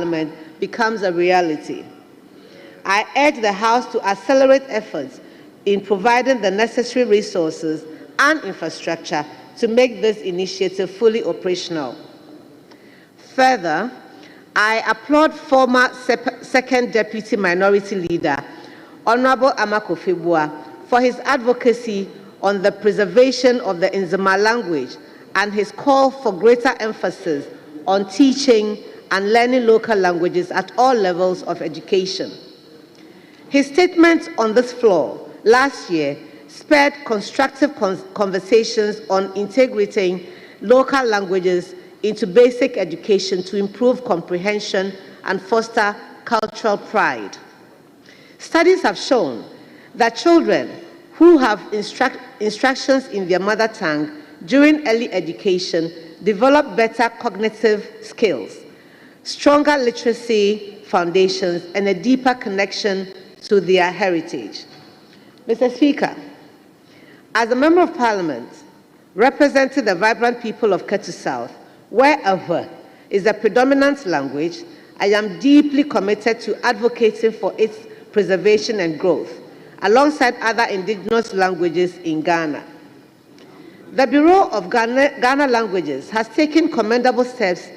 Parliament becomes a reality. I urge the House to accelerate efforts in providing the necessary resources and infrastructure to make this initiative fully operational. Further, I applaud former Second Deputy Minority Leader, Honorable Amako Febua, for his advocacy on the preservation of the Nzema language and his call for greater emphasis on teaching and learning local languages at all levels of education. His statement on this floor last year spurred constructive conversations on integrating local languages into basic education to improve comprehension and foster cultural pride. Studies have shown that children who have instructions in their mother tongue during early education develop better cognitive skills, stronger literacy foundations, and a deeper connection to their heritage. Mr. Speaker, as a Member of Parliament representing the vibrant people of Ketu South, wherever is the predominant language, I am deeply committed to advocating for its preservation and growth, alongside other indigenous languages in Ghana. The Bureau of Ghana Languages has taken commendable steps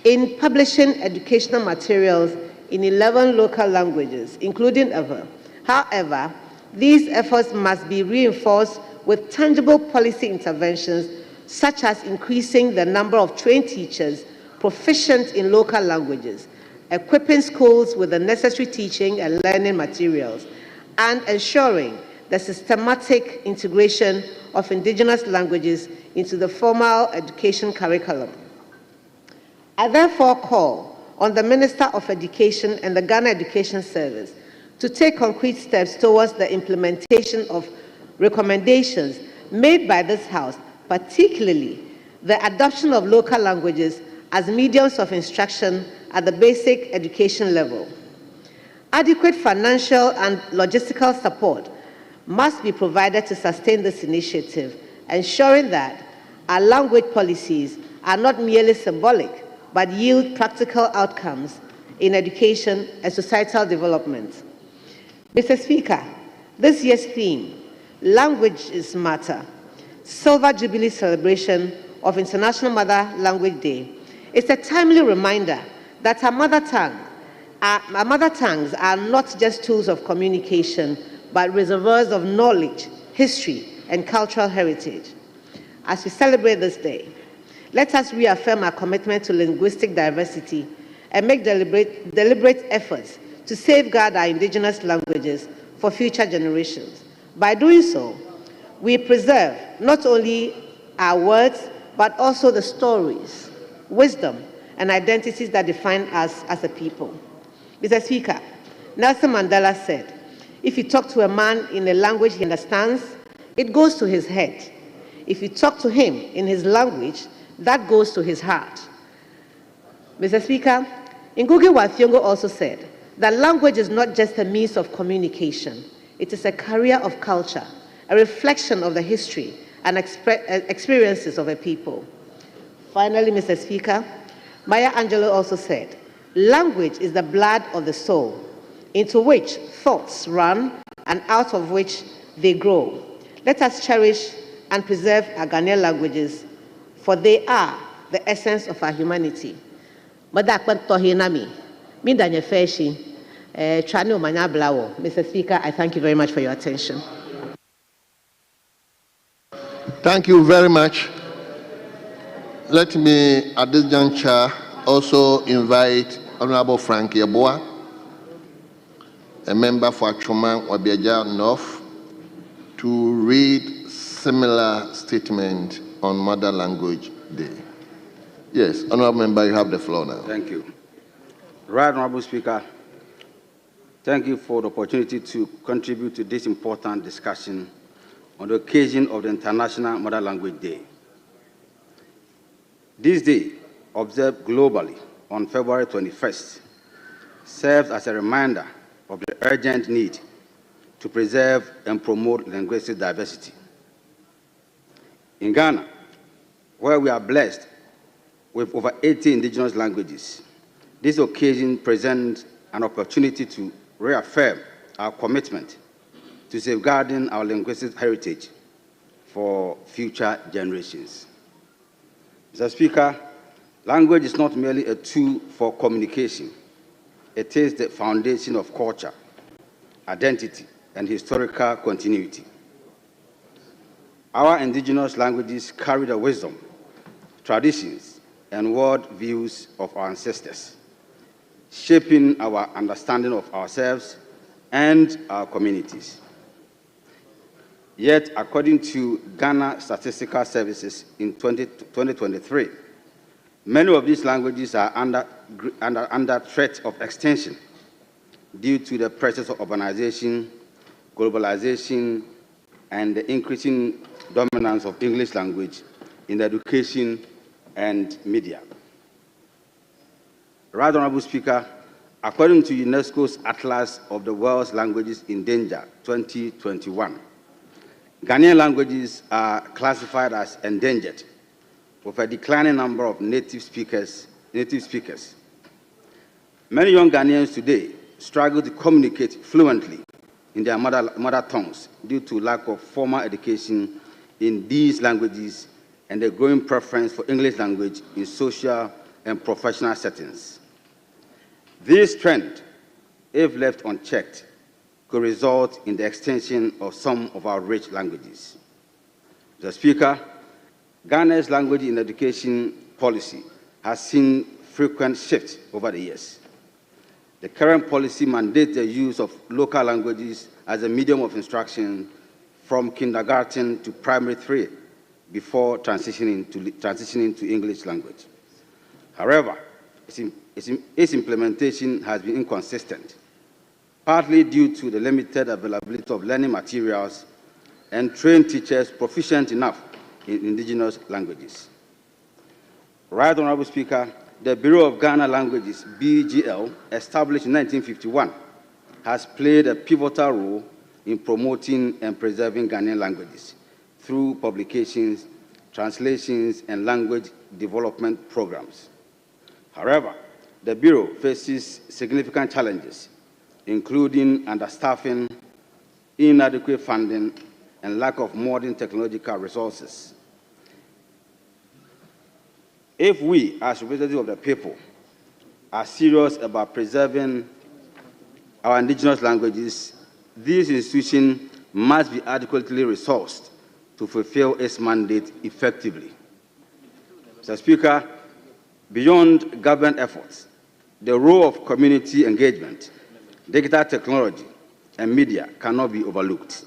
in publishing educational materials in 11 local languages, including Ewe. However, these efforts must be reinforced with tangible policy interventions, such as increasing the number of trained teachers proficient in local languages, equipping schools with the necessary teaching and learning materials, and ensuring the systematic integration of indigenous languages into the formal education curriculum. I therefore call on the Minister of Education and the Ghana Education Service to take concrete steps towards the implementation of recommendations made by this House, particularly the adoption of local languages as mediums of instruction at the basic education level. Adequate financial and logistical support must be provided to sustain this initiative, ensuring that our language policies are not merely symbolic, but yield practical outcomes in education and societal development. Mr. Speaker, this year's theme, Languages Matter, Silver Jubilee celebration of International Mother Language Day, is a timely reminder that our mother tongues are not just tools of communication, but reservoirs of knowledge, history, and cultural heritage. As we celebrate this day, let us reaffirm our commitment to linguistic diversity and make deliberate efforts to safeguard our indigenous languages for future generations. By doing so, we preserve not only our words, but also the stories, wisdom, and identities that define us as a people. Mr. Speaker, Nelson Mandela said, if you talk to a man in a language he understands, it goes to his head. If you talk to him in his language, that goes to his heart. Mr. Speaker, Ngugi wa Thiong'o also said that language is not just a means of communication, it is a carrier of culture, a reflection of the history and experiences of a people. Finally, Mr. Speaker, Maya Angelou also said, language is the blood of the soul, into which thoughts run and out of which they grow. Let us cherish and preserve our Ghanaian languages, for they are the essence of our humanity. Mr. Speaker, I thank you very much for your attention. Thank you very much. Let me, at this juncture, also invite Honorable Frank Yeboah, a member for Achoma Wabiaja North, to read similar statement on Mother Language Day. Yes, Honorable Member, you have the floor now. Thank you. Right, Honorable Speaker, thank you for the opportunity to contribute to this important discussion on the occasion of the International Mother Language Day. This day, observed globally on February 21st, serves as a reminder of the urgent need to preserve and promote linguistic diversity. In Ghana, where we are blessed with over 80 indigenous languages, This occasion presents an opportunity to reaffirm our commitment to safeguarding our linguistic heritage for future generations. Mr. Speaker, language is not merely a tool for communication. It is the foundation of culture, identity, and historical continuity. Our indigenous languages carry the wisdom, traditions, and world views of our ancestors, shaping our understanding of ourselves and our communities. Yet, according to Ghana Statistical Services in 2023, many of these languages are under threat of extinction due to the pressures of urbanization, globalization, and the increasing dominance of English language in education and media. Right Honorable Speaker, according to UNESCO's Atlas of the World's Languages in Danger 2021, Ghanaian languages are classified as endangered, with a declining number of native speakers. Many young Ghanaians today struggle to communicate fluently in their mother tongues due to lack of formal education in these languages and the growing preference for English language in social and professional settings. This trend, if left unchecked, could result in the extinction of some of our rich languages. Mr. Speaker, Ghana's language in education policy has seen frequent shifts over the years. The current policy mandates the use of local languages as a medium of instruction from kindergarten to primary 3 before transitioning to English language. However, its implementation has been inconsistent, partly due to the limited availability of learning materials and trained teachers proficient enough in indigenous languages. Right Honorable Speaker, the Bureau of Ghana Languages, BGL, established in 1951, has played a pivotal role in promoting and preserving Ghanaian languages through publications, translations, and language development programs. However, the Bureau faces significant challenges, including understaffing, inadequate funding, and lack of modern technological resources. If we, as representatives of the people, are serious about preserving our indigenous languages, this institution must be adequately resourced to fulfill its mandate effectively. Mr. Speaker, beyond government efforts, the role of community engagement, digital technology, and media cannot be overlooked.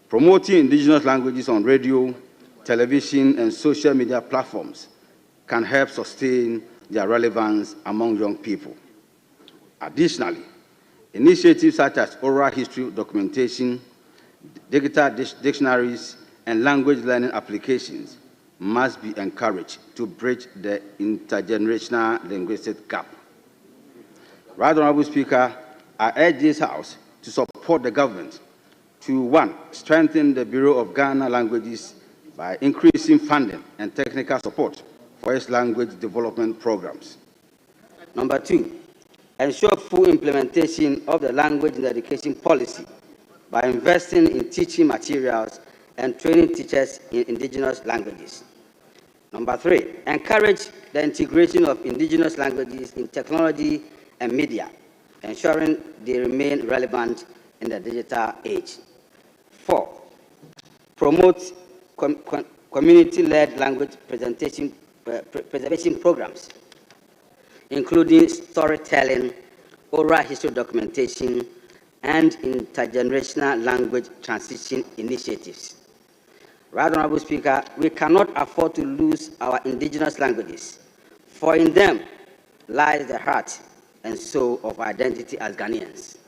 Promoting indigenous languages on radio, television, and social media platforms can help sustain their relevance among young people. Additionally, initiatives such as oral history documentation, digital dictionaries, and language learning applications must be encouraged to bridge the intergenerational linguistic gap. Right Honorable Speaker, I urge this House to support the government to, 1, strengthen the Bureau of Ghana Languages by increasing funding and technical support for its language development programs. Number 2, ensure full implementation of the language and education policy by investing in teaching materials and training teachers in indigenous languages. Number 3, encourage the integration of indigenous languages in technology and media, ensuring they remain relevant in the digital age. 4, promote community-led language preservation programs, including storytelling, oral history documentation, and intergenerational language transition initiatives. Right Honorable Speaker, we cannot afford to lose our indigenous languages, for in them lies the heart and soul of our identity as Ghanaians.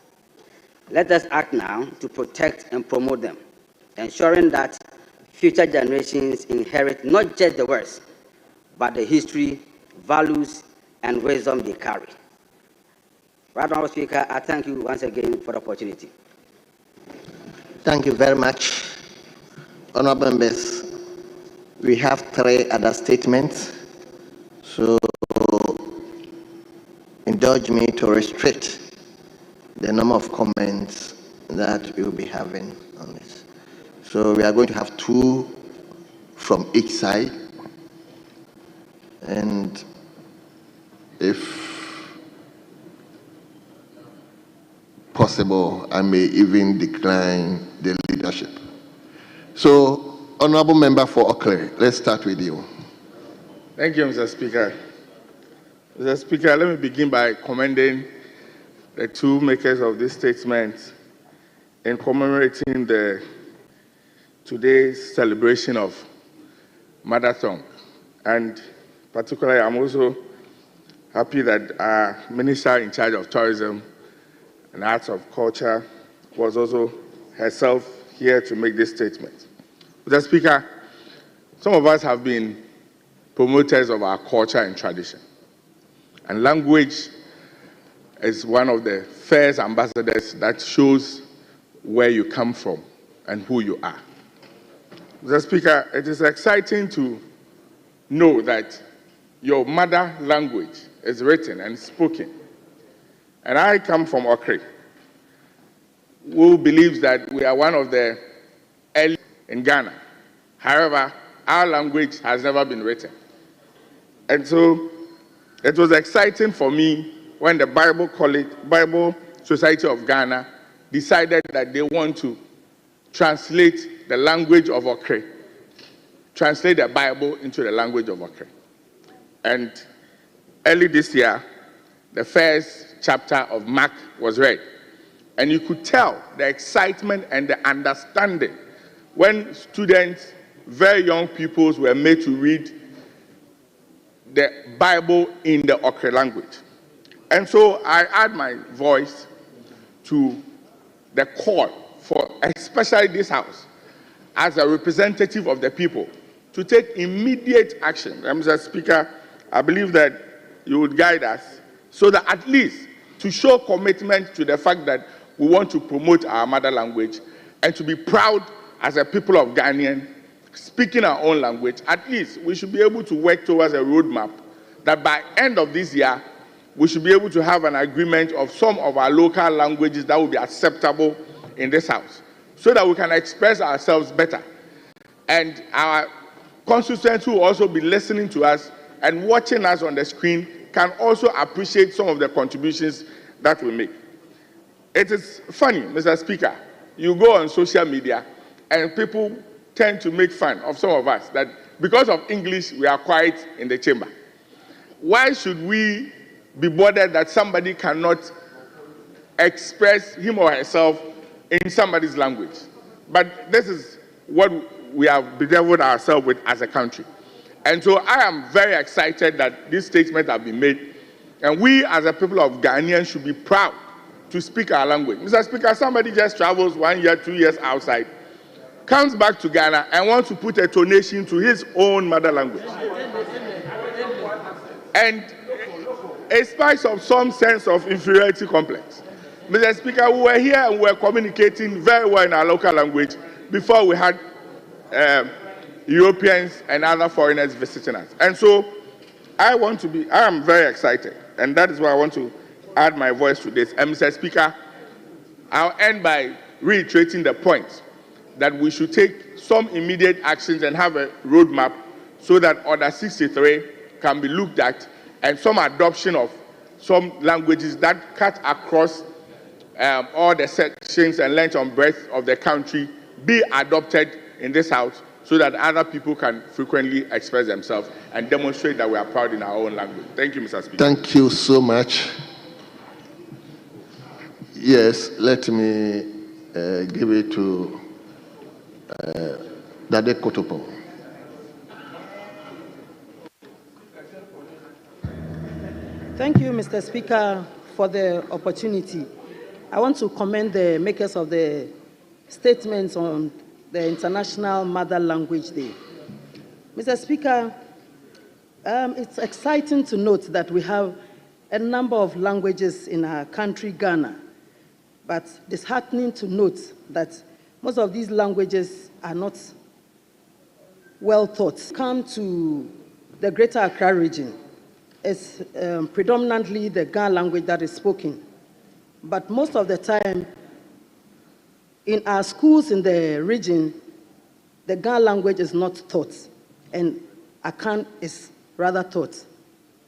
Let us act now to protect and promote them, ensuring that future generations inherit not just the words, but the history, values, and wisdom they carry. Right Honorable Speaker, I thank you once again for the opportunity. Thank you very much. Honorable members, we have 3 other statements. So indulge me to restrict the number of comments that we'll be having on this. So we are going to have 2 from each side, and if possible, I may even decline the leadership. So, Honorable Member for Okle, let's start with you. Thank you, Mr. Speaker. Mr. Speaker, let me begin by commending the 2 makers of this statement in commemorating today's celebration of Mother Tongue. And particularly, I'm also happy that our Minister in charge of Tourism and Arts of Culture was also herself here to make this statement. Mr. Speaker, some of us have been promoters of our culture and tradition. And language is one of the first ambassadors that shows where you come from and who you are. Mr. Speaker, it is exciting to know that your mother language is written and spoken. And I come from Okre, who believes that we are one of the early in Ghana. However, our language has never been written. And so it was exciting for me when the Bible Society of Ghana decided that they want to translate the language of Okre, translate the Bible into the language of Okre. And early this year, the first chapter of Mark was read. And you could tell the excitement and the understanding when students, very young people, were made to read the Bible in the Okre language. And so I add my voice to the call for especially this House, as a representative of the people, to take immediate action. Mr. Speaker, I believe that you would guide us so that at least to show commitment to the fact that we want to promote our mother language and to be proud as a people of Ghanaian speaking our own language, at least we should be able to work towards a roadmap that by end of this year, we should be able to have an agreement of some of our local languages that will be acceptable in this House, so that we can express ourselves better. And our constituents who will also be listening to us and watching us on the screen can also appreciate some of the contributions that we make. It is funny, Mr. Speaker, you go on social media and people tend to make fun of some of us that because of English, we are quiet in the chamber. Why should we be bothered that somebody cannot express him or herself in somebody's language? But this is what we have bedeviled ourselves with as a country. And so I am very excited that this statement has been made. And we as a people of Ghanaians should be proud to speak our language. Mr. Speaker, somebody just travels 1 year, 2 years outside, comes back to Ghana and wants to put a donation to his own mother language. And in spite of some sense of inferiority complex, Mr. Speaker, we were here and we were communicating very well in our local language before we had Europeans and other foreigners visiting us. And so I am very excited, and that is why I want to add my voice to this. And Mr. Speaker, I'll end by reiterating the point that we should take some immediate actions and have a roadmap so that Order 63 can be looked at and some adoption of some languages that cut across all the sections and length and breadth of the country be adopted in this House so that other people can frequently express themselves and demonstrate that we are proud in our own language. Thank you, Mr. Speaker. Thank you so much. Yes, let me give it to Dade Kotopo. Thank you, Mr. Speaker, for the opportunity. I want to commend the makers of the statements on the International Mother Language Day. Mr. Speaker, it's exciting to note that we have a number of languages in our country, Ghana, but disheartening to note that most of these languages are not well taught. Come to the Greater Accra region, is predominantly the Ga language that is spoken. But most of the time, in our schools in the region, the Ga language is not taught, and Akan is rather taught.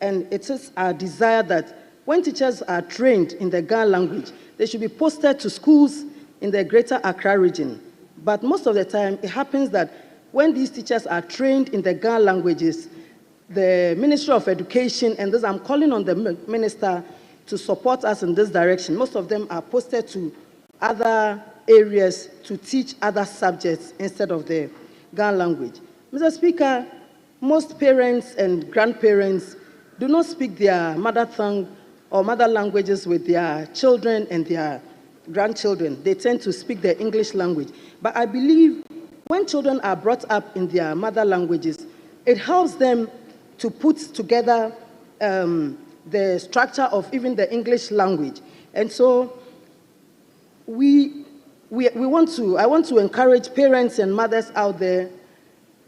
And it is our desire that when teachers are trained in the Ga language, they should be posted to schools in the greater Accra region. But most of the time, it happens that when these teachers are trained in the Ga languages, the Ministry of Education, and this, I'm calling on the minister to support us in this direction. Most of them are posted to other areas to teach other subjects instead of the Ga language. Mr. Speaker, most parents and grandparents do not speak their mother tongue or mother languages with their children and their grandchildren. They tend to speak the English language. But I believe when children are brought up in their mother languages, it helps them to put together the structure of even the English language. And so I want to encourage parents and mothers out there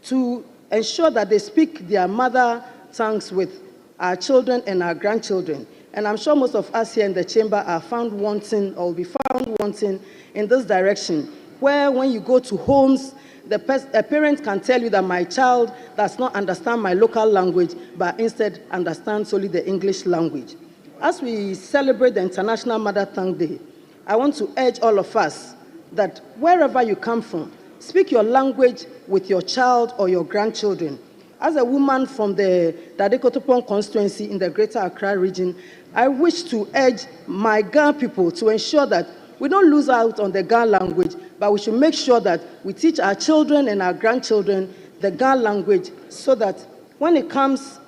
to ensure that they speak their mother tongues with our children and our grandchildren. And I'm sure most of us here in the chamber are found wanting or will be found wanting in this direction, where when you go to homes, a parent can tell you that my child does not understand my local language, but instead understands solely the English language. As we celebrate the International Mother Tongue Day, I want to urge all of us that wherever you come from, speak your language with your child or your grandchildren. As a woman from the Dadekotopon constituency in the Greater Accra region, I wish to urge my Ga people to ensure that we don't lose out on the Ga language, but we should make sure that we teach our children and our grandchildren the Ga language so that when it comes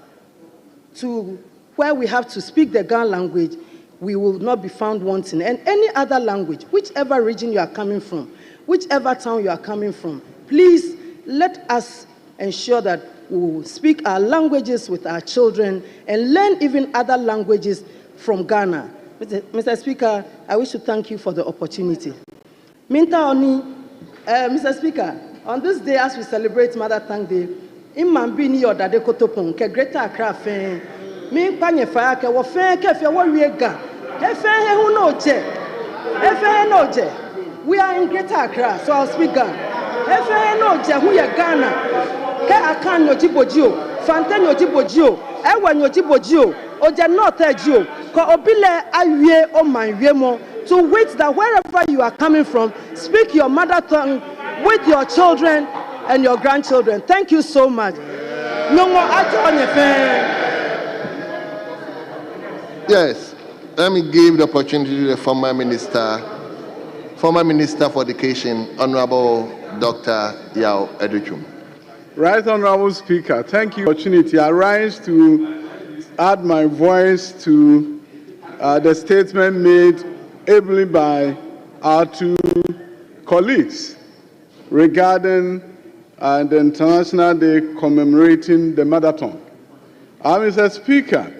to where we have to speak the Ga language, we will not be found wanting. And any other language, whichever region you are coming from, whichever town you are coming from, please let us ensure that we will speak our languages with our children and learn even other languages from Ghana. Mr. Speaker, I wish to thank you for the opportunity. Minta Oni, Mr. Speaker, on this day as we celebrate Mother Tongue Day, in Mambini or Dadekotopon, ke Greater Accra fen, min panye fire ke wo fen ke fe wo wiega. He fen he hu no je. He fen no je. We are in Greater Accra, so I'll speak Ghana. He fen no je hu ye Ghana. Ke akan no jibojio, fante no jibojio, ewa no jibojio, oje no tejio, ko obile awie o manwie mo, to wait that wherever you are coming from, speak your mother tongue with your children and your grandchildren. Thank you so much. Yes, let me give the opportunity to the former Minister for Education, Honorable Dr. Yao Educhum. Right Honorable Speaker, thank you for the opportunity. I rise to add my voice to the statement made ably by our two colleagues regarding the International Day commemorating the mother tongue. Mr. Speaker,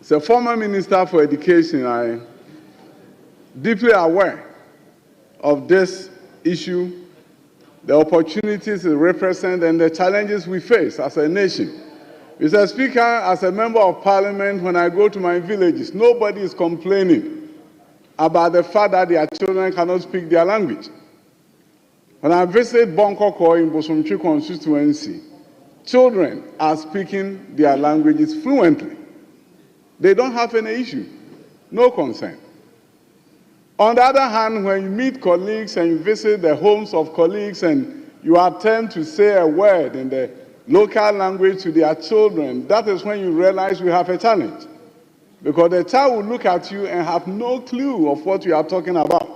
as a former Minister for Education, I'm deeply aware of this issue, the opportunities it represents, and the challenges we face as a nation. Mr. Speaker, as a member of Parliament, when I go to my villages, nobody is complaining about the fact that their children cannot speak their language. When I visit Bonkoko in Bosomchi constituency, children are speaking their languages fluently. They don't have any issue, no concern. On the other hand, when you meet colleagues and you visit the homes of colleagues and you attempt to say a word in the local language to their children, that is when you realize we have a challenge. Because the child will look at you and have no clue of what you are talking about.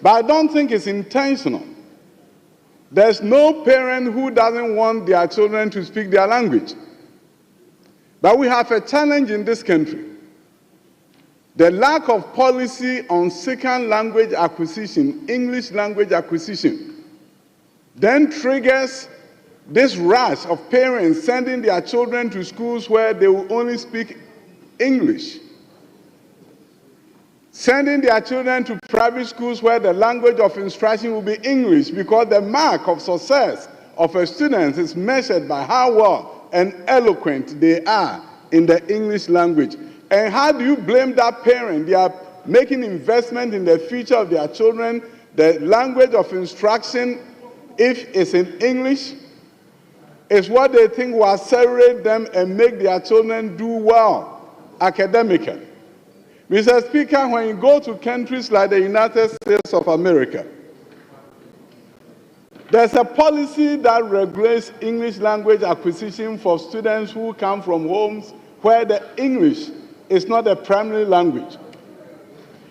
But I don't think it's intentional. There's no parent who doesn't want their children to speak their language. But we have a challenge in this country. The lack of policy on second language acquisition, English language acquisition, then triggers this rush of parents sending their children to schools where they will only speak English. Sending their children to private schools where the language of instruction will be English, because the mark of success of a student is measured by how well and eloquent they are in the English language. And how do you blame that parent? They are making investment in the future of their children, the language of instruction, if it's in English, is what they think will accelerate them and make their children do well academically. Mr. Speaker, when you go to countries like the United States of America, there's a policy that regulates English language acquisition for students who come from homes where the English is not the primary language.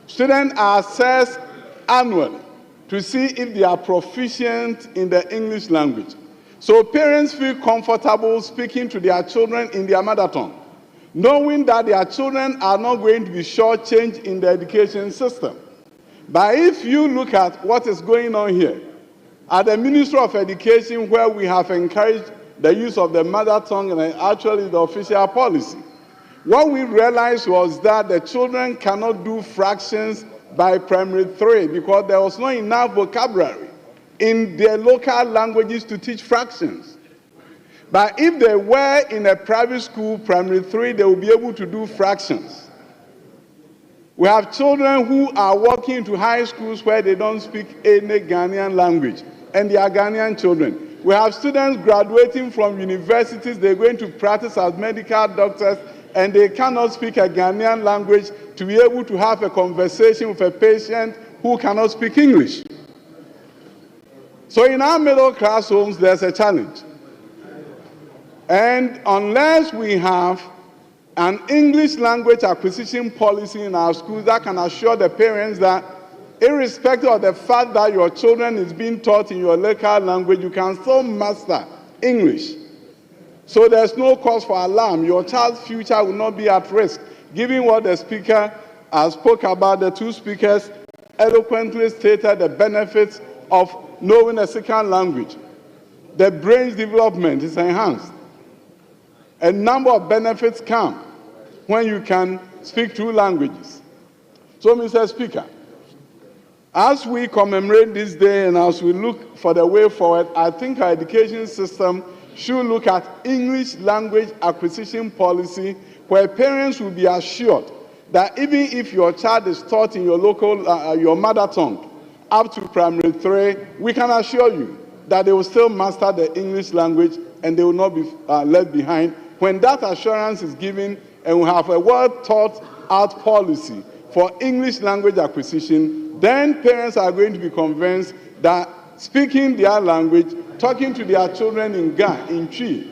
Students are assessed annually to see if they are proficient in the English language. So parents feel comfortable speaking to their children in their mother tongue, knowing that their children are not going to be shortchanged in the education system. But if you look at what is going on here, at the Ministry of Education, where we have encouraged the use of the mother tongue and actually the official policy, what we realized was that the children cannot do fractions by primary 3 because there was not enough vocabulary in their local languages to teach fractions. But if they were in a private school, primary 3, they will be able to do fractions. We have children who are walking into high schools where they don't speak any Ghanaian language, and they are Ghanaian children. We have students graduating from universities, they're going to practice as medical doctors, and they cannot speak a Ghanaian language to be able to have a conversation with a patient who cannot speak English. So in our middle class homes, there's a challenge. And unless we have an English language acquisition policy in our schools that can assure the parents that irrespective of the fact that your children is being taught in your local language, you can still master English. So there's no cause for alarm. Your child's future will not be at risk. Given what the speaker spoke about, the two speakers eloquently stated the benefits of knowing a second language. The brain's development is enhanced. A number of benefits come when you can speak two languages. So, Mr. Speaker, as we commemorate this day and as we look for the way forward, I think our education system should look at English language acquisition policy where parents will be assured that even if your child is taught in your local, your mother tongue, up to primary 3, we can assure you that they will still master the English language and they will not be left behind. When that assurance is given and we have a well-thought-out policy for English language acquisition, then parents are going to be convinced that speaking their language, talking to their children in Ga, in Chi,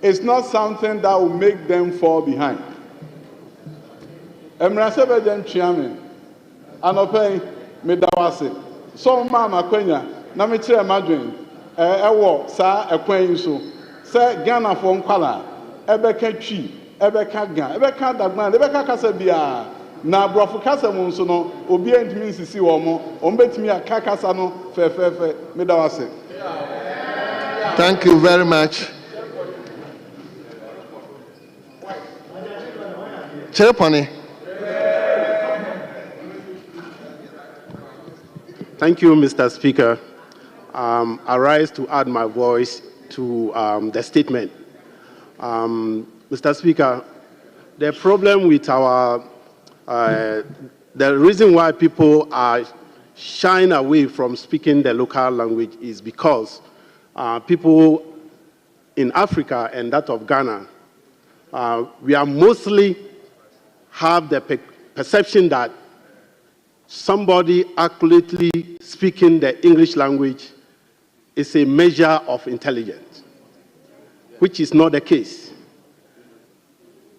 is not something that will make them fall behind. Emrasebejen Chiamen, Anope Medawase, so Mama Quenya, Namitre Madrin, Ewo, Sa Equain so, Sa Ghana for Nkwala, Ebeka Chi, Ebeka Ga, Ebeka Dagman, Ebeka Kasabia, na Brofu Kasa Monsono, Obia and Missy Womo, Ombetmia Kakasano, Fefe, Medawase. Thank you very much. Cherepani. Thank you, Mr. Speaker. I rise to add my voice to the statement. Mr. Speaker, the problem with our, the reason why people are shying away from speaking the local language is because people in Africa and that of Ghana, we are mostly have the perception that somebody accurately speaking the English language is a measure of intelligence, which is not the case.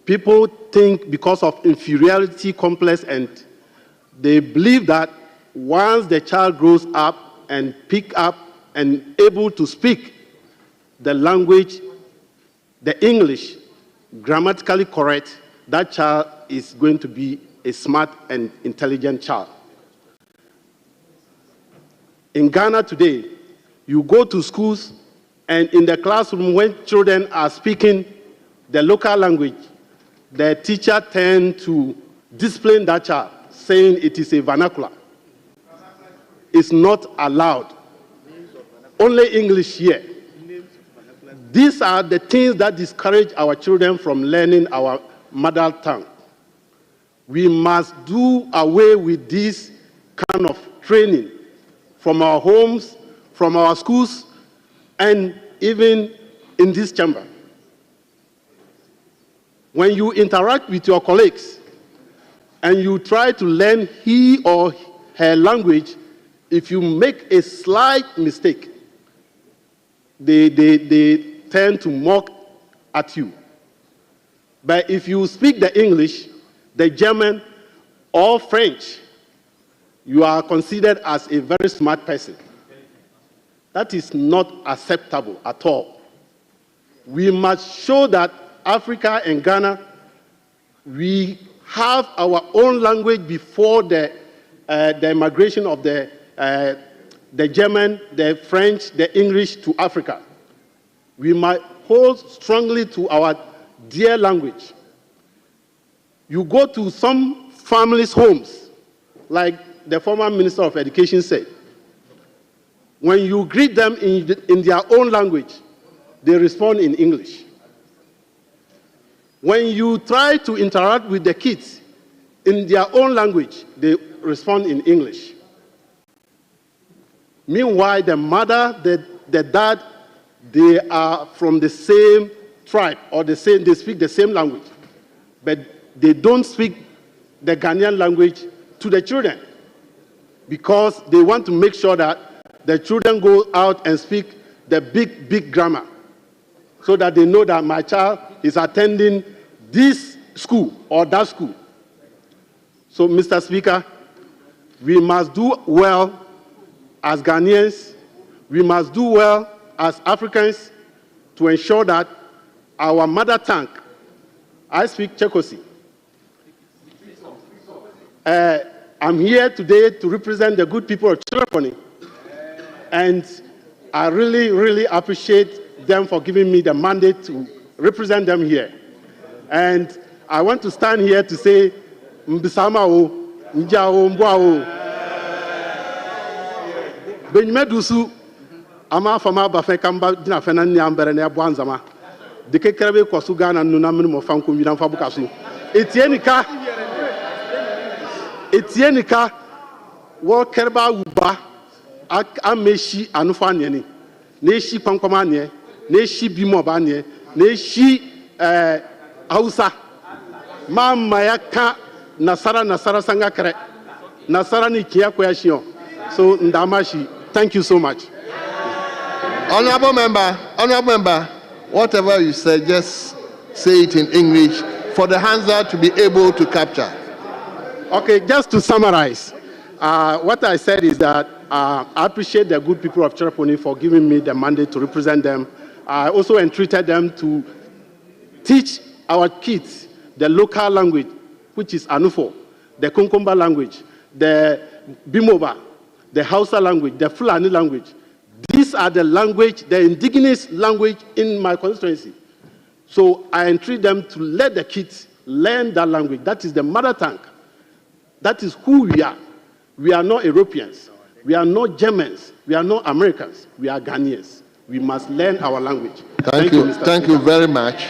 People think because of inferiority complex and they believe that once the child grows up and pick up and able to speak the language, the English, grammatically correct, that child is going to be a smart and intelligent child. In Ghana today, you go to schools and in the classroom when children are speaking the local language, the teacher tends to discipline that child, saying it is a vernacular. It's not allowed. Only English here. These are the things that discourage our children from learning our mother tongue. We must do away with this kind of training from our homes, from our schools, and even in this chamber. When you interact with your colleagues and you try to learn he or her language, if you make a slight mistake, they tend to mock at you. But if you speak the English, the German, or French, you are considered as a very smart person. That is not acceptable at all. We must show that Africa and Ghana, we have our own language before the migration of the German, the French, the English to Africa. We must hold strongly to our dear language. You go to some families' homes, like the former Minister of Education said, when you greet them in their own language, they respond in English. When you try to interact with the kids in their own language, they respond in English. Meanwhile, the mother, the dad, they are from the same tribe, or they speak the same language, but they don't speak the Ghanaian language to the children because they want to make sure that the children go out and speak the big grammar so that they know that my child is attending this school or that school. So, Mr. Speaker, we must do well as Ghanaians, we must do well as Africans to ensure that our mother tongue, I speak Chekosi. I'm here today to represent the good people of Chiraponi, and I really, really appreciate them for giving me the mandate to represent them here. And I want to stand here to say, Mbisama o, Nja o, Mbwa o. Benyimedusu, ama fama bafe kamba dina fena ni ambere ne abwanzama. Deke kerebe kwasu Ghana nuna minu mofanku mbina mfabukasu. Etienika, wo kerba uba, ameshi anufa nyeni. Neshi pankoma nye, neshi bimoba nye, neshi Hausa. Mama yaka nasara sanga kere. Nasara ni kia kwa shion. So ndamashi, thank you so much. Honorable member, whatever you said, just say it in English for the Hansa to be able to capture. Okay, just to summarize, what I said is that I appreciate the good people of Chiraponi for giving me the mandate to represent them. I also entreated them to teach our kids the local language, which is Anufo, the Konkomba language, the Bimoba, the Hausa language, the Fulani language. These are the language, the indigenous language in my constituency. So I entreat them to let the kids learn that language. That is the mother tongue. That is who we are. We are not Europeans. We are not Germans. We are not Americans. We are Ghanaians. We must learn our language. Thank you. Thank you very much.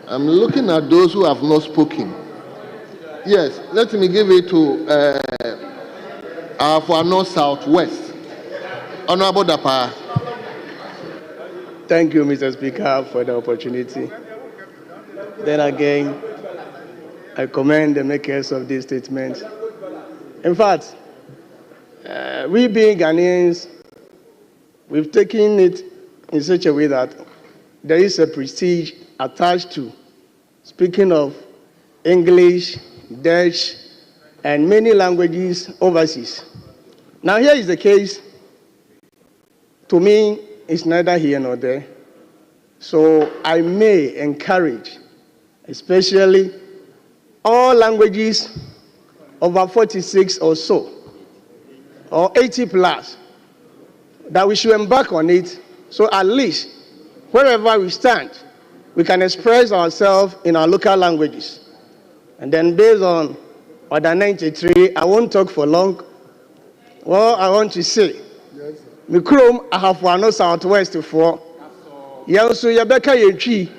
I'm looking at those who have not spoken. Yes, let me give it to for North Southwest. Honorable Dapa. Thank you, Mr. Speaker, for the opportunity. Then again, I commend the makers of this statement. In fact, we being Ghanaians, we've taken it in such a way that there is a prestige attached to speaking of English, Dutch, and many languages overseas. Now here is the case. To me, it's neither here nor there. So I may encourage, especially all languages over 46 or so, or 80 plus, that we should embark on it, so at least wherever we stand, we can express ourselves in our local languages. And then based on Order 93, I won't talk for long. Well, I want to say Mikrom Ahafuano Southwest for Yansu Yabeka Yechi,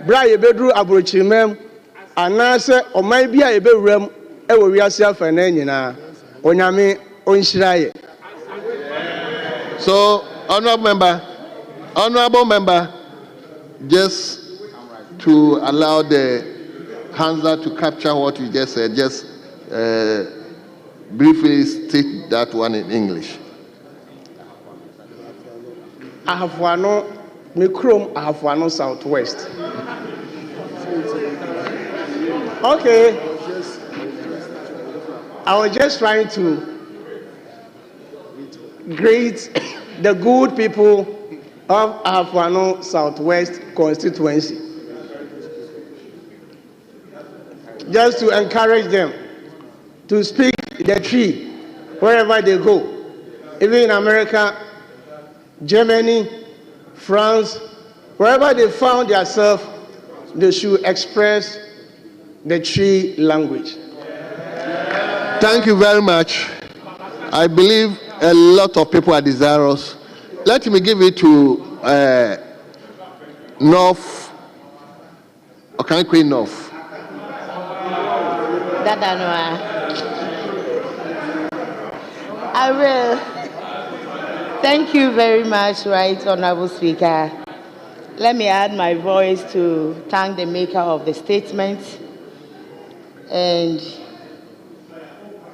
Bray Bedru Abrochimem, Anasa or my be a bedroom, ever we are self and Enina, Onyame Onshiraye. So, honorable member, just to allow the Hansa to capture what you just said, just briefly state that one in English. Ahafuano, Mikrom Ahafuano Southwest. Okay. I was just trying to greet the good people of Ahafuano Southwest constituency. Just to encourage them to speak the tree wherever they go, even in America, Germany, France, wherever they found themselves, they should express the tree language. Thank you very much. I believe a lot of people are desirous. Let me give it to North, or can I call North? I will. Thank you very much, Right Honorable Speaker. Let me add my voice to thank the maker of the statement and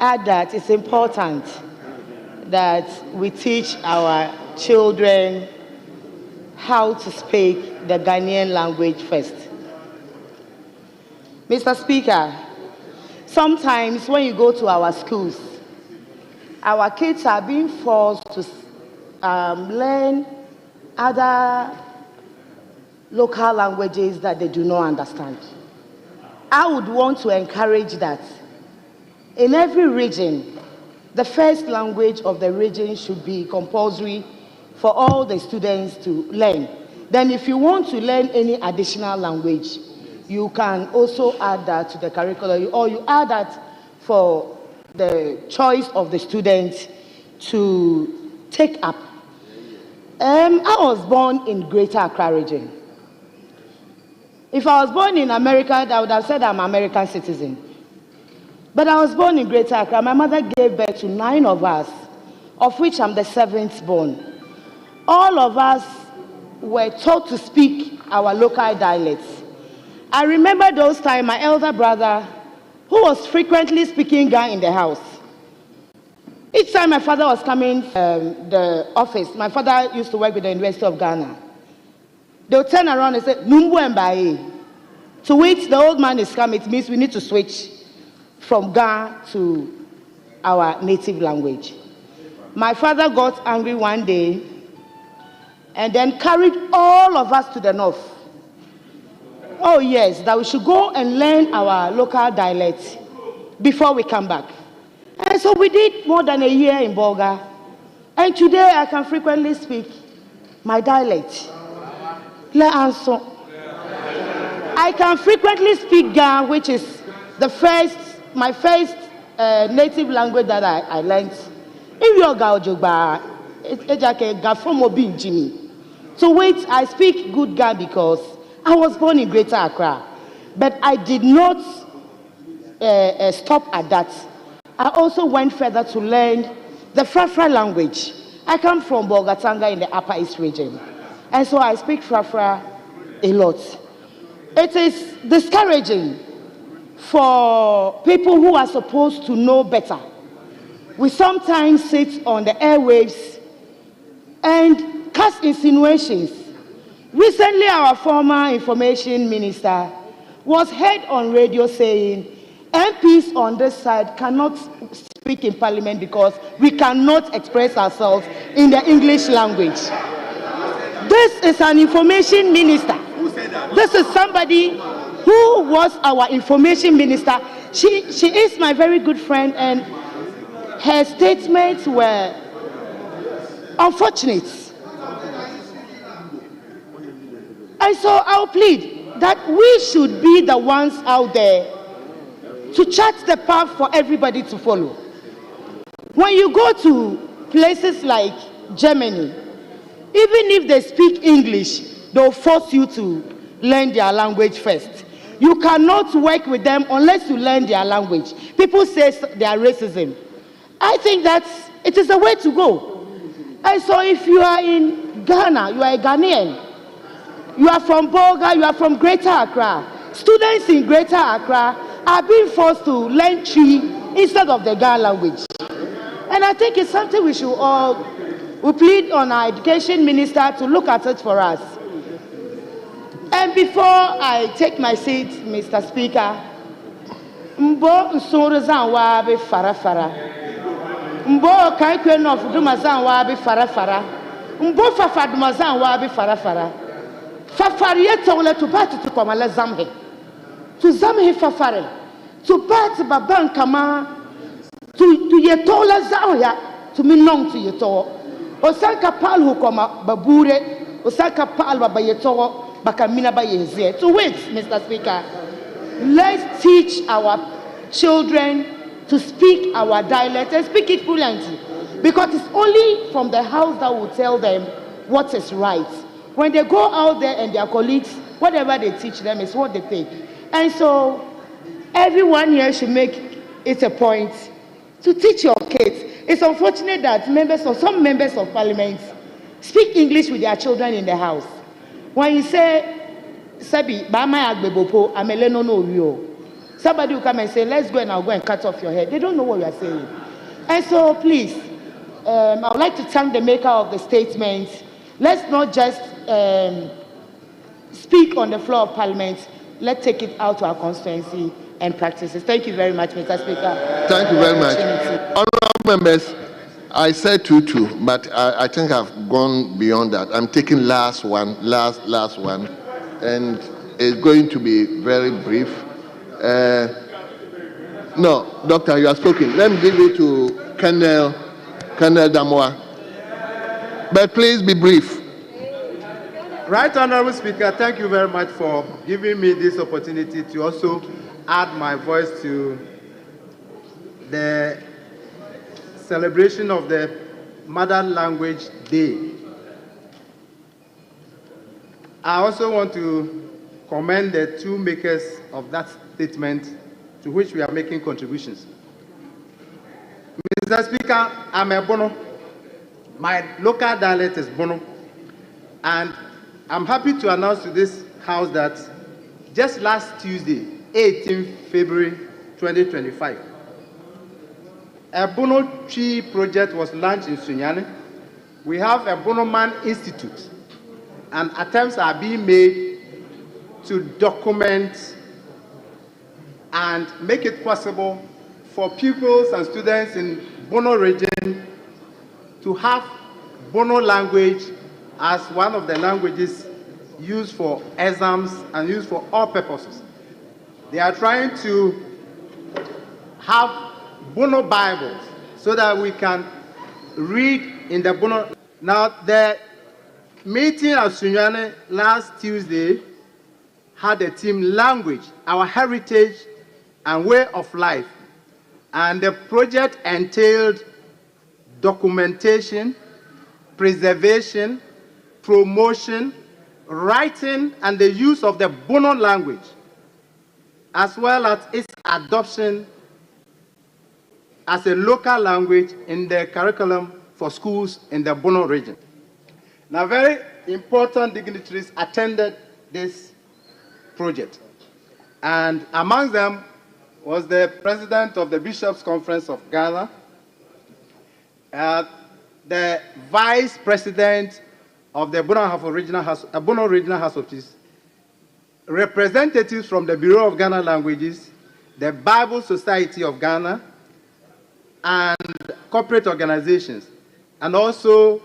add that it's important that we teach our children how to speak the Ghanaian language first. Mr. Speaker, sometimes when you go to our schools, our kids are being forced to learn other local languages that they do not understand. I would want to encourage that in every region, the first language of the region should be compulsory for all the students to learn. Then if you want to learn any additional language, you can also add that to the curriculum, or you add that for the choice of the students to take up. I was born in Greater Accra region. If I was born in America, I would have said I'm an American citizen. But I was born in Greater Accra. My mother gave birth to 9 of us, of which I'm the 7th born. All of us were taught to speak our local dialects. I remember those times, my elder brother, who was frequently speaking Ga in the house. Each time my father was coming from the office, my father used to work with the University of Ghana. They would turn around and say, Numbu Mbaye. To which the old man is coming, it means we need to switch from Ga to our native language. My father got angry one day and then carried all of us to the north. Oh yes, that we should go and learn our local dialect before we come back. And so we did more than a year in Bolga. And today I can frequently speak my dialect. I can frequently speak Ga, which is my first native language that I learned. So wait, I speak good Ga because I was born in Greater Accra. But I did not stop at that. I also went further to learn the Frafra language. I come from Bolgatanga in the Upper East region. And so I speak Frafra a lot. It is discouraging for people who are supposed to know better. We sometimes sit on the airwaves and cast insinuations. Recently, our former information minister was heard on radio saying, MPs on this side cannot speak in parliament because we cannot express ourselves in the English language. This is an information minister. This is somebody who was our information minister. She is my very good friend, and her statements were unfortunate. And so I'll plead that we should be the ones out there to chart the path for everybody to follow. When you go to places like Germany. Even if they speak English, they'll force you to learn their language first. You cannot work with them unless you learn their language. People say they are racism. I think that it is the way to go. And so if you are in Ghana, you are a Ghanaian, you are from Bolga, you are from Greater Accra. Students in Greater Accra are being forced to learn Twi instead of the Ghana language. And I think it's something we should all, we plead on our education minister to look at it for us. And before I take my seat, Mr. Speaker, Mbo Nsorozan Wabe Farafara. Mbo Kaikwen of Dumazan Wabe Farafara. Mbo Fafa Dumazan Wabe Farafara. Fafariye tole to party to Komala Zamhe. To Zamhe Fafare. To party Baban Kama. To Yetola Zauya. To Minong to Yeto. Osanka Pal Hukoma Babure. Osanka Pal Babayeto. Bakamina Bayeze. So wait, Mr. Speaker. Let's teach our children to speak our dialect and speak it fluently. Because it's only from the house that will tell them what is right. When they go out there and their colleagues, whatever they teach them is what they take. And so everyone here should make it a point to teach your kids. It's unfortunate that some members of parliament speak English with their children in the house. When you say, Sabi, Bama Agbebopo, Ameleno no Rio. Somebody will come and say, let's go and I'll go and cut off your head. They don't know what you are saying. And so please, I would like to thank the maker of the statement. Let's not just speak on the floor of parliament. Let's take it out to our constituency and practice it. Thank you very much, Mr. Speaker. Thank you very much. Honorable members, I said 2-2, but I think I've gone beyond that. I'm taking last one, and it's going to be very brief. No, Doctor, you are speaking. Let me give it to Colonel Damoa. But please be brief. Right, Honorable Speaker, thank you very much for giving me this opportunity to also add my voice to the celebration of the Mother Language Day. I also want to commend the two makers of that statement to which we are making contributions. Mr. Speaker, I'm a Bono. My local dialect is Bono. And I'm happy to announce to this House that just last Tuesday, 18th February 2025, a Bono Tree project was launched in Sunyani. We have a Bono Man Institute, and attempts are being made to document and make it possible for pupils and students in Bono region to have Bono language as one of the languages used for exams and used for all purposes. They are trying to have Bono Bibles so that we can read in the Bono. Now, the meeting at Sunyani last Tuesday had a theme language, our heritage and way of life. And the project entailed documentation, preservation, promotion, writing, and the use of the Bono language, as well as its adoption as a local language in the curriculum for schools in the Bono region. Now, very important dignitaries attended this project, and among them was the president of the Bishops' Conference of Ghana, the vice president of the Bono Regional House of Peace, representatives from the Bureau of Ghana Languages, the Bible Society of Ghana, and corporate organizations. And also,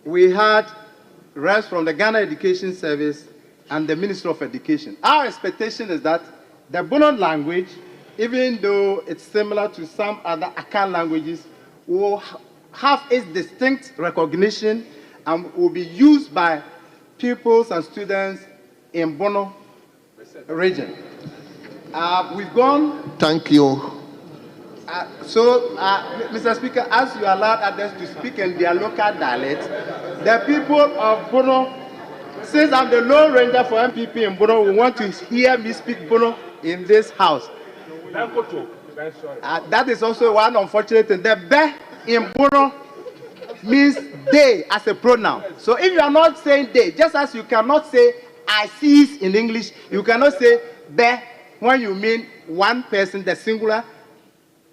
we had reps from the Ghana Education Service and the Ministry of Education. Our expectation is that the Bono language, even though it's similar to some other Akan languages, will have its distinct recognition and will be used by pupils and students in Bono region. We've gone. Thank you. Mr. Speaker, as you allowed others to speak in their local dialect, the people of Bono, since I'm the Lone Ranger for MPP in Bono, we want to hear me speak Bono in this house. That is also one unfortunate thing. The be in Bono means they as a pronoun. So if you are not saying they, just as you cannot say I sees in English, you cannot say be when you mean one person, the singular.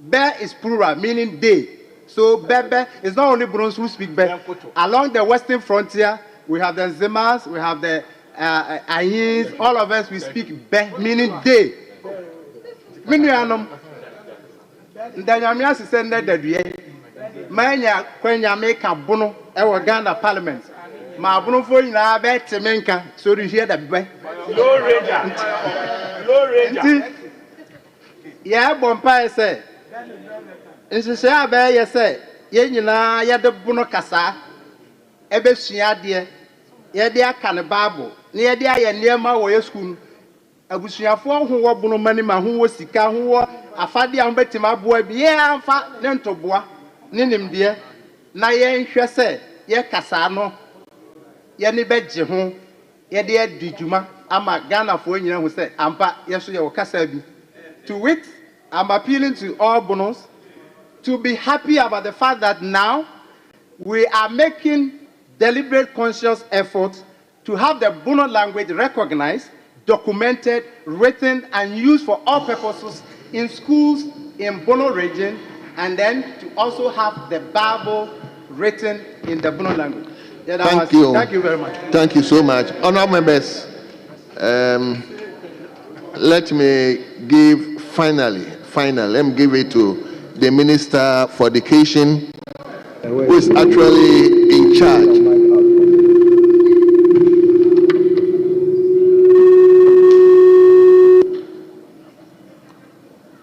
Be is plural, meaning they. So be is not only Burons who speak be. Along the western frontier, we have the Nzemas, we have the Ayins, all of us, we speak be, meaning they. Meaning, Ndanyamia si send that the Manya Kwenya make a bono, our Ghana Parliament. Ma bono for you now, bet Temenka, so you hear the be. Low Ranger. Yeah, Bompire say. Nsese abe ye say ye nyina ye de bono kasa ebe sua de ye de aka ne bible ne ye de aye niema wo ye school abusuafo ho wo bono mani ma ho wo sika ho wo afade a betima aboa bi ye amfa ne ntoboa ne nimde na ye nhwe say ye kasa no ye ne beje ho ye de adidwuma ama Ghana fo nyina ho say ampa ye so ye wo kasa bi. To wit, I'm appealing to all bonos to be happy about the fact that now we are making deliberate, conscious efforts to have the Bono language recognized, documented, written, and used for all purposes in schools in Bono region, and then to also have the Bible written in the Bono language. Yeah, Thank you. Thank you very much. Thank you so much. Honourable members, let me give let me give it to the Minister for Education, who is actually in charge.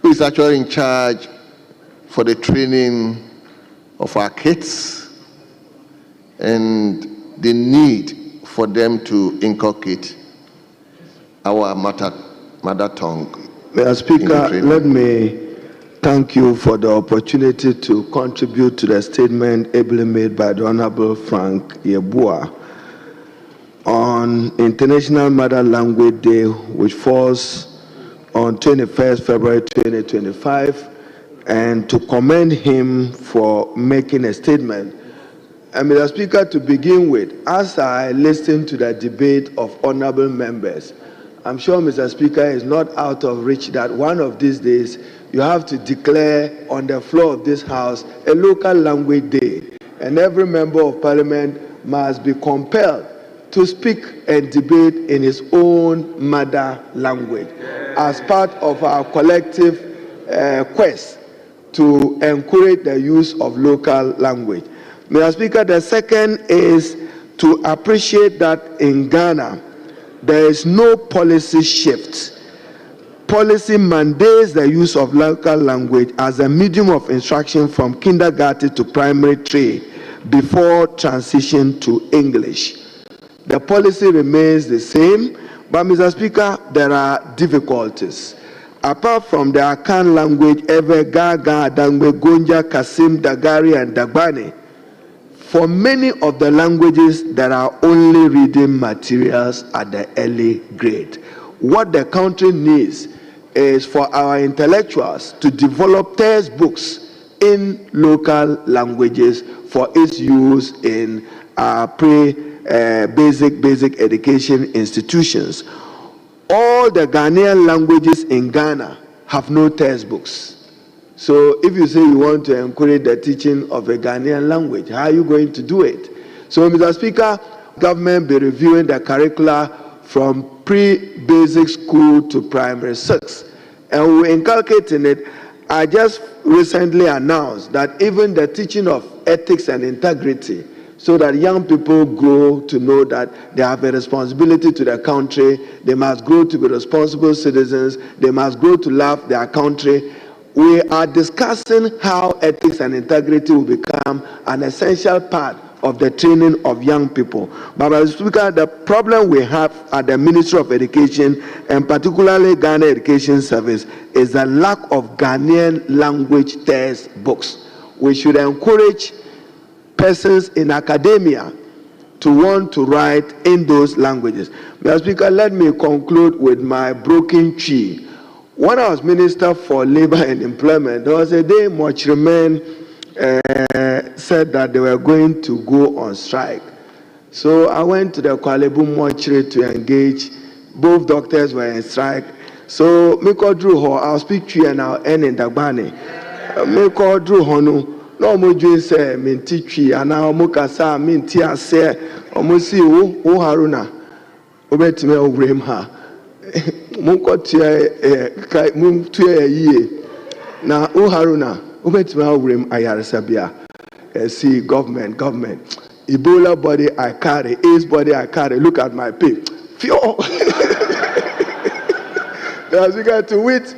Who is actually in charge for the training of our kids and the need for them to inculcate our mother tongue. Mr. Speaker, let me thank you for the opportunity to contribute to the statement ably made by the Honorable Frank Yeboah on International Mother Language Day, which falls on 21st February 2025, and to commend him for making a statement. And Mr. Speaker, to begin with, as I listen to the debate of honorable members, I'm sure Mr. Speaker is not out of reach that one of these days you have to declare on the floor of this House a local language day, and every member of Parliament must be compelled to speak and debate in his own mother language as part of our collective quest to encourage the use of local language. Mr. Speaker, the second is to appreciate that in Ghana, there is no policy shift. Policy mandates the use of local language as a medium of instruction from kindergarten to primary 3 before transition to English. The policy remains the same, but Mr. Speaker, there are difficulties. Apart from the Akan language, Ewe, Gaga, Dangwe, Gonja, Kasim, Dagari, and Dagbani, for many of the languages, there are only reading materials at the early grade. What the country needs is for our intellectuals to develop textbooks in local languages for its use in our basic education institutions. All the Ghanaian languages in Ghana have no textbooks. So if you say you want to encourage the teaching of a Ghanaian language, how are you going to do it? So, Mr. Speaker, government be reviewing the curricula from pre-basic school to primary 6. And we inculcate in it, I just recently announced that even the teaching of ethics and integrity, so that young people grow to know that they have a responsibility to their country, they must grow to be responsible citizens, they must grow to love their country. We are discussing how ethics and integrity will become an essential part of the training of young people. But Mr. Speaker, the problem we have at the Ministry of Education, and particularly Ghana Education Service, is the lack of Ghanaian language textbooks. We should encourage persons in academia to want to write in those languages. Mr. Speaker, let me conclude with my broken tree. When I was Minister for Labor and Employment, there was a day Mochremen said that they were going to go on strike. So I went to the Kuala Lumpur mortuary to engage. Both doctors were in strike. So Miko Drew Ho, I'll speak to you and I'll end in Dagbani. Miko Drew Hono, no more dream say, Minti tree, and now Mukasa, Minti say, Omusi, O Haruna, Obetime Obrim ha. Munko tia ye. Na O Haruna, Obetime Obrim Ayarsabia. See, government. Ebola body I carry, AIDS body I carry. Look at my pay. As we got to wit,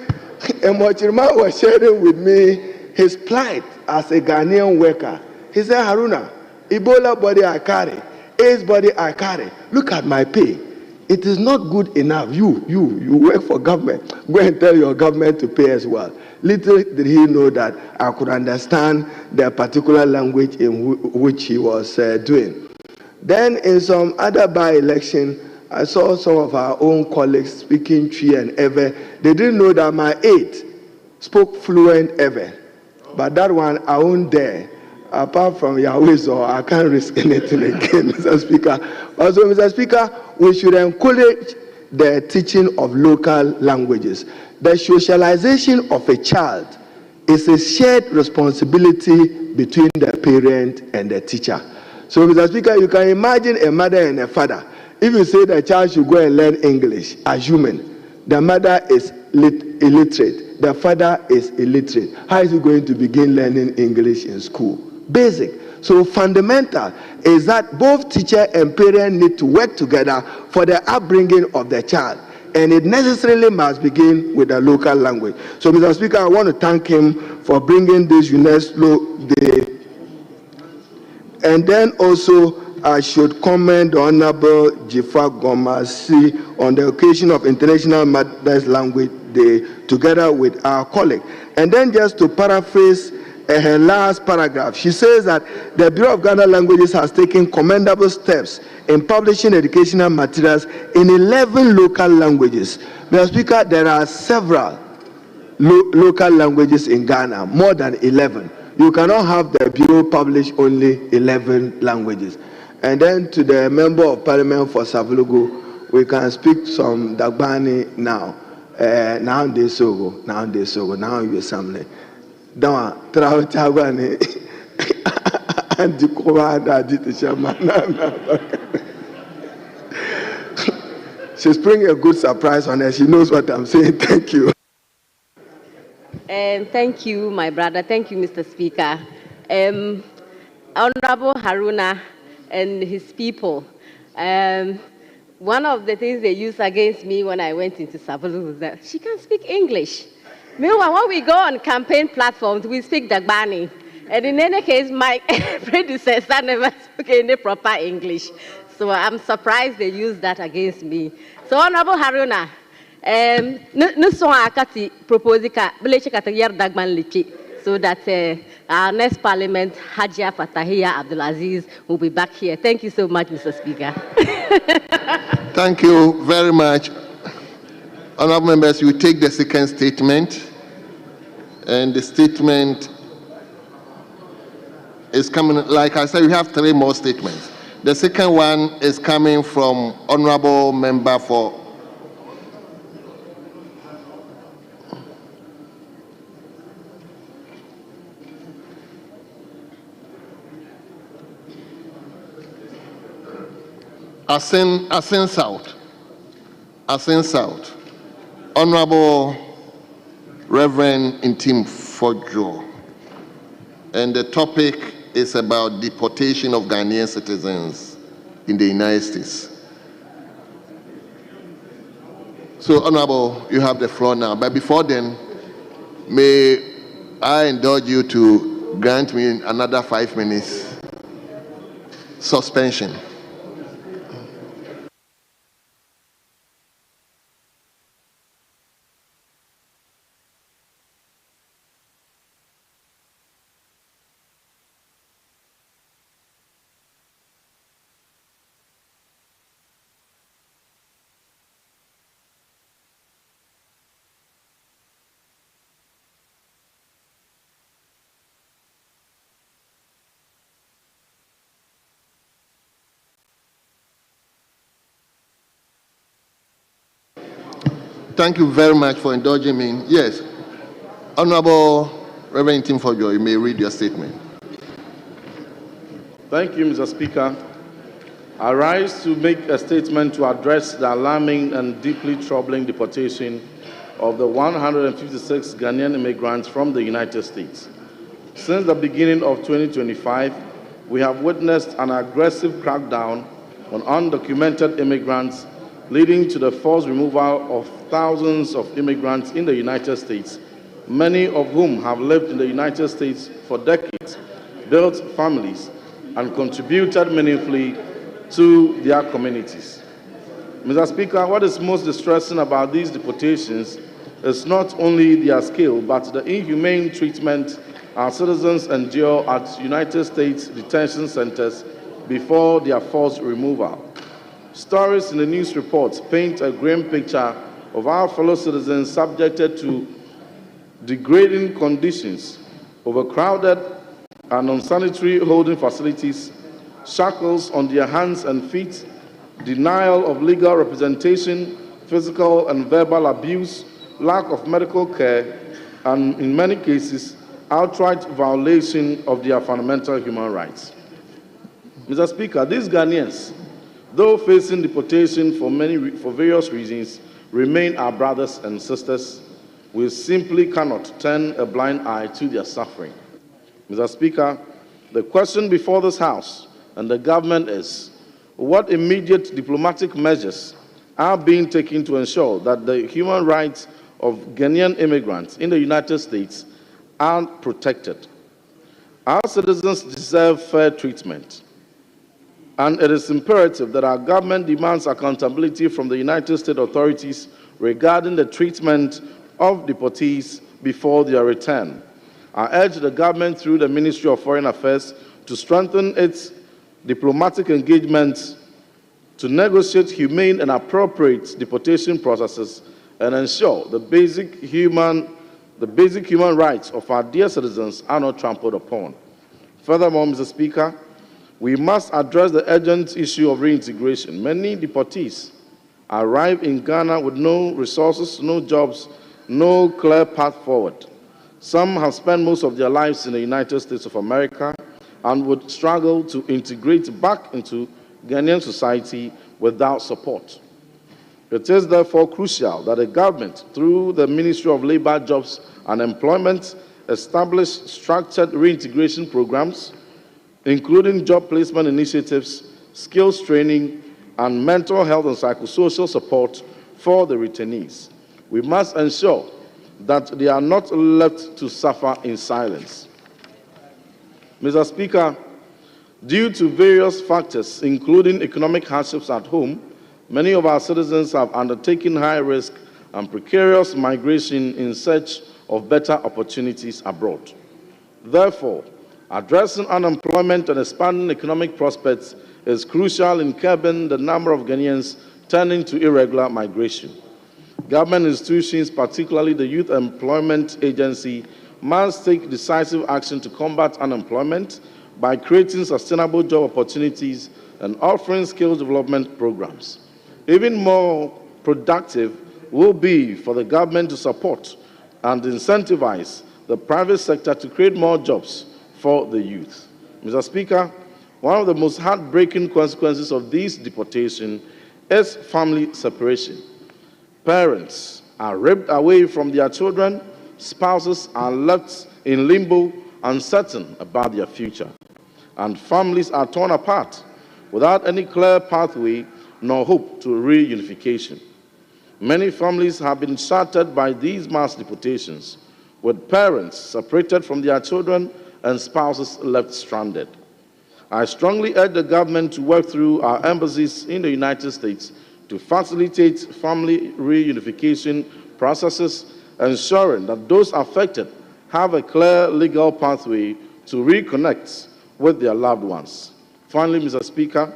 and Mochirma was sharing with me his plight as a Ghanaian worker. He said, Haruna, Ebola body I carry, AIDS body I carry. Look at my pay. It is not good enough. You work for government. Go and tell your government to pay as well. Little did he know that I could understand the particular language in which he was doing. Then in some other by-election, I saw some of our own colleagues speaking Twi and Ewe. They didn't know that my aide spoke fluent Ewe. But that one, I won't dare. Apart from Yahweh, so I can't risk anything again, Mr. Speaker. Also, Mr. Speaker, we should encourage the teaching of local languages. The socialization of a child is a shared responsibility between the parent and the teacher. So, Mr. Speaker, you can imagine a mother and a father. If you say the child should go and learn English, assuming the mother is illiterate, the father is illiterate, how is he going to begin learning English in school? Basic. So fundamental is that both teacher and parent need to work together for the upbringing of the child. And it necessarily must begin with the local language. So, Mr. Speaker, I want to thank him for bringing this UNESCO Day. And then also, I should commend the Honorable Jifa Gomasi on the occasion of International Mother's Language Day, together with our colleague. And then just to paraphrase her last paragraph, she says that the Bureau of Ghana Languages has taken commendable steps in publishing educational materials in 11 local languages. Mr. Speaker, there are several local languages in Ghana, more than 11. You cannot have the Bureau publish only 11 languages. And then to the Member of Parliament for Savulugu, we can speak some Dagbani now. Now you assembly. Don't Trautagani and the Kowada did the shaman. She's bringing a good surprise on her. She knows what I'm saying. Thank you. And thank you, my brother. Thank you, Mr. Speaker. Honorable Haruna and his people. One of the things they used against me when I went into Savulu was that she can't speak English. Meanwhile, when we go on campaign platforms, we speak Dagbani. And in any case, my predecessor never spoke any proper English. So I'm surprised they used that against me. So, Honorable Haruna, so that our next parliament, Hajia Fatahia Abdulaziz, will be back here. Thank you so much, Mr. Speaker. Thank you very much. Honorable members, you take the second statement, and the statement is coming, like I said, we have 3 more statements. The second one is coming from Honorable Member for Asen South. Honorable Reverend Intim Fojo. And the topic is about deportation of Ghanaian citizens in the United States. So, Honorable, you have the floor now. But before then, may I indulge you to grant me another 5 minutes suspension. Thank you very much for indulging me. Yes, Honorable Reverend Tim Fojo, you may read your statement. Thank you, Mr. Speaker. I rise to make a statement to address the alarming and deeply troubling deportation of the 156 Ghanaian immigrants from the United States. Since the beginning of 2025, we have witnessed an aggressive crackdown on undocumented immigrants, leading to the forced removal of thousands of immigrants in the United States, many of whom have lived in the United States for decades, built families, and contributed meaningfully to their communities. Mr. Speaker, what is most distressing about these deportations is not only their scale, but the inhumane treatment our citizens endure at United States detention centers before their forced removal. Stories in the news reports paint a grim picture of our fellow citizens subjected to degrading conditions, overcrowded and unsanitary holding facilities, shackles on their hands and feet, denial of legal representation, physical and verbal abuse, lack of medical care, and in many cases, outright violation of their fundamental human rights. Mr. Speaker, these Ghanaians, though facing deportation for various reasons, remain our brothers and sisters. We simply cannot turn a blind eye to their suffering. Mr. Speaker, the question before this House and the government is, what immediate diplomatic measures are being taken to ensure that the human rights of Ghanaian immigrants in the United States are protected? Our citizens deserve fair treatment, and it is imperative that our government demands accountability from the United States authorities regarding the treatment of deportees before their return. I urge the government through the Ministry of Foreign Affairs to strengthen its diplomatic engagements to negotiate humane and appropriate deportation processes and ensure the basic human rights of our dear citizens are not trampled upon. Furthermore, Mr. Speaker, we must address the urgent issue of reintegration. Many deportees arrive in Ghana with no resources, no jobs, no clear path forward. Some have spent most of their lives in the United States of America and would struggle to integrate back into Ghanaian society without support. It is therefore crucial that the government, through the Ministry of Labor, Jobs and Employment, establish structured reintegration programs, including job placement initiatives, skills training, and mental health and psychosocial support for the returnees. We must ensure that they are not left to suffer in silence. Mr. Speaker, due to various factors, including economic hardships at home, many of our citizens have undertaken high-risk and precarious migration in search of better opportunities abroad. Therefore, addressing unemployment and expanding economic prospects is crucial in curbing the number of Ghanaians turning to irregular migration. Government institutions, particularly the Youth Employment Agency, must take decisive action to combat unemployment by creating sustainable job opportunities and offering skills development programs. Even more productive will be for the government to support and incentivize the private sector to create more jobs for the youth. Mr. Speaker, one of the most heartbreaking consequences of this deportation is family separation. Parents are ripped away from their children, spouses are left in limbo, uncertain about their future, and families are torn apart without any clear pathway nor hope to reunification. Many families have been shattered by these mass deportations, with parents separated from their children and spouses left stranded. I strongly urge the government to work through our embassies in the United States to facilitate family reunification processes, ensuring that those affected have a clear legal pathway to reconnect with their loved ones. Finally, Mr. Speaker,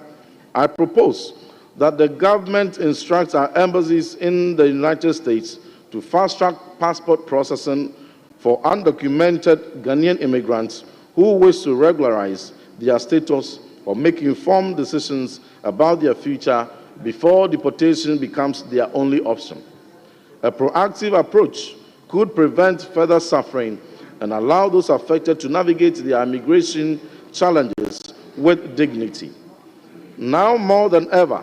I propose that the government instructs our embassies in the United States to fast-track passport processing for undocumented Ghanaian immigrants who wish to regularize their status or make informed decisions about their future before deportation becomes their only option. A proactive approach could prevent further suffering and allow those affected to navigate their immigration challenges with dignity. Now more than ever,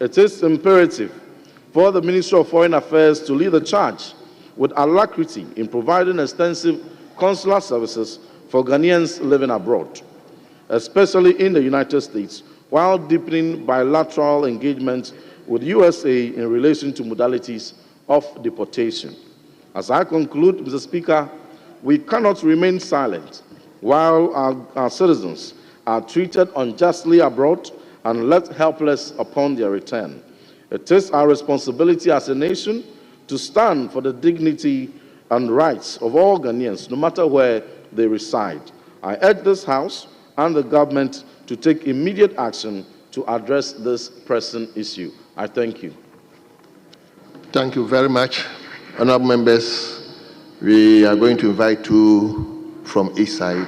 it is imperative for the Ministry of Foreign Affairs to lead the charge with alacrity in providing extensive consular services for Ghanaians living abroad, especially in the United States, while deepening bilateral engagement with USA in relation to modalities of deportation. As I conclude, Mr. Speaker, we cannot remain silent while our citizens are treated unjustly abroad and left helpless upon their return. It is our responsibility as a nation to stand for the dignity and rights of all Ghanaians, no matter where they reside. I urge this House and the government to take immediate action to address this pressing issue. I thank you. Thank you very much. Honourable members, we are going to invite two from each side.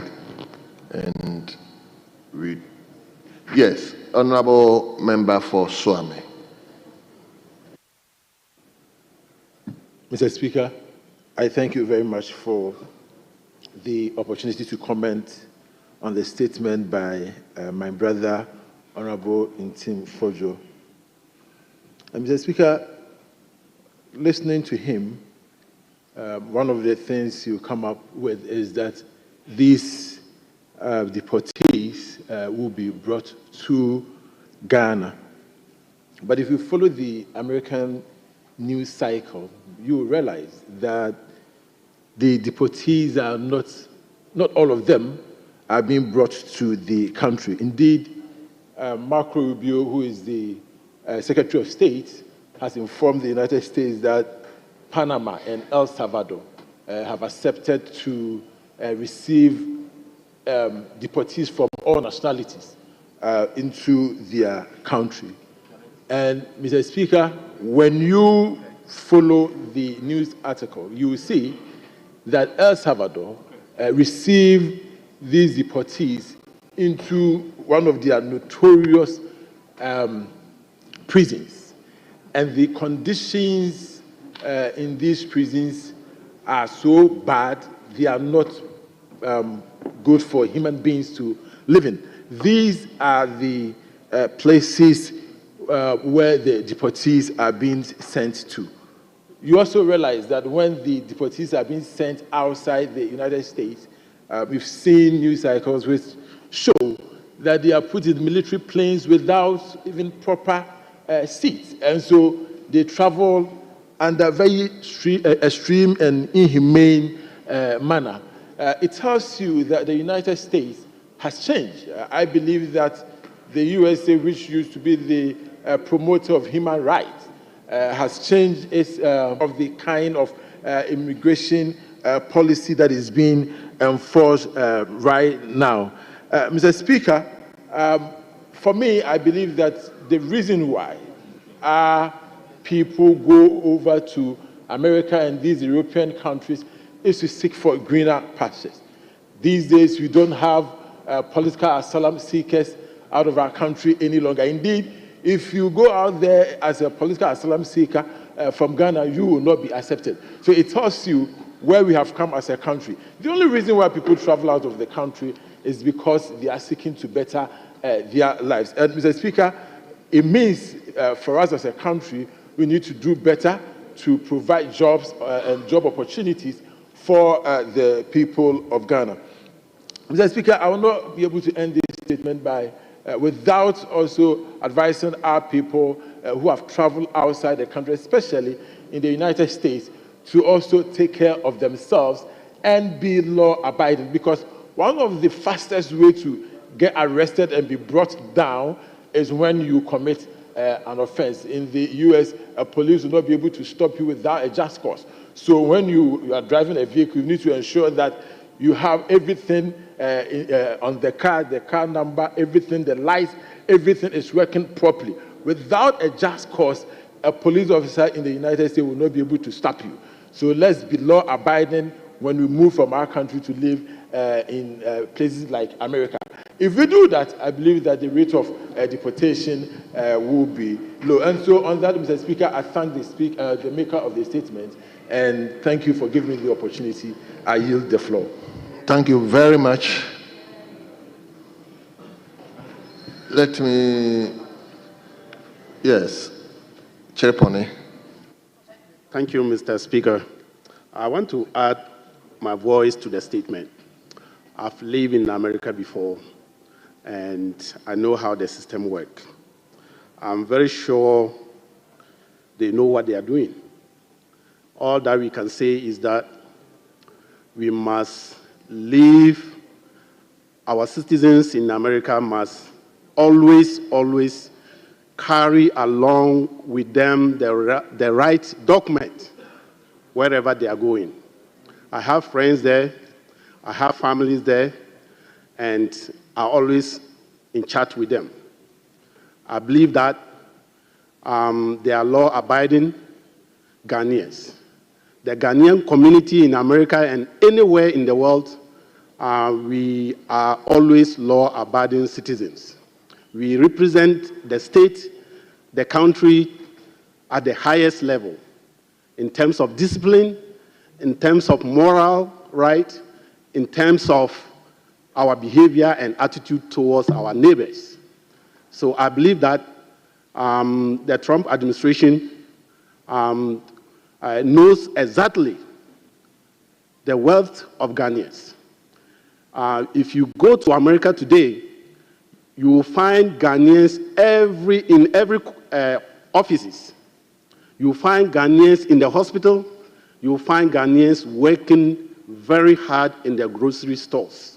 And yes, Honourable Member for Suame. Mr. Speaker, I thank you very much for the opportunity to comment on the statement by my brother, Honourable Intim Fojo. Mr. Speaker, listening to him, one of the things you come up with is that these deportees will be brought to Ghana. But if you follow the American news cycle, you will realize that the deportees are not all of them are being brought to the country. Indeed, Marco Rubio, who is the Secretary of State, has informed the United States that Panama and El Salvador have accepted to receive deportees from all nationalities into their country. And, Mr. Speaker, when you follow the news article, you will see that El Salvador received these deportees into one of their notorious prisons. And the conditions in these prisons are so bad, they are not good for human beings to live in. These are the places where the deportees are being sent to. You also realize that when the deportees are being sent outside the United States, we've seen news cycles which show that they are put in military planes without even proper seats. And so they travel under very extreme and inhumane manner. It tells you that the United States has changed. I believe that the USA, which used to be the promoter of human rights, has changed its of the kind of immigration policy that is being enforced right now. Mr. Speaker, for me, I believe that the reason why people go over to America and these European countries is to seek for greener pastures. These days, we don't have political asylum seekers out of our country any longer. Indeed, if you go out there as a political asylum seeker from Ghana, you will not be accepted. So it tells you where we have come as a country. The only reason why people travel out of the country is because they are seeking to better their lives. And Mr. Speaker, it means for us as a country, we need to do better to provide jobs and job opportunities for the people of Ghana. Mr. Speaker, I will not be able to end this statement by without also advising our people who have traveled outside the country, especially in the United States, to also take care of themselves and be law-abiding. Because one of the fastest ways to get arrested and be brought down is when you commit an offense. In the US, police will not be able to stop you without a just cause. So when you are driving a vehicle, you need to ensure that you have everything on the car number, everything, the lights, everything is working properly. Without a just cause, a police officer in the United States will not be able to stop you. So let's be law-abiding when we move from our country to live in places like America. If we do that, I believe that the rate of deportation will be low. And so on that, Mr. Speaker, I thank the maker of the statement, and thank you for giving me the opportunity. I yield the floor. Thank you very much. Let me, yes, Chair Pone. Thank you, Mr. Speaker. I want to add my voice to the statement. I've lived in America before, and I know how the system works. I'm very sure they know what they are doing. All that we can say is that we must live, our citizens in America must always carry along with them the right document wherever they are going. I have friends there, I have families there, and I'm always in chat with them. I believe that they are law-abiding Ghanaians. The Ghanaian community in America and anywhere in the world, we are always law-abiding citizens. We represent the state, the country at the highest level in terms of discipline, in terms of moral right, in terms of our behavior and attitude towards our neighbors. So I believe that the Trump administration knows exactly the wealth of Ghanaians. If you go to America today, you will find Ghanaians in every offices. You will find Ghanaians in the hospital. You will find Ghanaians working very hard in the grocery stores.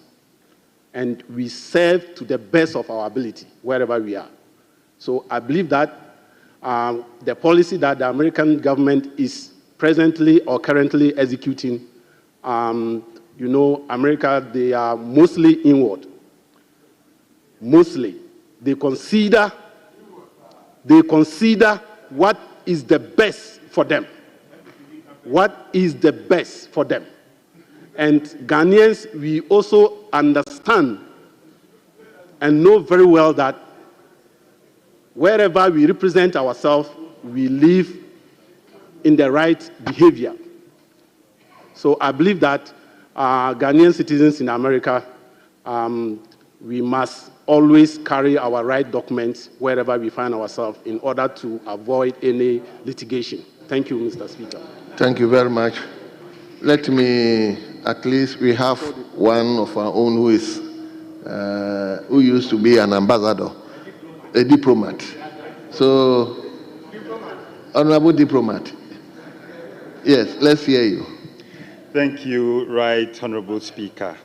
And we serve to the best of our ability wherever we are. So I believe that the policy that the American government is presently or currently executing, America, they are mostly inward. Mostly. They consider what is the best for them. What is the best for them. And Ghanaians, we also understand and know very well that wherever we represent ourselves, we live in the right behavior. So I believe that Ghanaian citizens in America, we must always carry our right documents wherever we find ourselves in order to avoid any litigation. Thank you, Mr. Speaker. Thank you very much. Let me, at least we have one of our own who used to be an ambassador, a diplomat. So, honorable diplomat, yes, let's hear you. Thank you, Right Honorable Speaker.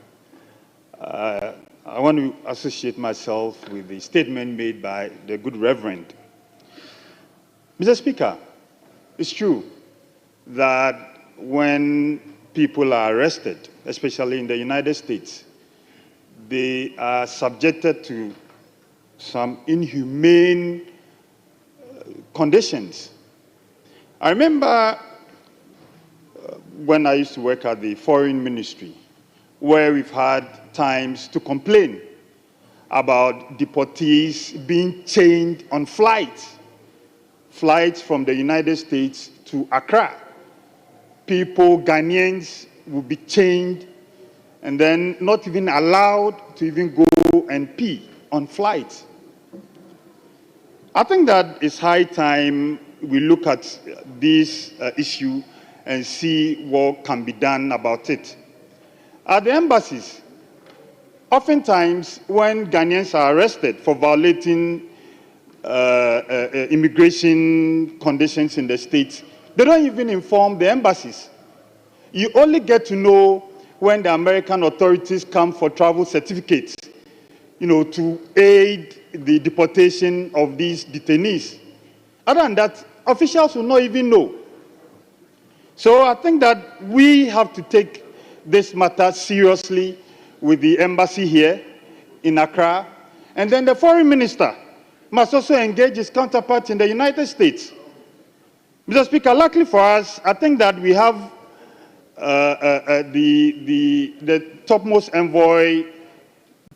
I want to associate myself with the statement made by the good Reverend. Mr. Speaker, it's true that when people are arrested, especially in the United States, they are subjected to some inhumane conditions. I remember when I used to work at the Foreign Ministry, where we've had times to complain about deportees being chained on flights from the United States to Accra. People, Ghanaians, will be chained and then not even allowed to even go and pee on flights. I think that it's high time we look at this issue and see what can be done about it. At the embassies, oftentimes when Ghanaians are arrested for violating immigration conditions in the States, they don't even inform the embassies. You only get to know when the American authorities come for travel certificates to aid the deportation of these detainees. Other than that, officials will not even know. So I think that we have to take this matter seriously with the embassy here in Accra. And then the foreign minister must also engage his counterpart in the United States. Mr. Speaker, luckily for us, I think that we have the topmost envoy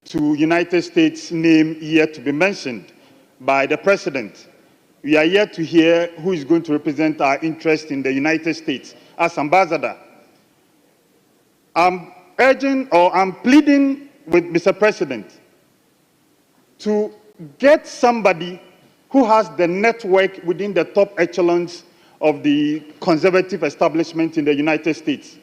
to United States name yet to be mentioned by the president. We are yet to hear who is going to represent our interest in the United States as ambassador. I'm urging or I'm pleading with Mr. President to get somebody who has the network within the top echelons of the conservative establishment in the United States.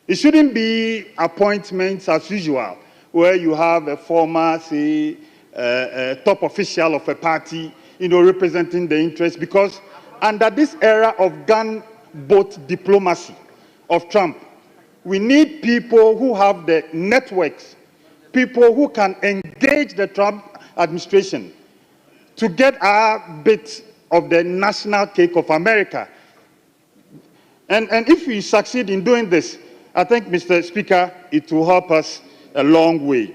It shouldn't be appointments as usual, where you have a former, say, top official of a party, representing the interest, because under this era of gunboat diplomacy of Trump, we need people who have the networks, people who can engage the Trump administration to get our bit of the national cake of America. And if we succeed in doing this, I think, Mr. Speaker, it will help us a long way.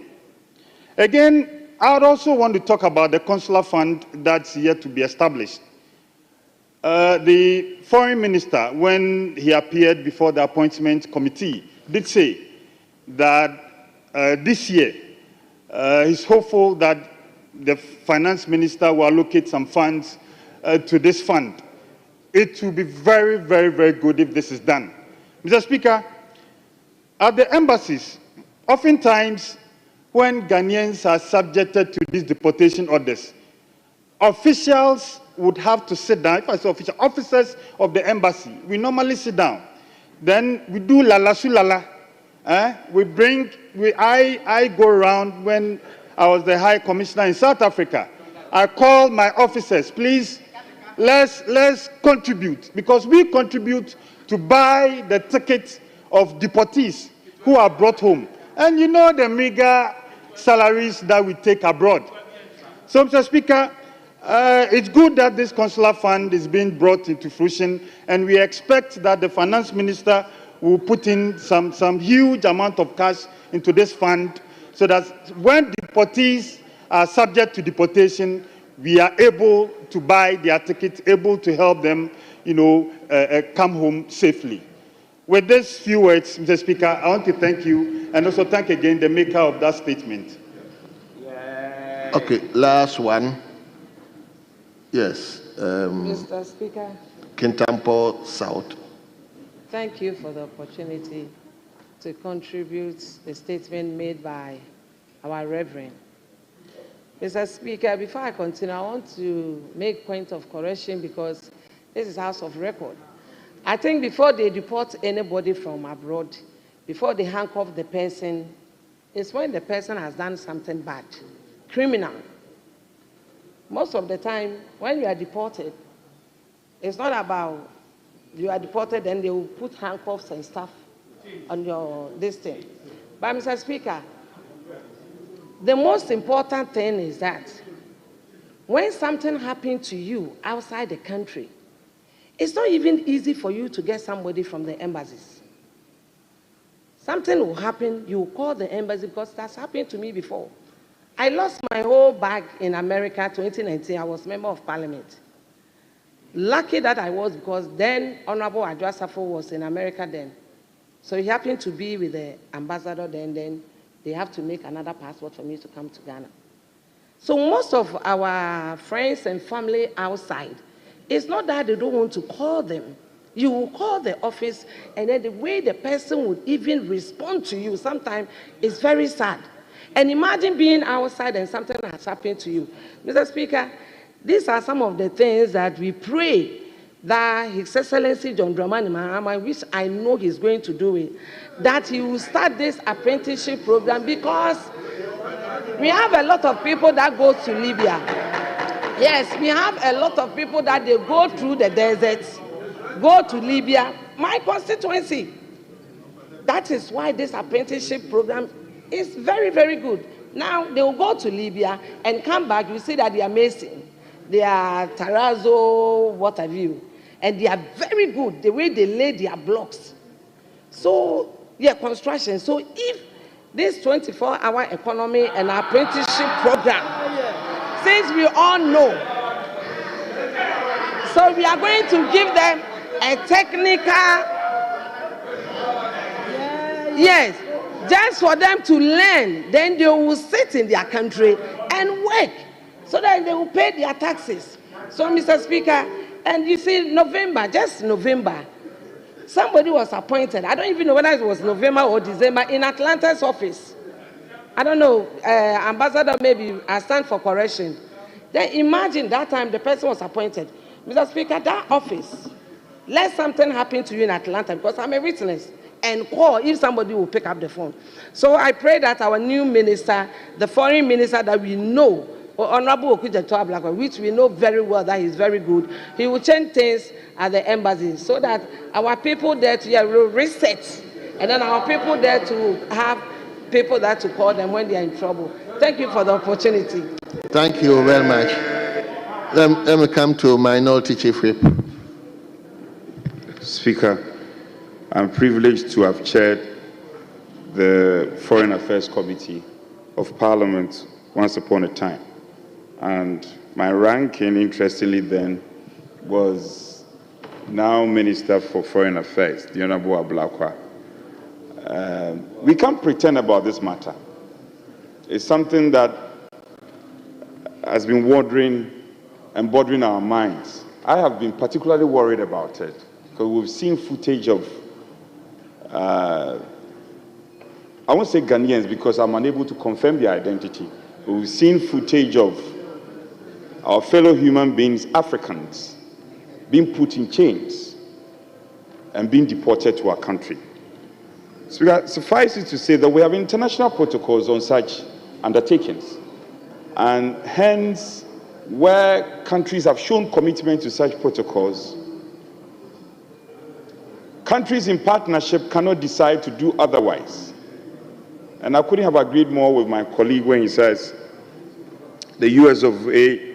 Again, I would also want to talk about the consular fund that's yet to be established. The foreign minister, when he appeared before the appointment committee, did say that this year he's hopeful that the finance minister will allocate some funds to this fund. It will be very, very, very good if this is done. Mr. Speaker, at the embassies, oftentimes when Ghanaians are subjected to these deportation orders, officials would have to sit down. If I say official, officers of the embassy, we normally sit down. Then we do lala sulala. I go around when I was the High Commissioner in South Africa. I call my officers, please, let's contribute, because we contribute to buy the tickets of deportees who are brought home. And you know the meager salaries that we take abroad. So, Mr. Speaker, it's good that this consular fund is being brought into fruition, and we expect that the finance minister will put in some huge amount of cash into this fund, so that when deportees are subject to deportation, we are able to buy their tickets, able to help them, come home safely. With these few words, Mr. Speaker, I want to thank you and also thank again the maker of that statement. Okay, last one. Yes. Mr. Speaker. Kintampo South. Thank you for the opportunity to contribute a statement made by our Reverend. Mr. Speaker, before I continue, I want to make point of correction, because this is House of Record. I think before they deport anybody from abroad, before they handcuff the person, it's when the person has done something bad, criminal. Most of the time, when you are deported, it's not about you are deported and they will put handcuffs and stuff on your this thing. But Mr. Speaker, the most important thing is that when something happens to you outside the country, it's not even easy for you to get somebody from the embassies. Something will happen, you will call the embassy, because that's happened to me before. I lost my whole bag in America 2019. I was member of parliament. Lucky that I was, because then Honorable Adwa Safo was in America then. So he happened to be with the ambassador then they have to make another passport for me to come to Ghana. So most of our friends and family outside, it's not that they don't want to call them. You will call the office, and then the way the person would even respond to you sometimes is very sad. And imagine being outside and something has happened to you. Mr. Speaker, these are some of the things that we pray that His Excellency John Dramani Mahama, which I know he's going to do it, that he will start this apprenticeship program, because we have a lot of people that go to Libya. Yes, we have a lot of people that they go through the deserts, go to Libya, my constituency. That is why this apprenticeship program is very, very good. Now they will go to Libya and come back. You see that they are amazing. They are terrazzo, what have you. And they are very good, the way they lay their blocks. So, yeah, construction. So if this 24-hour economy and apprenticeship program, since we all know, so we are going to give them a technical, yes, just for them to learn. Then they will sit in their country and work so that they will pay their taxes. So, Mr. Speaker, and you see, November, just November, somebody was appointed. I don't even know whether it was November or December in Atlanta's office. I don't know, Ambassador, maybe I stand for correction. Then imagine that time the person was appointed. Mr. Speaker, that office, let something happen to you in Atlanta, because I'm a witness, and call if somebody will pick up the phone. So I pray that our new minister, the foreign minister that we know, Honorable Okujeto Ablakwa, which we know very well that he's very good, he will change things at the embassy so that our people there will reset, and then our people there to have people that to call them when they are in trouble. Thank you for the opportunity. Thank you very much. Let me come to Minority Chief Whip. Speaker, I'm privileged to have chaired the Foreign Affairs Committee of Parliament once upon a time. And my ranking, interestingly then, was now Minister for Foreign Affairs, the Honorable Ablakwa. We can't pretend about this matter. It's something that has been wandering and bothering our minds. I have been particularly worried about it because we've seen footage of, I won't say Ghanaians because I'm unable to confirm their identity, but we've seen footage of our fellow human beings, Africans, being put in chains and being deported to our country. So suffice it to say that we have international protocols on such undertakings. And hence, where countries have shown commitment to such protocols, countries in partnership cannot decide to do otherwise. And I couldn't have agreed more with my colleague when he says the USA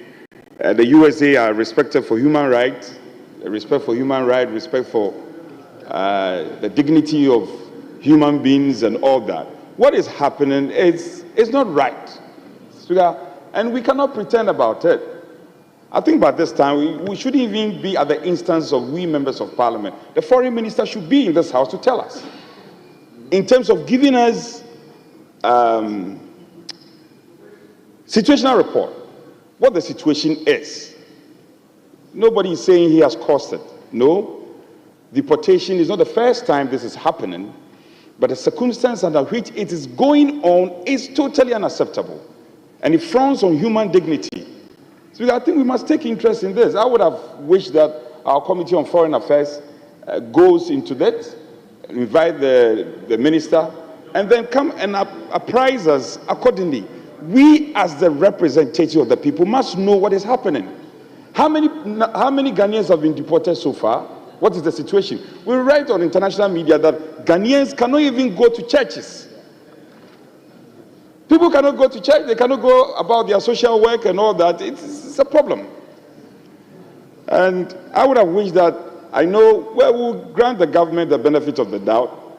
are respected for human rights, respect for human rights, respect for the dignity of human beings and all that. What is happening is not right. And we cannot pretend about it. I think by this time, we shouldn't even be at the instance of we members of parliament. The foreign minister should be in this house to tell us, in terms of giving us situational report, what the situation is. Nobody is saying he has caused it. No, deportation is not the first time this is happening, but the circumstance under which it is going on is totally unacceptable. And it frowns on human dignity. So I think we must take interest in this. I would have wished that our Committee on Foreign Affairs goes into that, invite the minister, and then come and apprise us accordingly. We, as the representative of the people, must know what is happening. How many Ghanaians have been deported so far? What is the situation? We write on international media that Ghanaians cannot even go to churches. People cannot go to church, they cannot go about their social work and all that. It's a problem. And I would have wished that, I know, well, we'll grant the government the benefit of the doubt,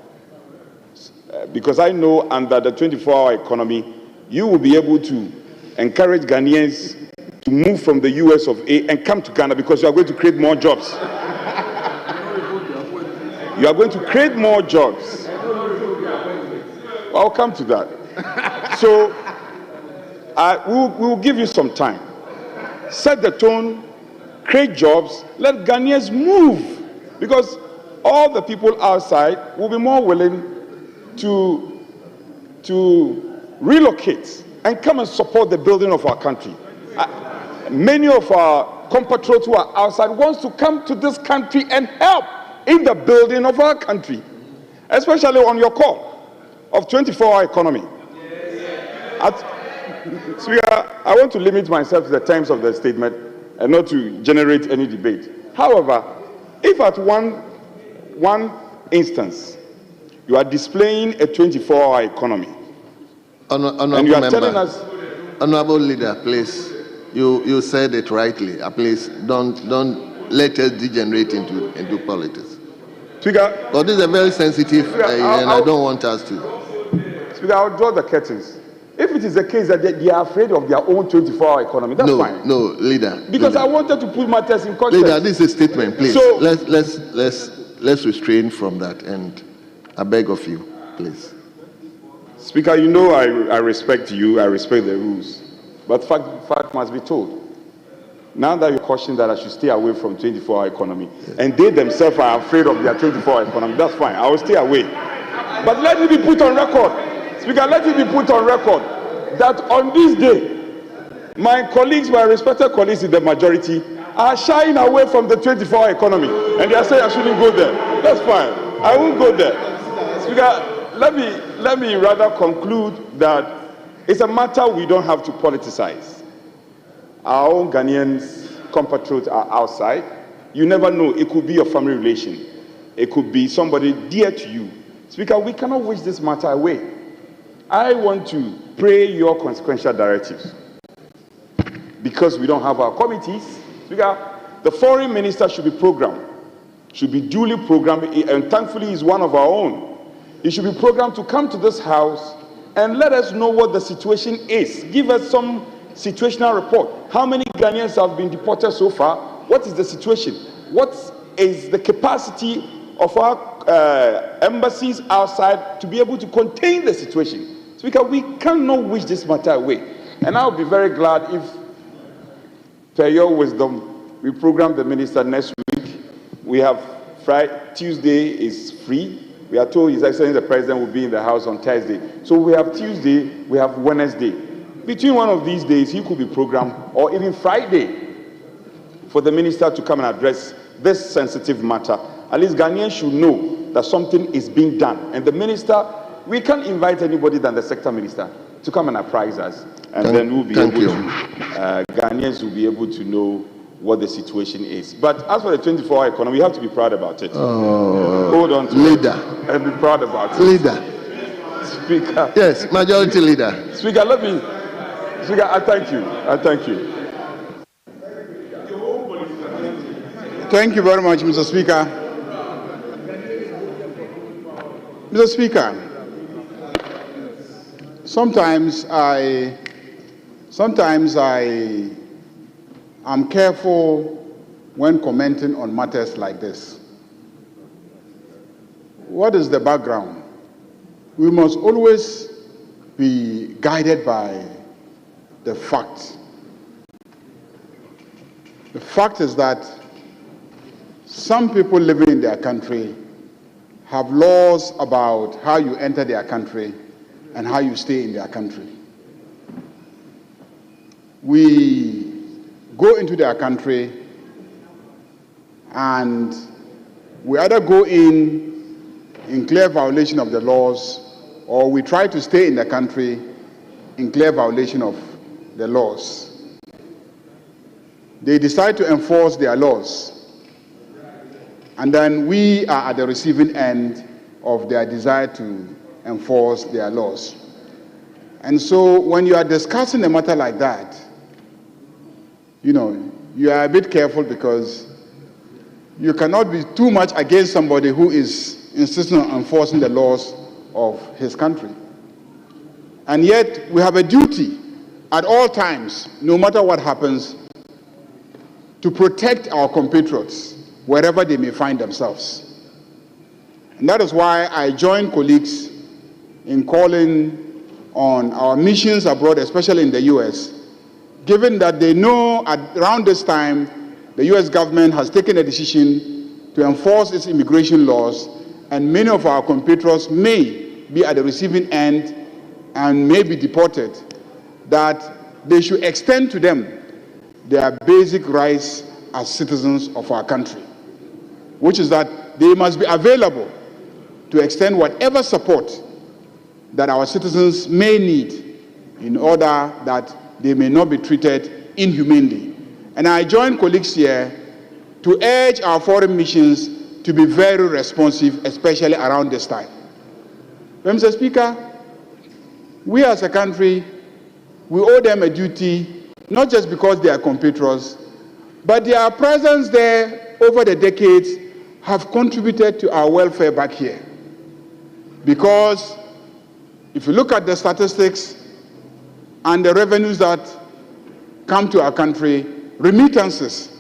because I know under the 24-hour economy, you will be able to encourage Ghanaians to move from the US of A and come to Ghana, because you are going to create more jobs. You are going to create more jobs. I'll come to that. So we'll give you some time. Set the tone, create jobs, let Ghanaians move, because all the people outside will be more willing to relocate and come and support the building of our country. Many of our compatriots who are outside wants to come to this country and help in the building of our country, especially on your call of 24-hour economy. I want to limit myself to the terms of the statement and not to generate any debate. However, if at one instance you are displaying a 24-hour economy Honorable you are member, telling us... Honorable leader, please, you said it rightly. Please don't let us degenerate into politics. Speaker, but this is a very sensitive, Speaker, and I don't want us to. Speaker, I'll draw the curtains. If it is the case that they are afraid of their own 24-hour economy, that's fine. No, leader. Because leader. I wanted to put matters in context. Leader, this is a statement, please. So, let's restrain from that, and I beg of you, please. Speaker, you know I respect you, I respect the rules, but fact must be told. Now that you caution that I should stay away from 24-hour economy, and they themselves are afraid of their 24-hour economy, that's fine. I will stay away. But let it be put on record, Speaker, let it be put on record that on this day, my colleagues, my respected colleagues in the majority, are shying away from the 24-hour economy, and they are saying I shouldn't go there. That's fine. I won't go there. Speaker, let me rather conclude that it's a matter we don't have to politicize. Our own Ghanaians, compatriots are outside. You never know. It could be your family relation. It could be somebody dear to you. Speaker, we cannot wish this matter away. I want to pray your consequential directives. Because we don't have our committees, Speaker, the foreign minister should be programmed, should be duly programmed, and thankfully he's one of our own. He should be programmed to come to this house and let us know what the situation is. Give us some situational report. How many Ghanaians have been deported so far? What is the situation? What is the capacity of our embassies outside to be able to contain the situation? Speaker, we cannot wish this matter away. And I'll be very glad if, per your wisdom, we program the minister next week. We have Tuesday is free. We are told His Excellency the President will be in the House on Thursday. So we have Tuesday, we have Wednesday. Between one of these days, he could be programmed, or even Friday, for the minister to come and address this sensitive matter. At least Ghanaians should know that something is being done. And the minister, we can't invite anybody than the sector minister to come and apprise us. And then we'll be able to, Ghanaians will be able to know what the situation is. But as for the 24-hour economy, we have to be proud about it. Hold on to leader. It and be proud about it. Leader. Speaker. Yes, majority leader. Speaker, Speaker, I thank you. I thank you. Thank you very much, Mr. Speaker. Mr. Speaker, sometimes I am careful when commenting on matters like this. What is the background? We must always be guided by the facts. The fact is that some people living in their country have laws about how you enter their country and how you stay in their country. We go into their country and we either go in clear violation of the laws, or we try to stay in the country in clear violation of the laws. They decide to enforce their laws, and then we are at the receiving end of their desire to enforce their laws. And so when you are discussing a matter like that, you are a bit careful, because you cannot be too much against somebody who is insisting on enforcing the laws of his country. And yet, we have a duty at all times, no matter what happens, to protect our compatriots wherever they may find themselves. And that is why I join colleagues in calling on our missions abroad, especially in the US, given that they know around this time, the US government has taken a decision to enforce its immigration laws, and many of our compatriots may be at the receiving end and may be deported, that they should extend to them their basic rights as citizens of our country, which is that they must be available to extend whatever support that our citizens may need in order that they may not be treated inhumanely. And I join colleagues here to urge our foreign missions to be very responsive, especially around this time. Mr. Speaker, we as a country, we owe them a duty, not just because they are compatriots, but their presence there over the decades have contributed to our welfare back here. Because if you look at the statistics and the revenues that come to our country, remittances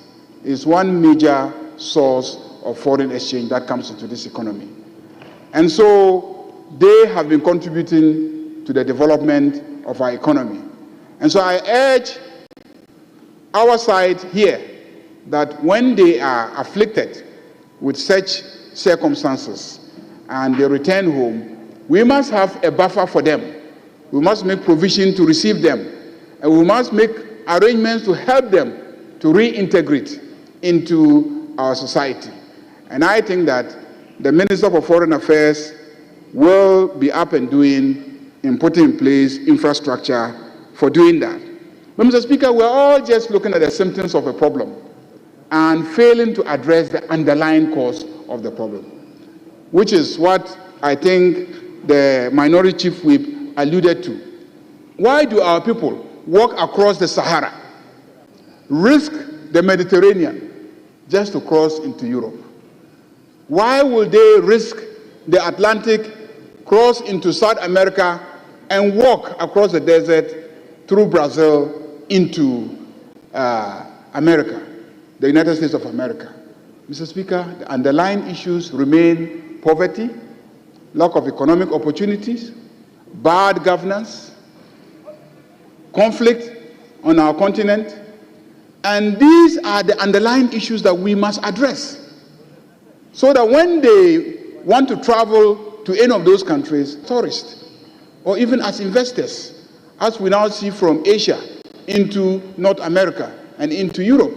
is one major source of foreign exchange that comes into this economy. And so they have been contributing to the development of our economy. And so I urge our side here that when they are afflicted with such circumstances and they return home, we must have a buffer for them. We must make provision to receive them, and we must make arrangements to help them to reintegrate into our society. And I think that the Minister for Foreign Affairs will be up and doing in putting in place infrastructure for doing that. But Mr. Speaker, we're all just looking at the symptoms of a problem and failing to address the underlying cause of the problem, which is what I think the Minority Chief Whip alluded to. Why do our people walk across the Sahara, risk the Mediterranean just to cross into Europe? Why will they risk the Atlantic, cross into South America, and walk across the desert through Brazil into America, the United States of America? Mr. Speaker, the underlying issues remain poverty, lack of economic opportunities, bad governance, conflict on our continent, and these are the underlying issues that we must address, so that when they want to travel to any of those countries, tourists, or even as investors, as we now see from Asia into North America and into Europe.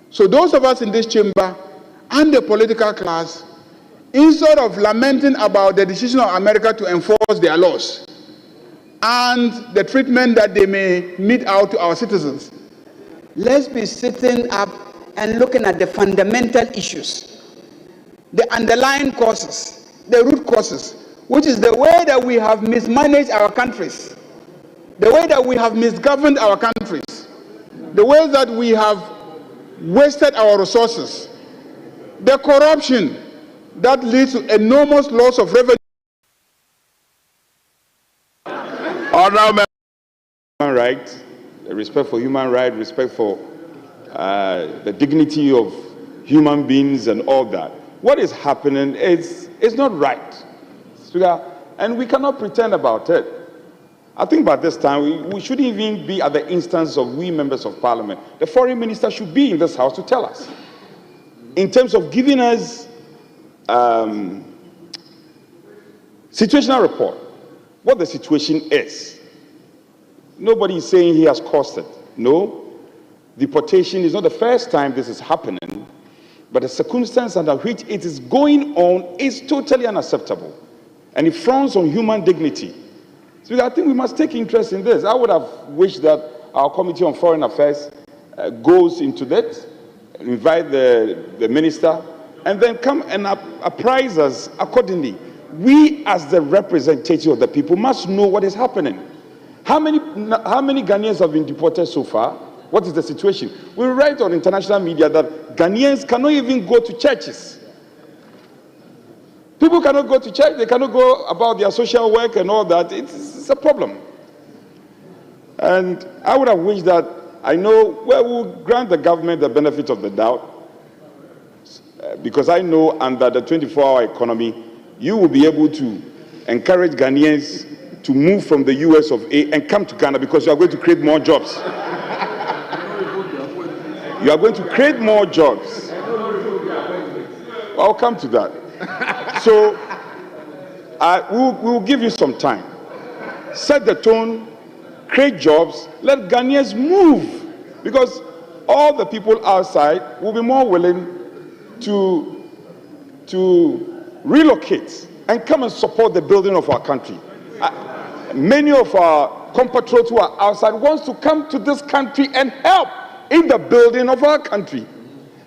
So those of us in this chamber and the political class, instead of lamenting about the decision of America to enforce their laws and the treatment that they may mete out to our citizens, let's be sitting up and looking at the fundamental issues, the underlying causes, the root causes, which is the way that we have mismanaged our countries, the way that we have misgoverned our countries, the way that we have wasted our resources, the corruption that leads to enormous loss of revenue. Honorable human rights, respect for human rights, respect for the dignity of human beings and all that. What is happening is not right. And we cannot pretend about it. I think by this time, we shouldn't even be at the instance of we members of parliament. The foreign minister should be in this house to tell us, in terms of giving us situational report, what the situation is. Nobody is saying he has caused it. No, deportation is not the first time this is happening, but the circumstance under which it is going on is totally unacceptable, and it frowns on human dignity. So I think we must take interest in this. I would have wished that our Committee on Foreign Affairs goes into that, invite the minister, and then come and apprise us accordingly. We, as the representative of the people, must know what is happening. How many Ghanaians have been deported so far? What is the situation? We write on international media that Ghanaians cannot even go to churches. People cannot go to church, they cannot go about their social work and all that. It's a problem. And I would have wished that, I know, well, we'll grant the government the benefit of the doubt, because I know under the 24-hour economy, you will be able to encourage Ghanaians to move from the US of A and come to Ghana, because you are going to create more jobs. You are going to create more jobs. I'll come to that. So we'll give you some time. Set the tone, create jobs, let Ghanaians move, because all the people outside will be more willing to relocate and come and support the building of our country. Many of our compatriots who are outside wants to come to this country and help in the building of our country,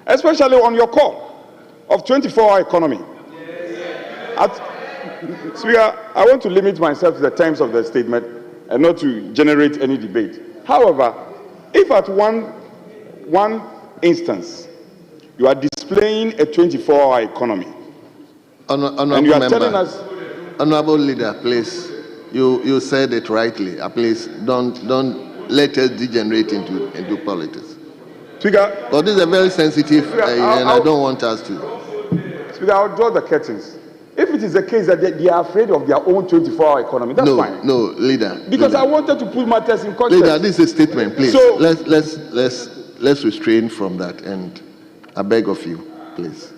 especially on your call of 24-hour economy. Speaker, I want to limit myself to the terms of the statement and not to generate any debate. However, if at one instance you are displaying a 24-hour economy, and you are telling us... Honorable leader, please, you said it rightly. Please don't let us degenerate into politics. Speaker, but this is a very sensitive, Speaker, and I don't want us to. Speaker, I'll draw the curtains. If it is the case that they are afraid of their own 24-hour economy, that's fine. No, leader. Because leader. I wanted to put matters in context. Leader, this is a statement, please. So, let's restrain from that, and I beg of you, please.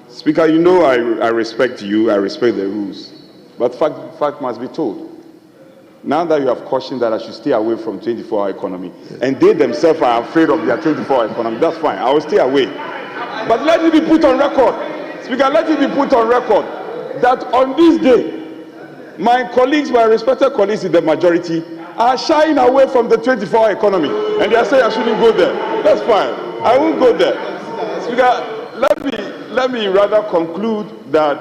Speaker, you know I respect you, I respect the rules, but fact must be told. Now that you have cautioned that I should stay away from 24-hour economy, and they themselves are afraid of their 24-hour economy, that's fine, I will stay away. But let it be put on record, Speaker, let it be put on record that on this day, my colleagues, my respected colleagues in the majority, are shying away from the 24-hour economy, and they are saying I shouldn't go there. That's fine, I won't go there. Speaker, let me rather conclude that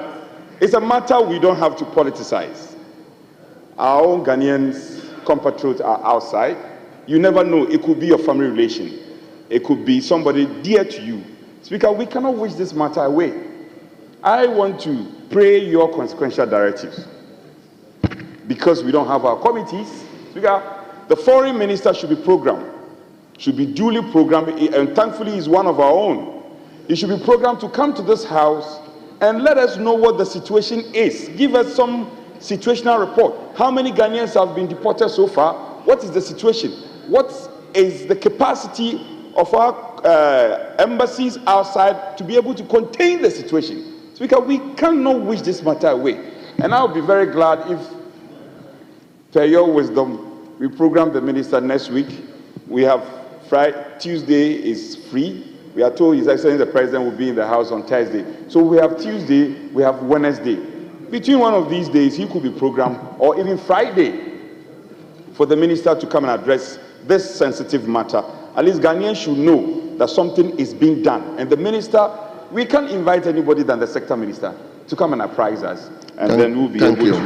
it's a matter we don't have to politicize. Our own Ghanaians, compatriots are outside. You never know, it could be your family relation. It could be somebody dear to you. Speaker, we cannot wish this matter away. I want to pray your consequential directives. Because we don't have our committees, Speaker, the foreign minister should be programmed, should be duly programmed, and thankfully he's one of our own. He should be programmed to come to this house and let us know what the situation is. Give us some situational report. How many Ghanaians have been deported so far? What is the situation? What is the capacity of our embassies outside to be able to contain the situation? Speaker, we cannot wish this matter away. And I'll be very glad if, per your wisdom, we program the minister next week. We have Tuesday is free. We are told His Excellency the President will be in the House on Thursday. So we have Tuesday, we have Wednesday. Between one of these days, he could be programmed, or even Friday, for the minister to come and address this sensitive matter. At least Ghanaians should know that something is being done. And the minister, we can't invite anybody than the sector minister to come and apprise us. And then we'll be able to,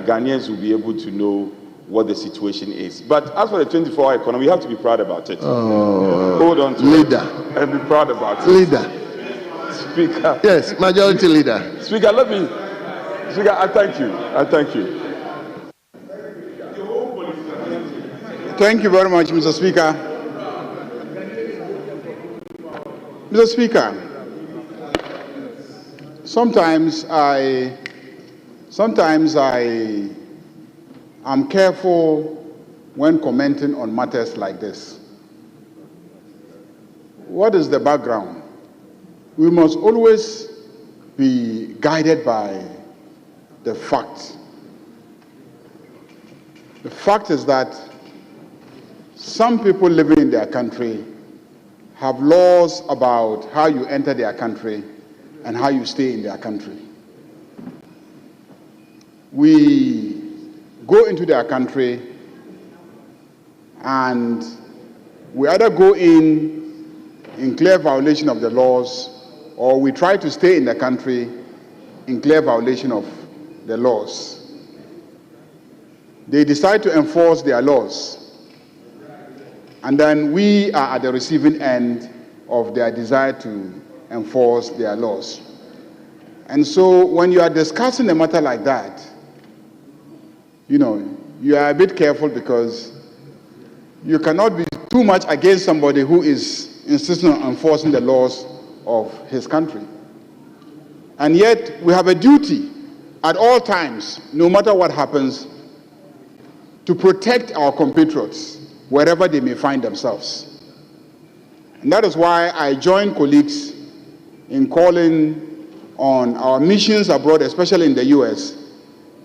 Ghanaians will be able to know what the situation is. But as for the 24-hour economy, we have to be proud about it. Hold on to leader. It and be proud about it. Leader. Speaker. Yes, majority leader. Speaker, Speaker, I thank you. I thank you. Thank you very much, Mr. Speaker. Mr. Speaker, sometimes I am careful when commenting on matters like this. What is the background? We must always be guided by the facts. The fact is that some people living in their country have laws about how you enter their country and how you stay in their country. We go into their country and we either go in clear violation of the laws, or we try to stay in the country in clear violation of the laws. They decide to enforce their laws, and then we are at the receiving end of their desire to enforce their laws. And so when you are discussing a matter like that, you are a bit careful, because you cannot be too much against somebody who is insisting on enforcing the laws of his country. And yet we have a duty at all times, no matter what happens, to protect our compatriots wherever they may find themselves. And that is why I join colleagues in calling on our missions abroad, especially in the US,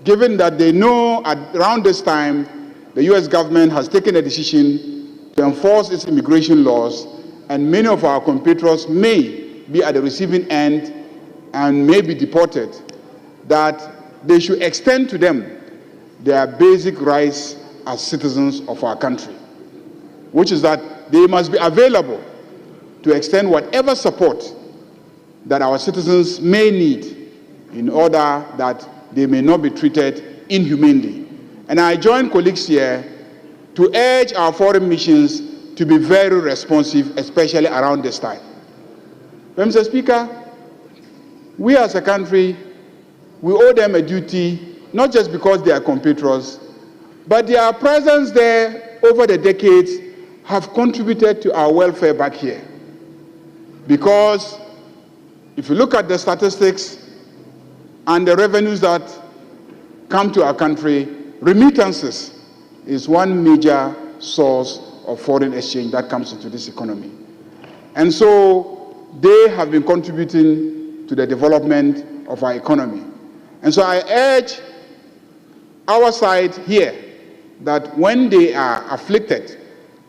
given that they know around this time the US government has taken a decision to enforce its immigration laws, and many of our compatriots may be at the receiving end and may be deported, that they should extend to them their basic rights as citizens of our country, which is that they must be available to extend whatever support that our citizens may need in order that they may not be treated inhumanely. And I join colleagues here to urge our foreign missions to be very responsive, especially around this time. Mr. Speaker, we as a country, we owe them a duty, not just because they are compatriots, but their presence there over the decades have contributed to our welfare back here. Because if you look at the statistics and the revenues that come to our country, remittances is one major source of foreign exchange that comes into this economy. And so they have been contributing to the development of our economy. And so I urge our side here that when they are afflicted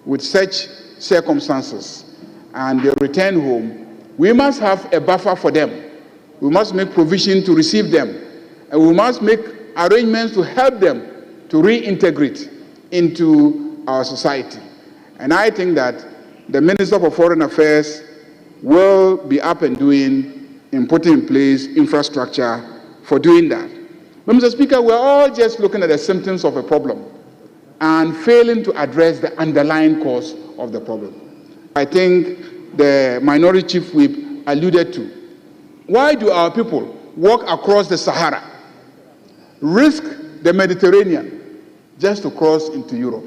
with such circumstances and they return home, we must have a buffer for them. We must make provision to receive them, and we must make arrangements to help them to reintegrate into our society. And I think that the Minister for Foreign Affairs will be up and doing in putting in place infrastructure for doing that. But Mr. Speaker, we're all just looking at the symptoms of a problem and failing to address the underlying cause of the problem. I think the Minority Chief Whip alluded to. Why do our people walk across the Sahara, risk the Mediterranean just to cross into Europe?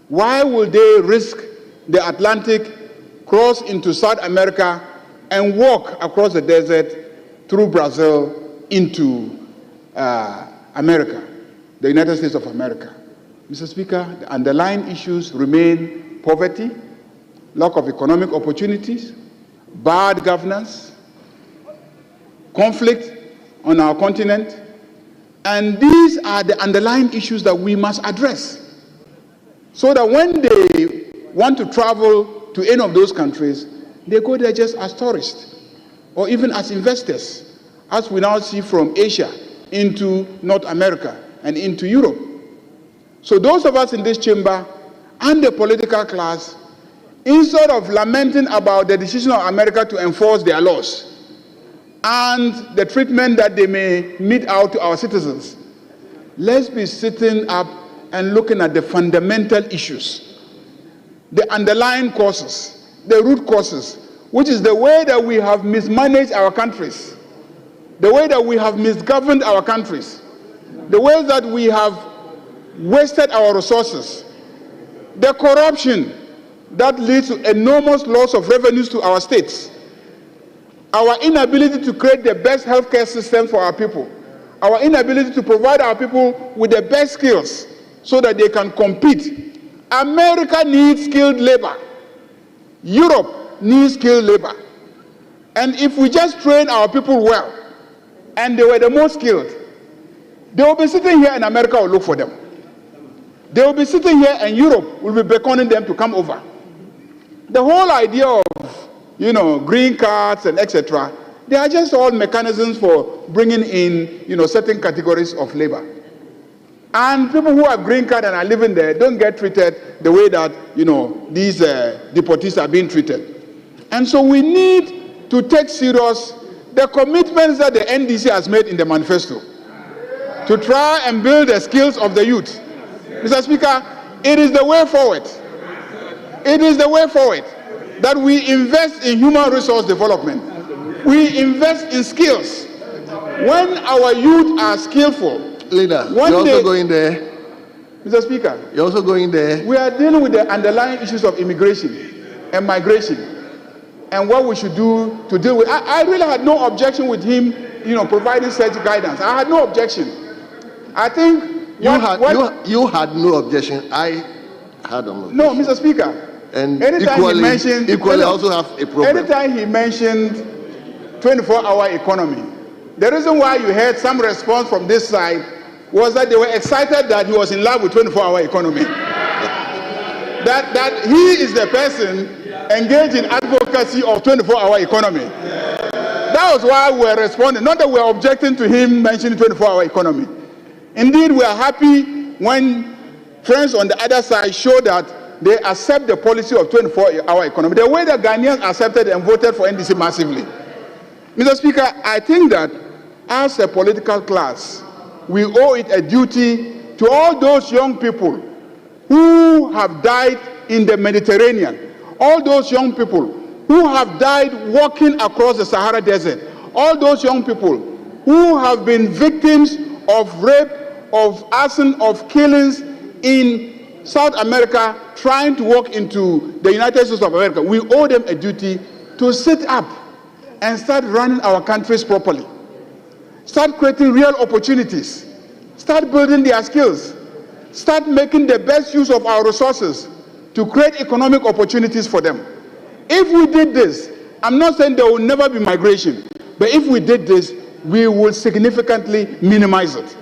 Why will they risk the Atlantic, cross into South America, and walk across the desert through Brazil into America, the United States of America? Mr. Speaker, the underlying issues remain poverty, lack of economic opportunities, bad governance, conflict on our continent, and these are the underlying issues that we must address, so that when they want to travel to any of those countries, they go there just as tourists or even as investors, as we now see from Asia into North America and into Europe. So those of us in this chamber and the political class, instead of lamenting about the decision of America to enforce their laws and the treatment that they may mete out to our citizens, let's be sitting up and looking at the fundamental issues, the underlying causes, the root causes, which is the way that we have mismanaged our countries, the way that we have misgoverned our countries, the way that we have wasted our resources, the corruption that leads to enormous loss of revenues to our states, our inability to create the best healthcare system for our people, our inability to provide our people with the best skills so that they can compete. America needs skilled labor. Europe needs skilled labor. And if we just train our people well, and they were the most skilled, they will be sitting here and America will look for them. They will be sitting here and Europe will be beckoning them to come over. The whole idea of, green cards and etc., they are just all mechanisms for bringing in, certain categories of labor. And people who have green card and are living there don't get treated the way that, these deportees are being treated. And so we need to take serious the commitments that the NDC has made in the manifesto to try and build the skills of the youth. Mr. Speaker, it is the way forward. It is the way forward that we invest in human resource development. We invest in skills. When our youth are skillful, Leader, you're also going there. Mr. Speaker, you're also going there. We are dealing with the underlying issues of immigration and migration and what we should do to deal with. I really had no objection with him, providing such guidance. I had no objection. I think you had no objection. I had no objection. No, Mr. Speaker. And equally also have a problem. Anytime he mentioned 24-hour economy, the reason why you heard some response from this side was that they were excited that he was in love with 24-hour economy. that he is the person engaged in advocacy of 24-hour economy. That was why we were responding, not that we are objecting to him mentioning 24-hour economy. Indeed, we are happy when friends on the other side show that they accept the policy of 24-hour economy, the way that Ghanaians accepted and voted for NDC massively. Mr. Speaker, I think that as a political class, we owe it a duty to all those young people who have died in the Mediterranean, all those young people who have died walking across the Sahara Desert, all those young people who have been victims of rape, of arson, of killings in South America, trying to walk into the United States of America. We owe them a duty to sit up and start running our countries properly. Start creating real opportunities. Start building their skills. Start making the best use of our resources to create economic opportunities for them. If we did this, I'm not saying there will never be migration, but if we did this, we will significantly minimize it.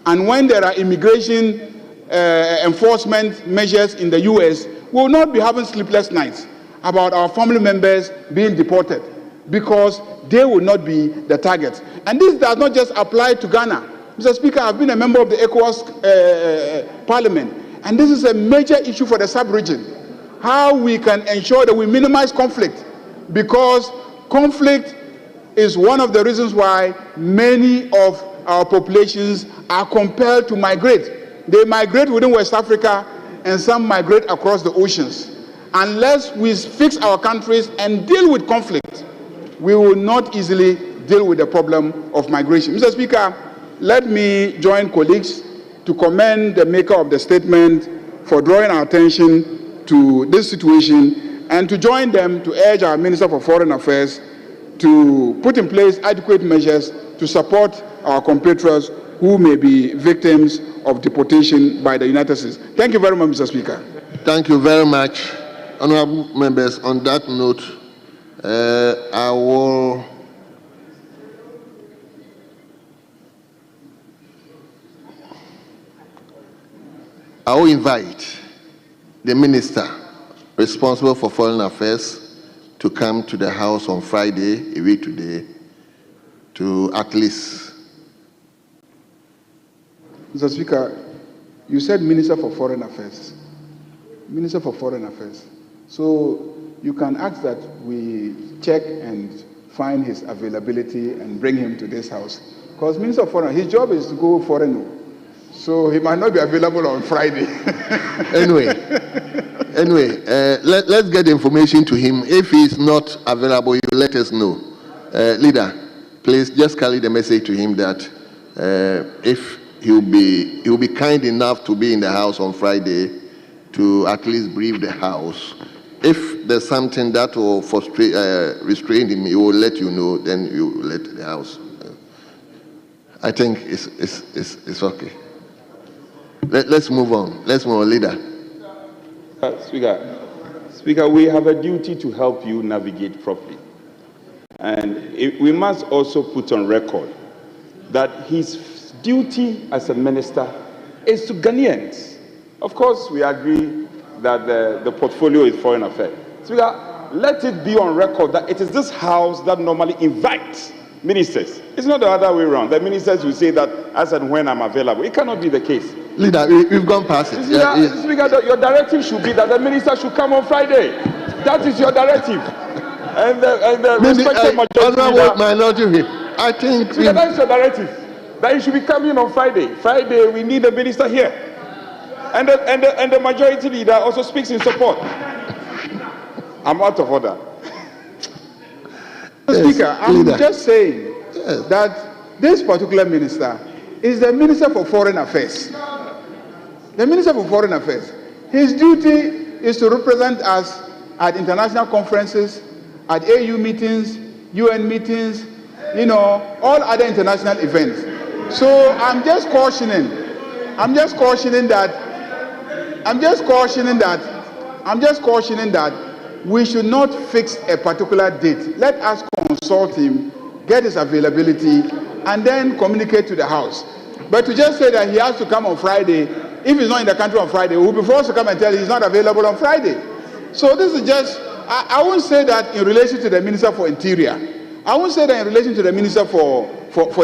And when there are immigration enforcement measures in the US, we will not be having sleepless nights about our family members being deported, because they will not be the target. And this does not just apply to Ghana. Mr. Speaker, I've been a member of the ECOWAS Parliament, and this is a major issue for the sub-region. How we can ensure that we minimize conflict, because conflict is one of the reasons why many of our populations are compelled to migrate. They migrate within West Africa, and some migrate across the oceans. Unless we fix our countries and deal with conflict, we will not easily deal with the problem of migration. Mr. Speaker, let me join colleagues to commend the maker of the statement for drawing our attention to this situation, and to join them to urge our Minister for Foreign Affairs to put in place adequate measures to support our compatriots who may be victims of deportation by the United States. Thank you very much, Mr. Speaker. Thank you very much, honorable members. On that note, I will invite the minister responsible for foreign affairs to come to the House on Friday, a week today, to at least. Mr. Speaker, you said Minister for Foreign Affairs. Minister for Foreign Affairs. So you can ask that we check and find his availability and bring him to this House. Because Minister of Foreign, his job is to go foreign. So he might not be available on Friday. Anyway, let's get information to him. If he's not available, you let us know. Leader, please just carry the message to him that if he'll be kind enough to be in the House on Friday to at least brief the House. If there's something that will restrain him, he will let you know, then you let the House. I think it's okay. Let's move on. Let's move on, Leader. Speaker, we have a duty to help you navigate properly. And we must also put on record that his duty as a minister is to Ghanaians. Of course, we agree that the portfolio is foreign affairs. Speaker, let it be on record that it is this House that normally invites ministers. It's not the other way around. The ministers will say that as and when I'm available. It cannot be the case. Leader, we've gone past it. Speaker, your directive should be that the minister should come on Friday. That is your directive. And the respected minority leader, I think... Speaker, that is your directive. That he should be coming on Friday. Friday, we need the minister here. And the majority leader also speaks in support. I'm out of order. Speaker, I'm just saying that this particular minister is the Minister for Foreign Affairs. The Minister for Foreign Affairs. His duty is to represent us at international conferences, at AU meetings, UN meetings, all other international events. So I'm just cautioning that we should not fix a particular date. Let us consult him, get his availability, and then communicate to the House. But to just say that he has to come on Friday, if he's not in the country on Friday, we'll be forced to come and tell him he's not available on Friday. So this is just, I won't say that in relation to the Minister for Interior. I won't say that in relation to the Minister for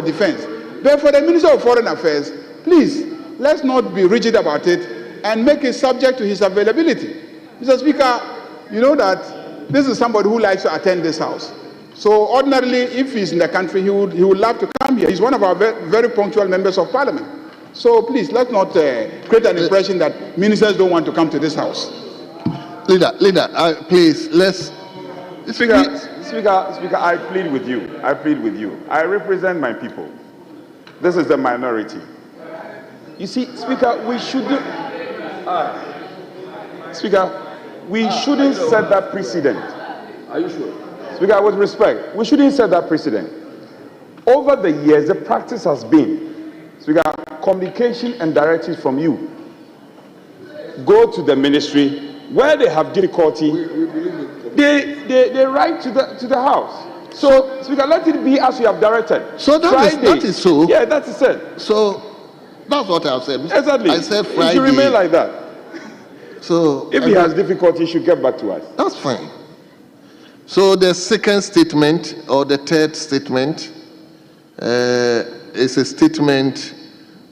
Defense. But for the Minister of Foreign Affairs, please, let's not be rigid about it and make it subject to his availability. Mr. Speaker, you know that this is somebody who likes to attend this House. So ordinarily, if he's in the country, he would love to come here. He's one of our very punctual members of parliament. So please, let's not create an impression that ministers don't want to come to this house. Leader, please, let's... Speaker, I plead with you. I represent my people. This is the minority. You see, Speaker, we shouldn't set that precedent. Are you sure? Speaker, with respect, we shouldn't set that precedent. Over the years, the practice has been, Speaker, communication and directives from you go to the ministry. Where they have difficulty, they write to the house. So, Speaker, let it be as you have directed. So that is so. Yeah, that is it. So that's what I've said. Exactly. I said Friday. It should remain like that. So if he has difficulty, he should get back to us. That's fine. So the second statement or the third statement is a statement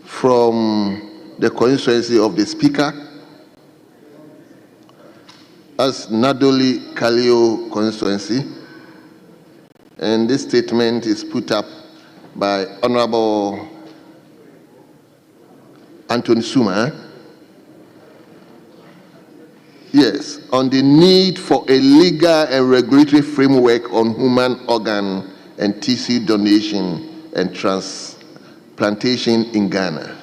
from the constituency of the Speaker. As Nadoli Kalio constituency, and this statement is put up by Honorable Anthony Suma. Yes, on the need for a legal and regulatory framework on human organ and tissue donation and transplantation in Ghana.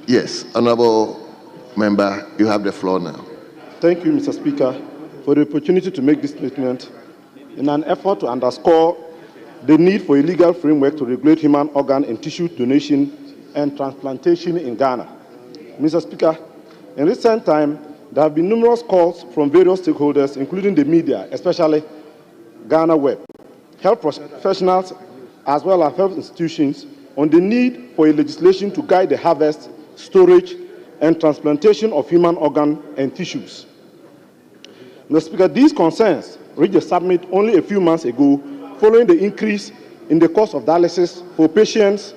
Yes, Honorable Member, you have the floor now. Thank you, Mr. Speaker, for the opportunity to make this statement in an effort to underscore the need for a legal framework to regulate human organ and tissue donation and transplantation in Ghana. Mr. Speaker, in recent time, there have been numerous calls from various stakeholders, including the media, especially Ghana Web, health professionals, as well as health institutions, on the need for a legislation to guide the harvest, storage, and transplantation of human organ and tissues. Mr. Speaker, these concerns reached a summit only a few months ago following the increase in the cost of dialysis for patients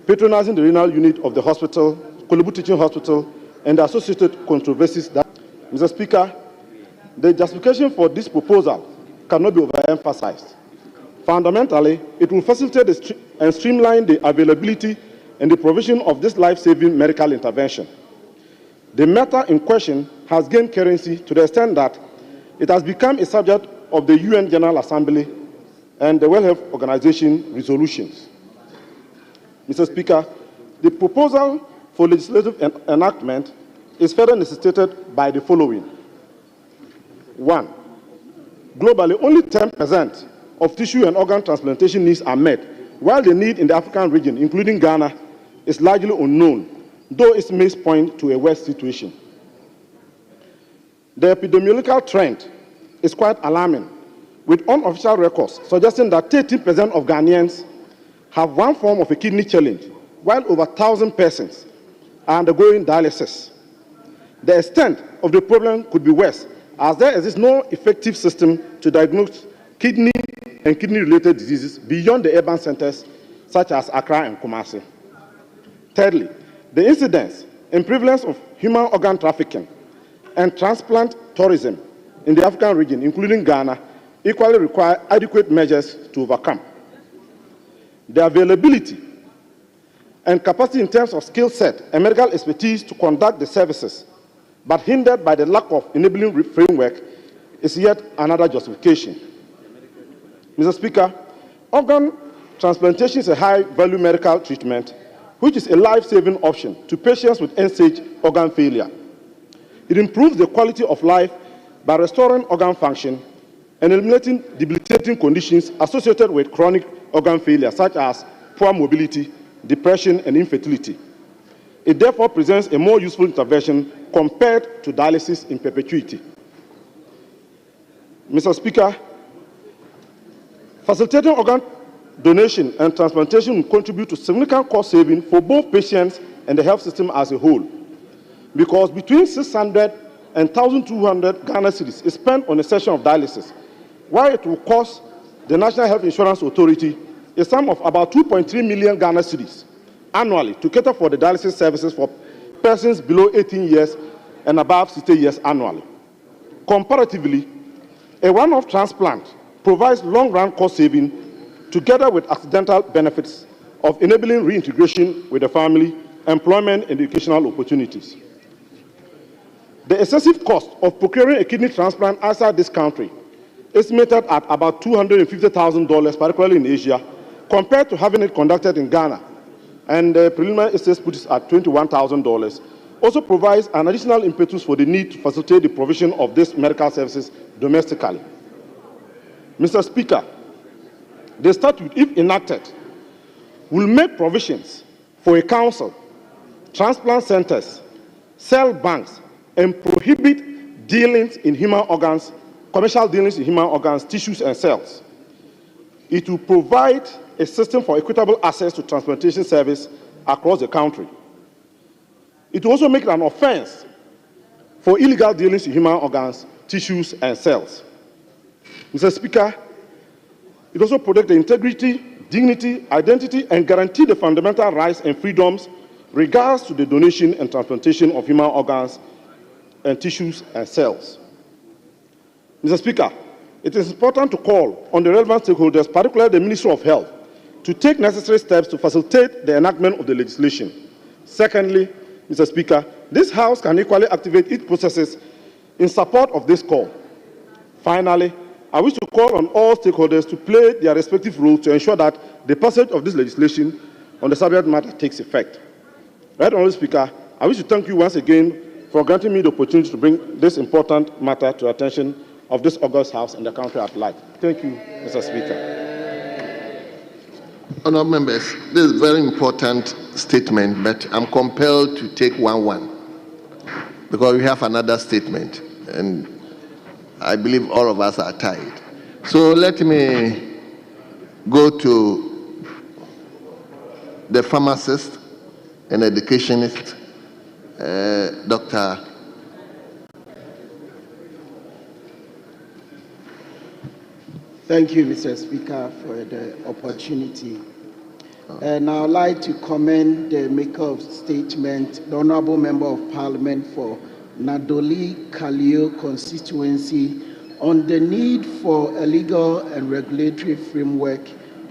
patronizing the renal unit of the hospital, Kolebu Teaching Hospital, and the associated controversies that, Mr. Speaker, the justification for this proposal cannot be overemphasized. Fundamentally, it will facilitate and streamline the availability and the provision of this life-saving medical intervention. The matter in question has gained currency to the extent that it has become a subject of the UN General Assembly and the World Health Organization resolutions. Mr. Speaker, the proposal for legislative enactment is further necessitated by the following. 1. Globally, only 10% of tissue and organ transplantation needs are met, while the need in the African region, including Ghana, is largely unknown, though it may point to a worse situation. The epidemiological trend is quite alarming, with unofficial records suggesting that 13% of Ghanaians have one form of a kidney challenge, while over 1,000 persons are undergoing dialysis. The extent of the problem could be worse, as there exists no effective system to diagnose kidney and kidney-related diseases beyond the urban centers such as Accra and Kumasi. Thirdly, the incidence and prevalence of human organ trafficking and transplant tourism in the African region, including Ghana, equally require adequate measures to overcome. The availability and capacity in terms of skill set and medical expertise to conduct the services, but hindered by the lack of enabling framework, is yet another justification. Mr. Speaker, organ transplantation is a high-value medical treatment, which is a life-saving option to patients with end-stage organ failure. It improves the quality of life by restoring organ function and eliminating debilitating conditions associated with chronic organ failure, such as poor mobility, depression, and infertility. It therefore presents a more useful intervention compared to dialysis in perpetuity. Mr. Speaker, facilitating organ donation and transplantation will contribute to significant cost saving for both patients and the health system as a whole, because between 600 and 1,200 Ghana cedis is spent on a session of dialysis, while it will cost the National Health Insurance Authority a sum of about 2.3 million Ghana cedis annually to cater for the dialysis services for persons below 18 years and above 60 years annually. Comparatively, a one-off transplant provides long-run cost saving together with accidental benefits of enabling reintegration with the family, employment, and educational opportunities. The excessive cost of procuring a kidney transplant outside this country, estimated at about $250,000, particularly in Asia, compared to having it conducted in Ghana, and the preliminary estimates put it at $21,000, also provides an additional impetus for the need to facilitate the provision of these medical services domestically. Mr. Speaker, the statute, if enacted, will make provisions for a council, transplant centers, cell banks, and prohibit dealings in human organs, commercial dealings in human organs, tissues, and cells. It will provide a system for equitable access to transplantation service across the country. It will also make it an offense for illegal dealings in human organs, tissues, and cells. Mr. Speaker, it also protects the integrity, dignity, identity, and guarantee the fundamental rights and freedoms regards to the donation and transplantation of human organs and tissues and cells. Mr. Speaker, it is important to call on the relevant stakeholders, particularly the Ministry of Health, to take necessary steps to facilitate the enactment of the legislation. Secondly, Mr. Speaker, this House can equally activate its processes in support of this call. Finally, I wish to call on all stakeholders to play their respective roles to ensure that the passage of this legislation on the subject matter takes effect. Right, Honourable Speaker, I wish to thank you once again for granting me the opportunity to bring this important matter to the attention of this august House and the country at large. Thank you, Mr. Speaker. Honourable members, this is a very important statement, but I'm compelled to take one because we have another statement, and I believe all of us are tied. So let me go to the pharmacist and educationist, Dr. Thank you, Mr. Speaker, for the opportunity. And I would like to commend the maker of statement, the Honourable Member of Parliament for Nadoli Kalio constituency, on the need for a legal and regulatory framework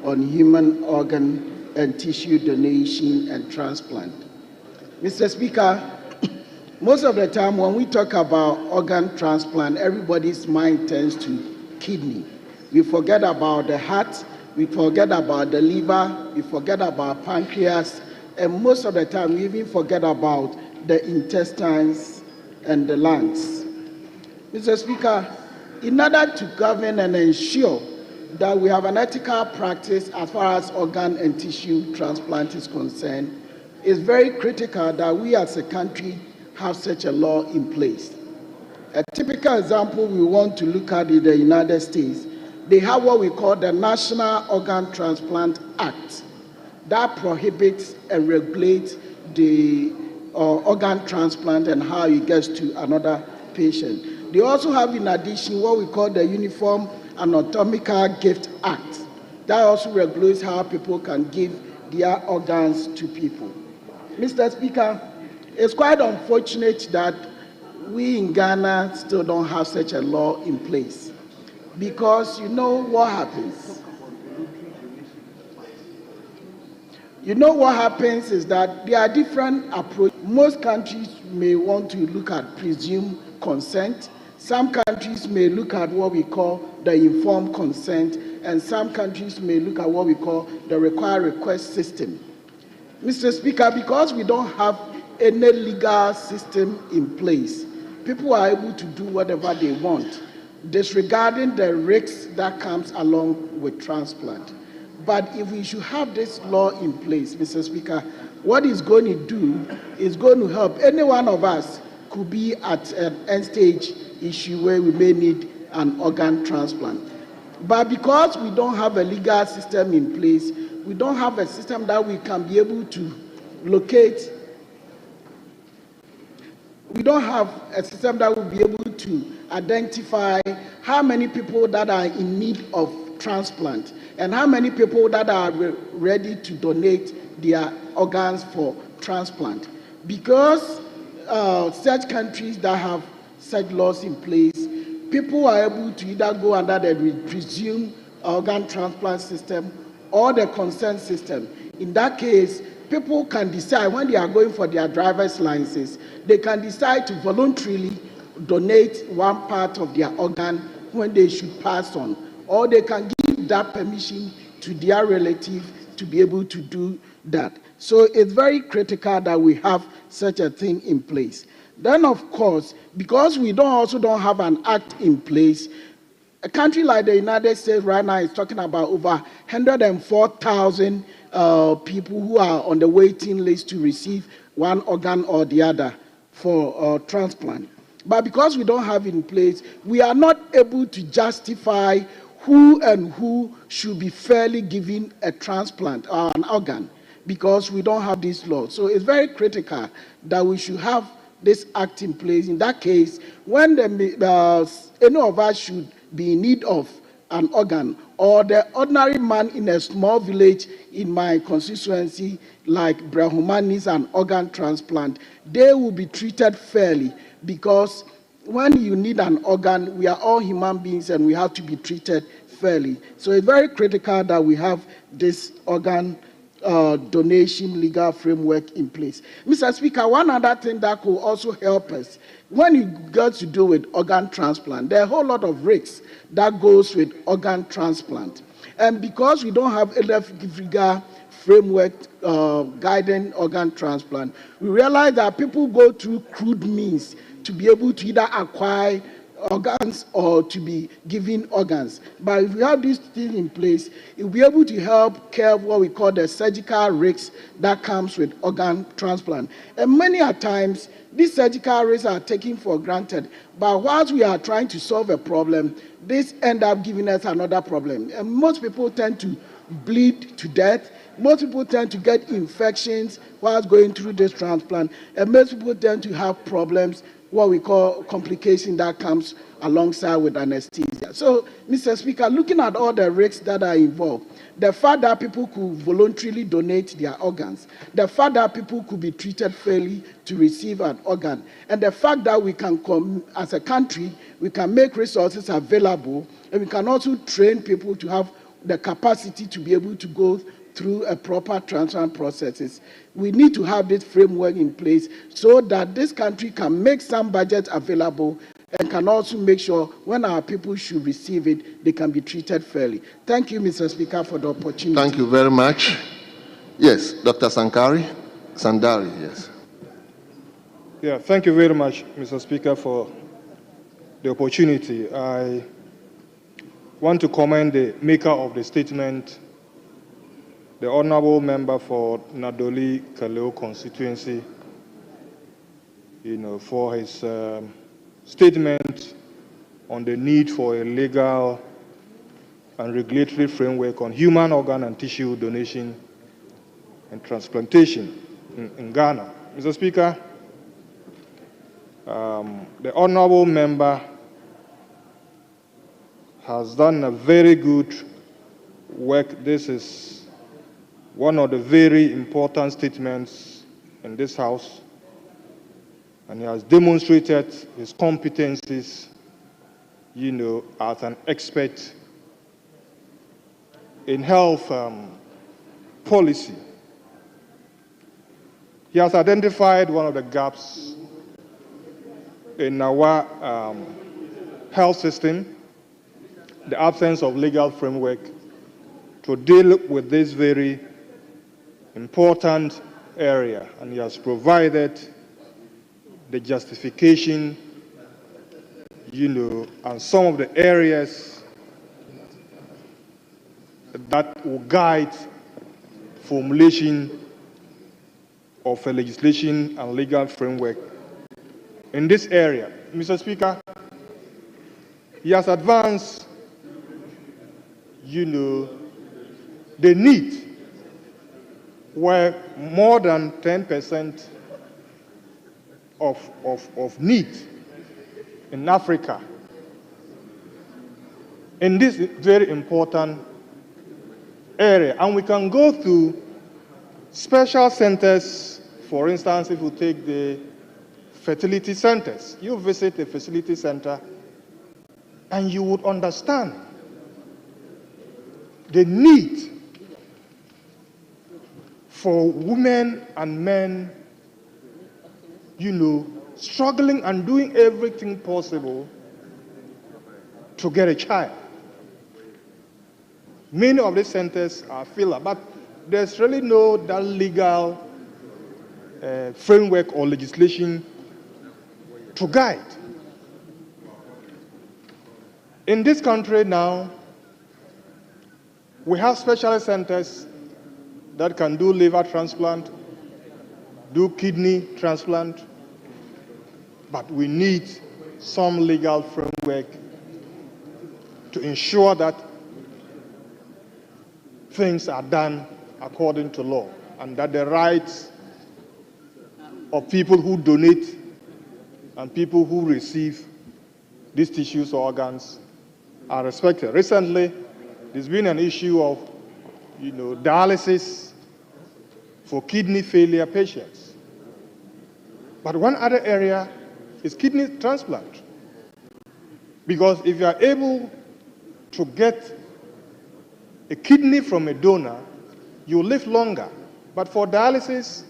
on human organ and tissue donation and transplant. Mr. Speaker, most of the time when we talk about organ transplant, everybody's mind turns to kidney. We forget about the heart, we forget about the liver, we forget about pancreas, and most of the time we even forget about the intestines and the lungs. Mr. Speaker, in order to govern and ensure that we have an ethical practice as far as organ and tissue transplant is concerned, it's very critical that we as a country have such a law in place. A typical example we want to look at in the United States, they have what we call the National Organ Transplant Act that prohibits and regulates the organ transplant and how it gets to another patient. They also have in addition what we call the Uniform Anatomical Gift Act that also regulates how people can give their organs to people. Mr. Speaker, it's quite unfortunate that we in Ghana still don't have such a law in place. Because you know what happens? You know what happens is that there are different approaches. Most countries may want to look at presumed consent. Some countries may look at what we call the informed consent. And some countries may look at what we call the required request system. Mr. Speaker, because we don't have any legal system in place, people are able to do whatever they want, disregarding the risks that comes along with transplant. But if we should have this law in place, Mr. Speaker, what it's going to do is going to help any one of us could be at an end stage issue where we may need an organ transplant. But because we don't have a legal system in place, we don't have a system that we can be able to locate. We don't have a system that will be able to identify how many people that are in need of transplant and how many people that are ready to donate their organs for transplant. Because such countries that have such laws in place people are able to either go under the presumed organ transplant system or the consent system. In that case, people can decide when they are going for their driver's licenses, they can decide to voluntarily donate one part of their organ when they should pass on, or they can give that permission to their relative to be able to do that. So it's very critical that we have such a thing in place. Then, of course, because we also don't have an act in place, a country like the United States right now is talking about over 104,000 people who are on the waiting list to receive one organ or the other for transplant. But because we don't have it in place, we are not able to justify who should be fairly given a transplant or an organ, because we don't have this law. So it's very critical that we should have this act in place. In that case, when any of us should be in need of an organ, or the ordinary man in a small village in my constituency, like Brahuma, needs an organ transplant, they will be treated fairly, because when you need an organ, we are all human beings and we have to be treated fairly. So it's very critical that we have this organ donation legal framework in place. Mr. Speaker, one other thing that could also help us, when you got to do with organ transplant, there are a whole lot of risks that goes with organ transplant. And because we don't have a legal framework guiding organ transplant, we realize that people go through crude means to be able to either acquire organs or to be given organs. But if we have this thing in place, it will be able to help curb what we call the surgical risks that comes with organ transplant. And many a times, these surgical risks are taken for granted. But whilst we are trying to solve a problem, this ends up giving us another problem. And most people tend to bleed to death. Most people tend to get infections whilst going through this transplant. And most people tend to have problems, what we call complication that comes alongside with anesthesia. So, Mr. Speaker, looking at all the risks that are involved, the fact that people could voluntarily donate their organs, the fact that people could be treated fairly to receive an organ, and the fact that we can come as a country, we can make resources available, and we can also train people to have the capacity to be able to go through a proper transplant processes. We need to have this framework in place so that this country can make some budget available and can also make sure when our people should receive it, they can be treated fairly. Thank you, Mr. Speaker, for the opportunity. Thank you very much. Yes, Dr. Sandari, yes. Yeah, thank you very much, Mr. Speaker, for the opportunity. I want to commend the maker of the statement, the honorable member for Nadoli Kaleo constituency, for his statement on the need for a legal and regulatory framework on human organ and tissue donation and transplantation in Ghana. Mr. Speaker, the honorable member has done a very good work. This is one of the very important statements in this House, and he has demonstrated his competencies, as an expert in health policy. He has identified one of the gaps in our health system, the absence of legal framework to deal with this very important area, and he has provided the justification, and some of the areas that will guide formulation of a legislation and legal framework in this area. Mr. Speaker, he has advanced, the need where more than 10% of need in Africa in this very important area. And we can go to special centers. For instance, if we take the fertility centers, you visit a fertility center, and you would understand the need for women and men, struggling and doing everything possible to get a child. Many of these centers are filler, but there's really no that legal framework or legislation to guide. In this country now, we have specialist centers that can do liver transplant, do kidney transplant, but we need some legal framework to ensure that things are done according to law and that the rights of people who donate and people who receive these tissues or organs are respected. Recently, there's been an issue of dialysis for kidney failure patients. But one other area is kidney transplant. Because if you are able to get a kidney from a donor, you live longer. But for dialysis,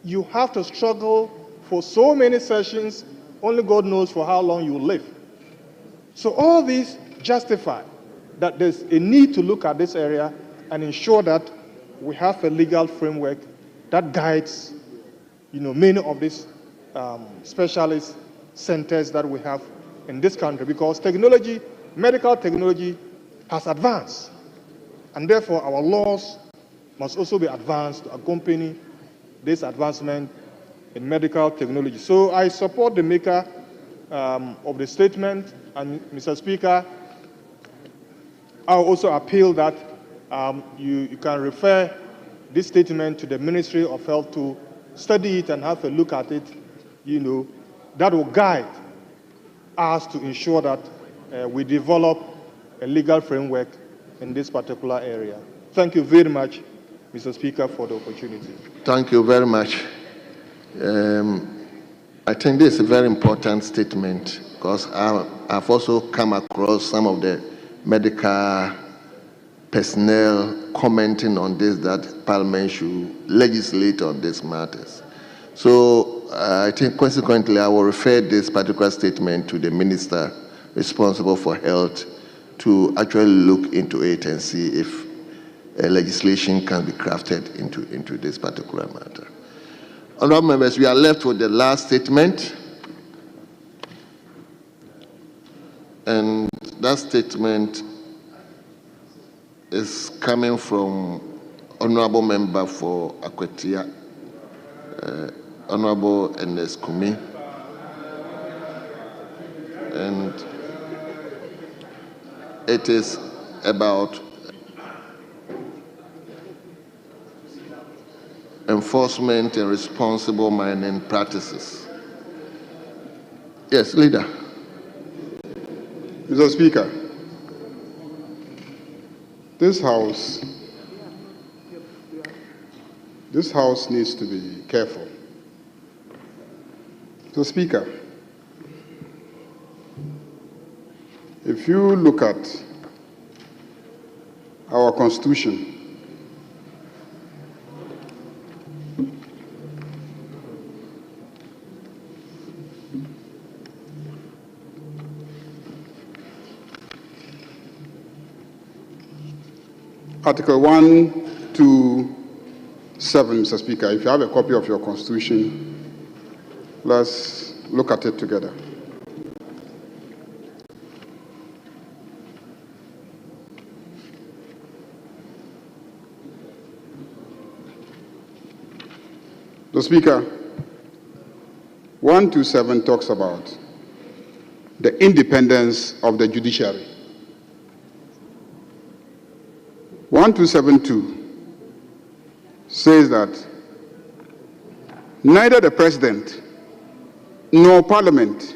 you have to struggle for so many sessions, only God knows for how long you live. So all these justify that there's a need to look at this area and ensure that we have a legal framework that guides many of these specialist centers that we have in this country, because technology, medical technology has advanced, and therefore our laws must also be advanced to accompany this advancement in medical technology. So I support the maker of the statement, and Mr. Speaker, I'll also appeal that you can refer this statement to the Ministry of Health to study it and have a look at it, that will guide us to ensure that we develop a legal framework in this particular area. Thank you very much, Mr. Speaker, for the opportunity. Thank you very much. I think this is a very important statement because I've also come across some of the medical personnel commenting on this, that Parliament should legislate on these matters. So I think consequently I will refer this particular statement to the Minister responsible for health to actually look into it and see if legislation can be crafted into this particular matter. Honourable members, we are left with the last statement. And that statement is coming from Honourable Member for Akwetia, Honourable Ernest Kumi. And it is about enforcement and responsible mining practices. Yes, Leader. Mr. Speaker, this House needs to be careful. Mr. Speaker, if you look at our Constitution, Article 127, Mr. Speaker, if you have a copy of your Constitution, let's look at it together. The Speaker, 127 talks about the independence of the judiciary. 1272 says that neither the President nor Parliament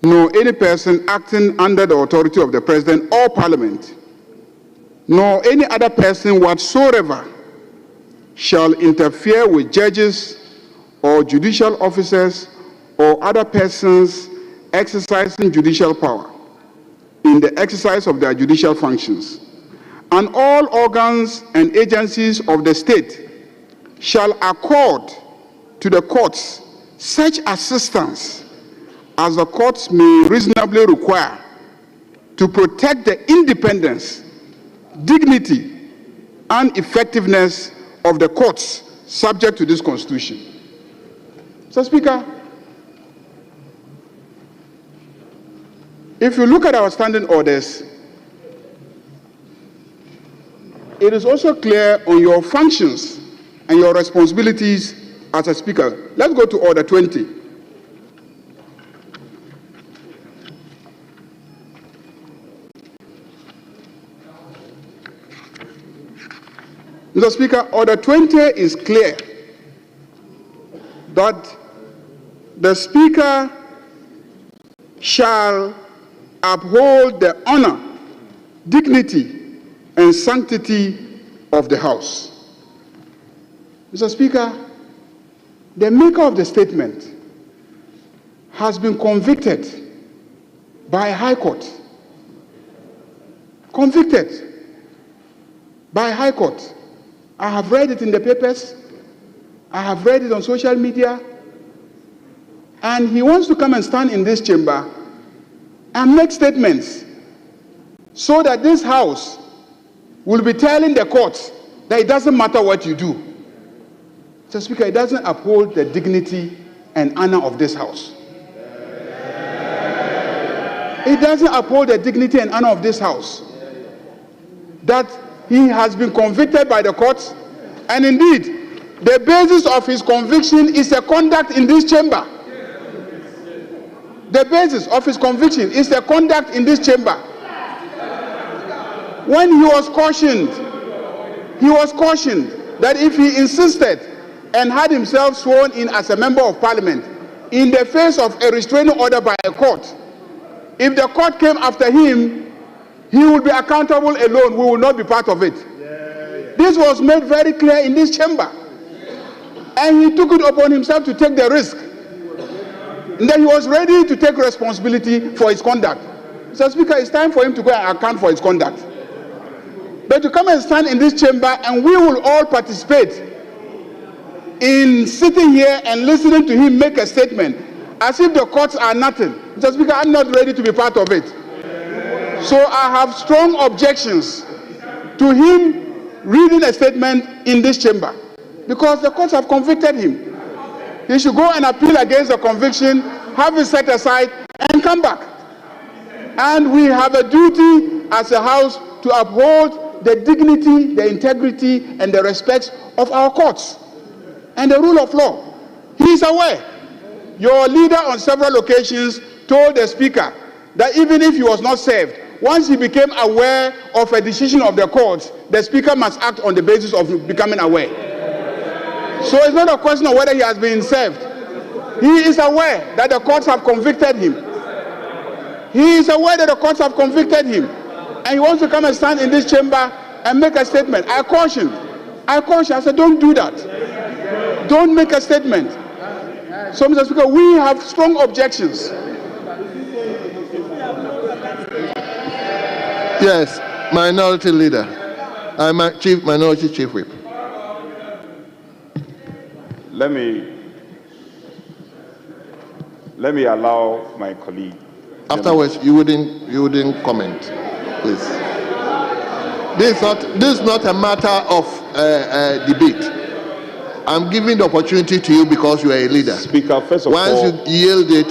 nor any person acting under the authority of the President or Parliament nor any other person whatsoever shall interfere with judges or judicial officers or other persons exercising judicial power in the exercise of their judicial functions, and all organs and agencies of the state shall accord to the courts such assistance as the courts may reasonably require to protect the independence, dignity, and effectiveness of the courts subject to this Constitution. Mr. Speaker, if you look at our standing orders, it is also clear on your functions and your responsibilities as a Speaker. Let's go to Order 20. Mr. Speaker, Order 20 is clear that the Speaker shall uphold the honor, dignity, and sanctity of the House. Mr. Speaker, the maker of the statement has been convicted by a High Court. Convicted by a High Court. I have read it in the papers. I have read it on social media. And he wants to come and stand in this chamber and make statements so that this House will be telling the courts that it doesn't matter what you do. Mr. Speaker, it doesn't uphold the dignity and honor of this House. It doesn't uphold the dignity and honor of this House. That he has been convicted by the courts, and indeed, the basis of his conviction is a conduct in this chamber. The basis of his conviction is the conduct in this chamber. When he was cautioned that if he insisted and had himself sworn in as a member of parliament in the face of a restraining order by a court, if the court came after him, he will be accountable alone. We will not be part of it. This was made very clear in this chamber. And he took it upon himself to take the risk. And then he was ready to take responsibility for his conduct. Mr. Speaker, it's time for him to go and account for his conduct. But to come and stand in this chamber and we will all participate in sitting here and listening to him make a statement as if the courts are nothing. Mr. Speaker, I'm not ready to be part of it. So I have strong objections to him reading a statement in this chamber because the courts have convicted him. He should go and appeal against the conviction, have it set aside, and come back. And we have a duty as a House to uphold the dignity, the integrity, and the respect of our courts and the rule of law. He is aware. Your leader on several occasions told the Speaker that even if he was not served, once he became aware of a decision of the courts, the Speaker must act on the basis of becoming aware. So it's not a question of whether he has been served. He is aware that the courts have convicted him. He is aware that the courts have convicted him. And he wants to come and stand in this chamber and make a statement. I cautioned. I said, don't do that. Don't make a statement. So, Mr. Speaker, we have strong objections. Yes, Minority Leader. I'm Minority Chief Whip. Let me allow my colleague. Afterwards, you wouldn't comment, please. This is not a matter of debate. I'm giving the opportunity to you because you are a leader. Speaker, first of all, once you yield it.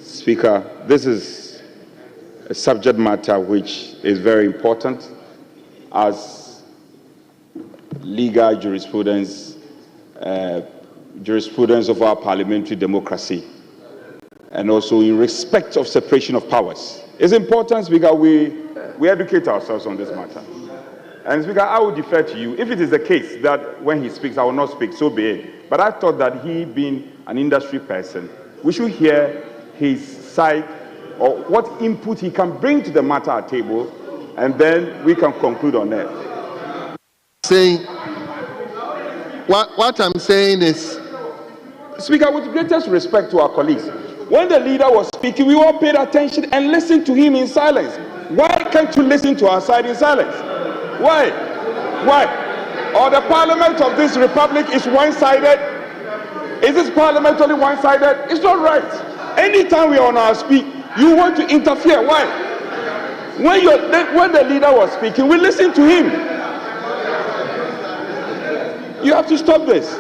Speaker, this is a subject matter which is very important as legal jurisprudence of our parliamentary democracy, and also in respect of separation of powers. It's important, Speaker, we educate ourselves on this matter. And Speaker, I will defer to you. If it is the case that when he speaks, I will not speak, so be it. But I thought that he, being an industry person, we should hear his side or what input he can bring to the matter at table, and then we can conclude on that. Saying, what I'm saying is, Speaker, with greatest respect to our colleagues, when the leader was speaking, we all paid attention and listened to him in silence. Why can't you listen to our side in silence? Why? Why? Or the parliament of this republic is one-sided? Is this parliament only one-sided? It's not right. Anytime we are on our speak, you want to interfere. Why? When the leader was speaking, we listened to him. You have to stop this.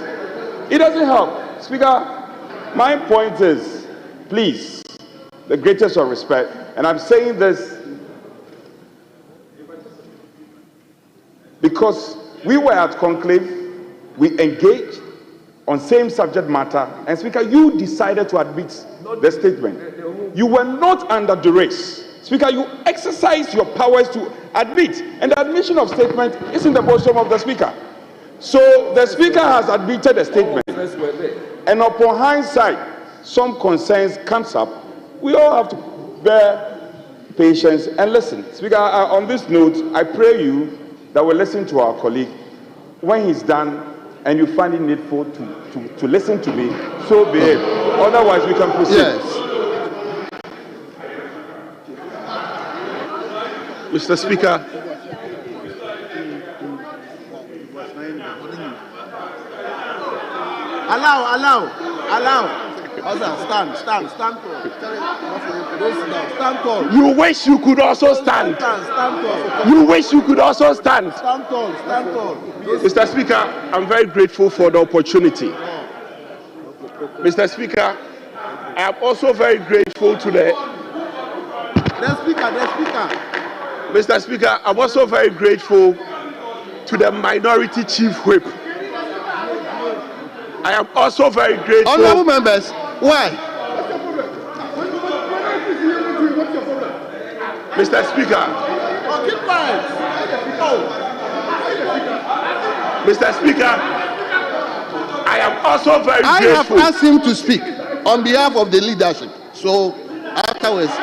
It doesn't help. Speaker, my point is, please, the greatest of respect, and I'm saying this because we were at conclave, we engaged on same subject matter, and Speaker, you decided to admit the statement. You were not under duress. Speaker, you exercised your powers to admit, and the admission of statement is in the bosom of the Speaker. So the Speaker has admitted a statement, and upon hindsight, some concerns comes up. We all have to bear patience and listen. Speaker, on this note, I pray you that we listen to our colleague. When he's done and you find it needful to listen to me, so be it. Otherwise, we can proceed. Yes. Mr. Speaker, Allow. Stand tall. Stand tall. you wish you could also stand. Stand tall. You wish you could also stand. Stand tall. Mr. Speaker, I'm very grateful for the opportunity. Mr. Speaker, I am also very grateful to the Speaker. Mr. Speaker, I'm also very grateful to the Minority Chief Whip. I am also very grateful. Honourable members, why? Mr. Speaker. Keep quiet. Mr. Speaker, I am also very I grateful. have asked him to speak on behalf of the leadership. So afterwards. He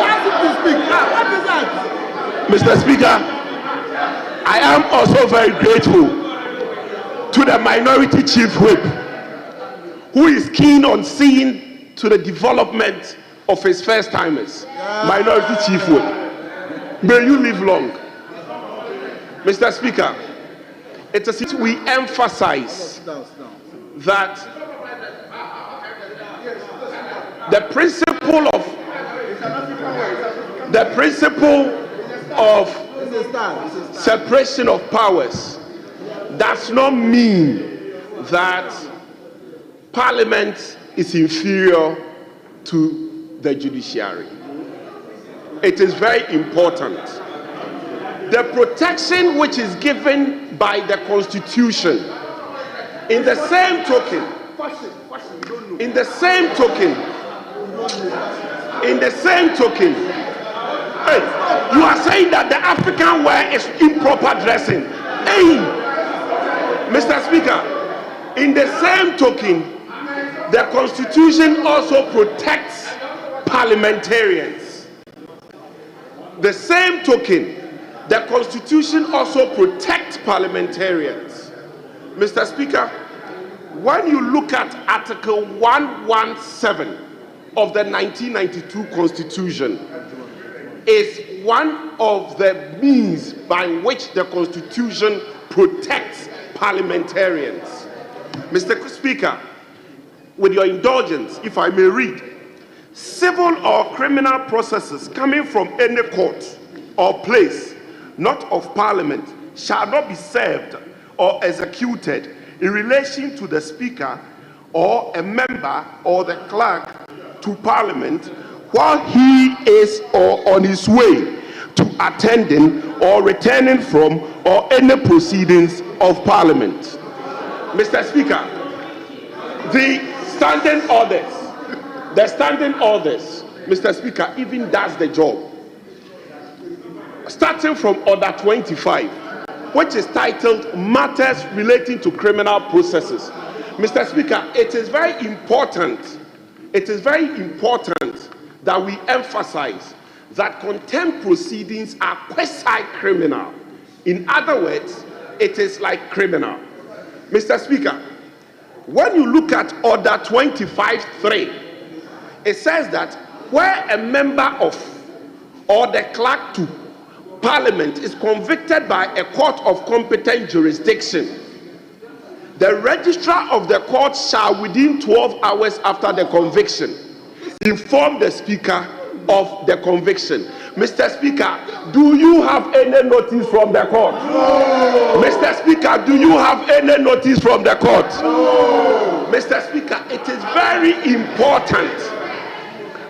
asked him to speak. What is that? Mr. Speaker, I am also very grateful to the Minority Chief Whip, who is keen on seeing to the development of his first-timers. Minority Chief Whip, may you live long. Mr. Speaker, it is we emphasize that the principle of separation of powers does not mean that Parliament is inferior to the judiciary. It is very important. The protection which is given by the Constitution, in the same token, hey, you are saying that the African wear is improper dressing. Hey, Mr. Speaker, in the same token, the Constitution also protects parliamentarians. The same token, the Constitution also protects parliamentarians. Mr. Speaker, when you look at Article 117 of the 1992 Constitution, is one of the means by which the Constitution protects parliamentarians. Mr. Speaker, with your indulgence, if I may read, civil or criminal processes coming from any court or place not of Parliament shall not be served or executed in relation to the Speaker or a member or the clerk to Parliament while he is or on his way to attending or returning from or any proceedings of Parliament. Mr. Speaker, the standing orders, Mr. Speaker, even does the job. Starting from Order 25, which is titled Matters Relating to Criminal Processes. Mr. Speaker, it is very important that we emphasize that contempt proceedings are quasi-criminal. In other words, it is like criminal. Mr. Speaker, when you look at Order 25.3, it says that where a member of or the clerk to Parliament is convicted by a court of competent jurisdiction, the registrar of the court shall, within 12 hours after the conviction, inform the Speaker of the conviction. Mr. Speaker, do you have any notice from the court? No. Mr. Speaker, do you have any notice from the court? No. Mr. Speaker, it is very important.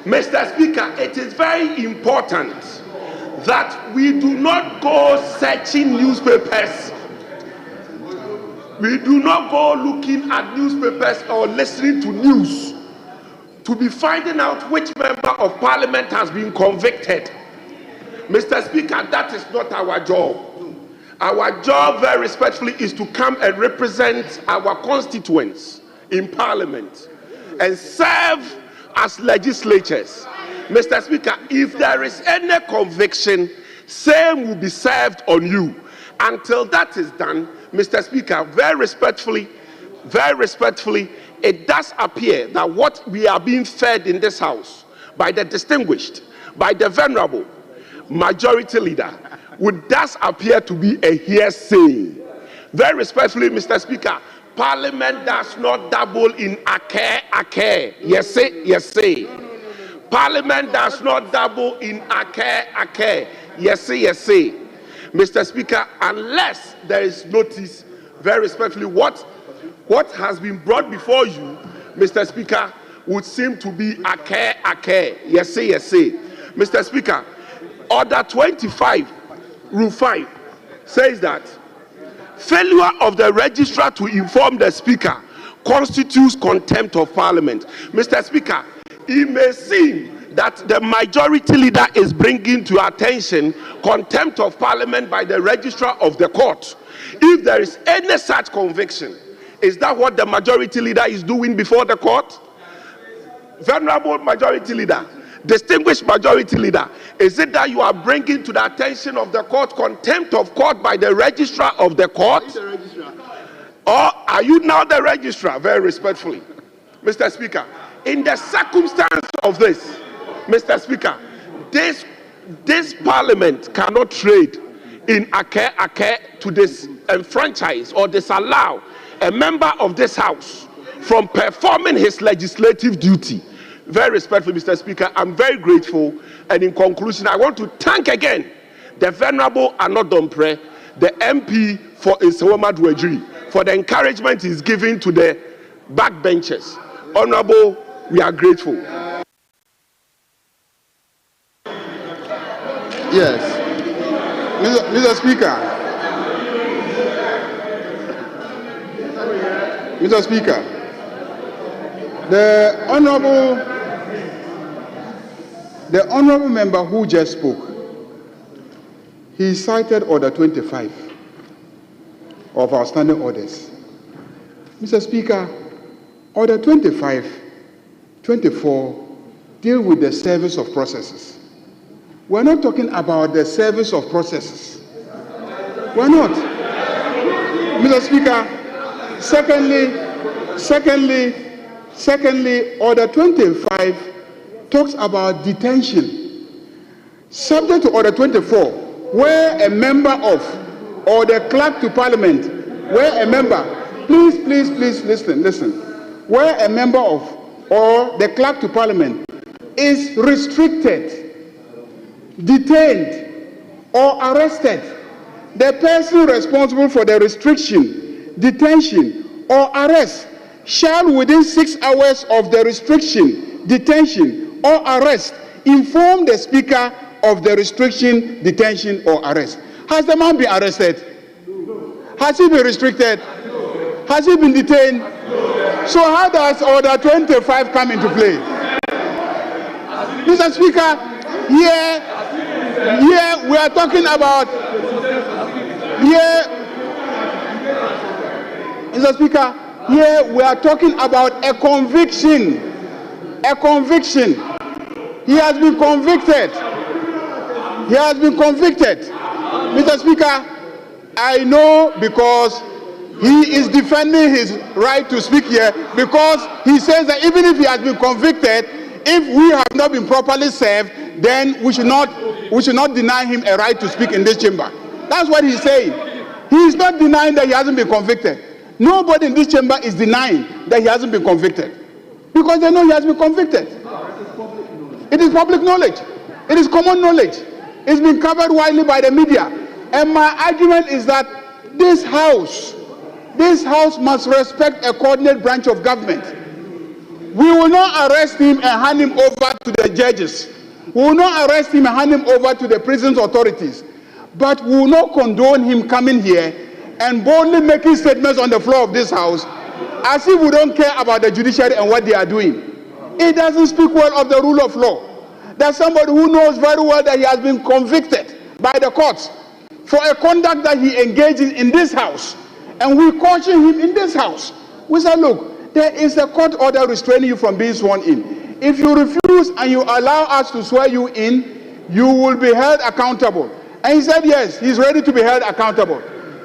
Mr. Speaker, it is very important that we do not go searching newspapers. We do not go looking at newspapers or listening to news to be finding out which member of Parliament has been convicted. Mr. Speaker, that is not our job. Our job, very respectfully, is to come and represent our constituents in Parliament and serve as legislators. Mr. Speaker, if there is any conviction, same will be served on you. Until that is done, Mr. Speaker, very respectfully, it does appear that what we are being fed in this House by the distinguished, by the venerable Majority Leader, would does appear to be a hearsay. Very respectfully, Mr. Speaker, Parliament does not dabble in ake. Yes, say. Parliament does not dabble in ake. Yes, say. Mr. Speaker, unless there is notice, very respectfully, what has been brought before you, Mr. Speaker, would seem to be ake. Yes, say. Mr. Speaker, Order 25, Rule 5 says that failure of the registrar to inform the Speaker constitutes contempt of Parliament. Mr. Speaker, it may seem that the Majority Leader is bringing to attention contempt of Parliament by the registrar of the court. If there is any such conviction, is that what the Majority Leader is doing before the court? Venerable Majority Leader, distinguished Majority Leader, is it that you are bringing to the attention of the court contempt of court by the registrar of the court? Or are you now the registrar? Very respectfully, Mr. Speaker, in the circumstance of this, Mr. Speaker, this Parliament cannot trade in ake to disenfranchise or disallow a member of this House from performing his legislative duty. Very respectfully, Mr. Speaker, I'm very grateful. And in conclusion, I want to thank again the Venerable Anodompre, the MP for Nsawama Dwejiri, for the encouragement he's giving to the backbenchers. Honorable, we are grateful. Yes. Mr. Speaker, the honorable member who just spoke, he cited Order 25 of our standing orders. Mr. Speaker, Order 25, 24 deal with the service of processes. We're not talking about the service of processes. We're not. Mr. Speaker, secondly, Order 25 talks about detention. Subject to Order 24, where a member of or the clerk to Parliament, where a member, please listen, where a member of or the clerk to Parliament is restricted, detained, or arrested, the person responsible for the restriction, detention, or arrest shall, within 6 hours of the restriction, detention, or arrest, inform the Speaker of the restriction, detention, or arrest. Has the man been arrested? Has he been restricted? Has he been detained? So how does Order 25 come into play? Mr. Speaker, here we are talking about, Mr. Speaker, here we are talking about a conviction. A conviction. He has been convicted. Mr. Speaker, I know because He is defending his right to speak here because he says that even if he has been convicted, if we have not been properly served, then we should not deny him a right to speak in this chamber. That's what he's saying. He is not denying that he hasn't been convicted. Nobody in this chamber is denying that he hasn't been convicted because they know he has been convicted. It is public knowledge. It is common knowledge. It's been covered widely by the media. And my argument is that this house must respect a coordinate branch of government. We will not arrest him and hand him over to the judges. We will not arrest him and hand him over to the prisons authorities. But we will not condone him coming here and boldly making statements on the floor of this house as if we don't care about the judiciary and what they are doing. It doesn't speak well of the rule of law. There's somebody who knows very well that he has been convicted by the courts for a conduct that he engaged in this house. And we caution him in this house. We say, look, there is a court order restraining you from being sworn in. If you refuse and you allow us to swear you in, you will be held accountable. And he said, yes, he's ready to be held accountable.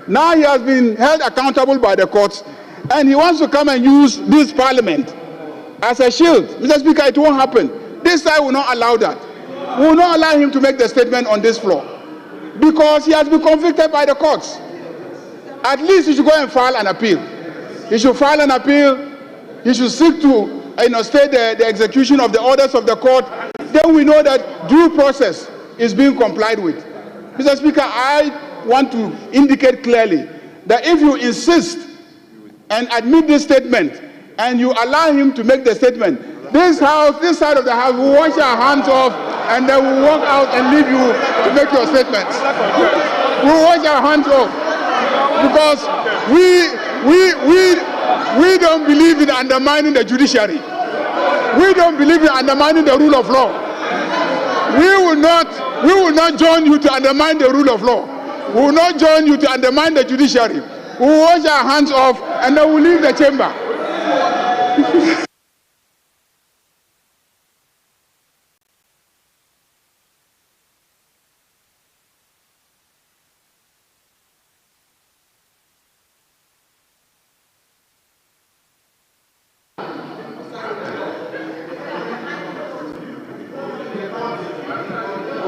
Now he has been held accountable by the courts, and he wants to come and use this parliament as a shield. Mr. Speaker, it won't happen. This side will not allow that. We will not allow him to make the statement on this floor because he has been convicted by the courts. At least he should go and file an appeal. He should file an appeal. He should seek to stay the execution of the orders of the court. Then we know that due process is being complied with. Mr. Speaker, I want to indicate clearly that if you insist and admit this statement and you allow him to make the statement, this side of the house will wash our hands off and then we'll walk out and leave you to make your statements. We'll wash our hands off because we don't believe in undermining the judiciary. We don't believe in undermining the rule of law. We will not join you to undermine the rule of law. We will not join you to undermine the judiciary. We will wash our hands off and then we'll leave the chamber.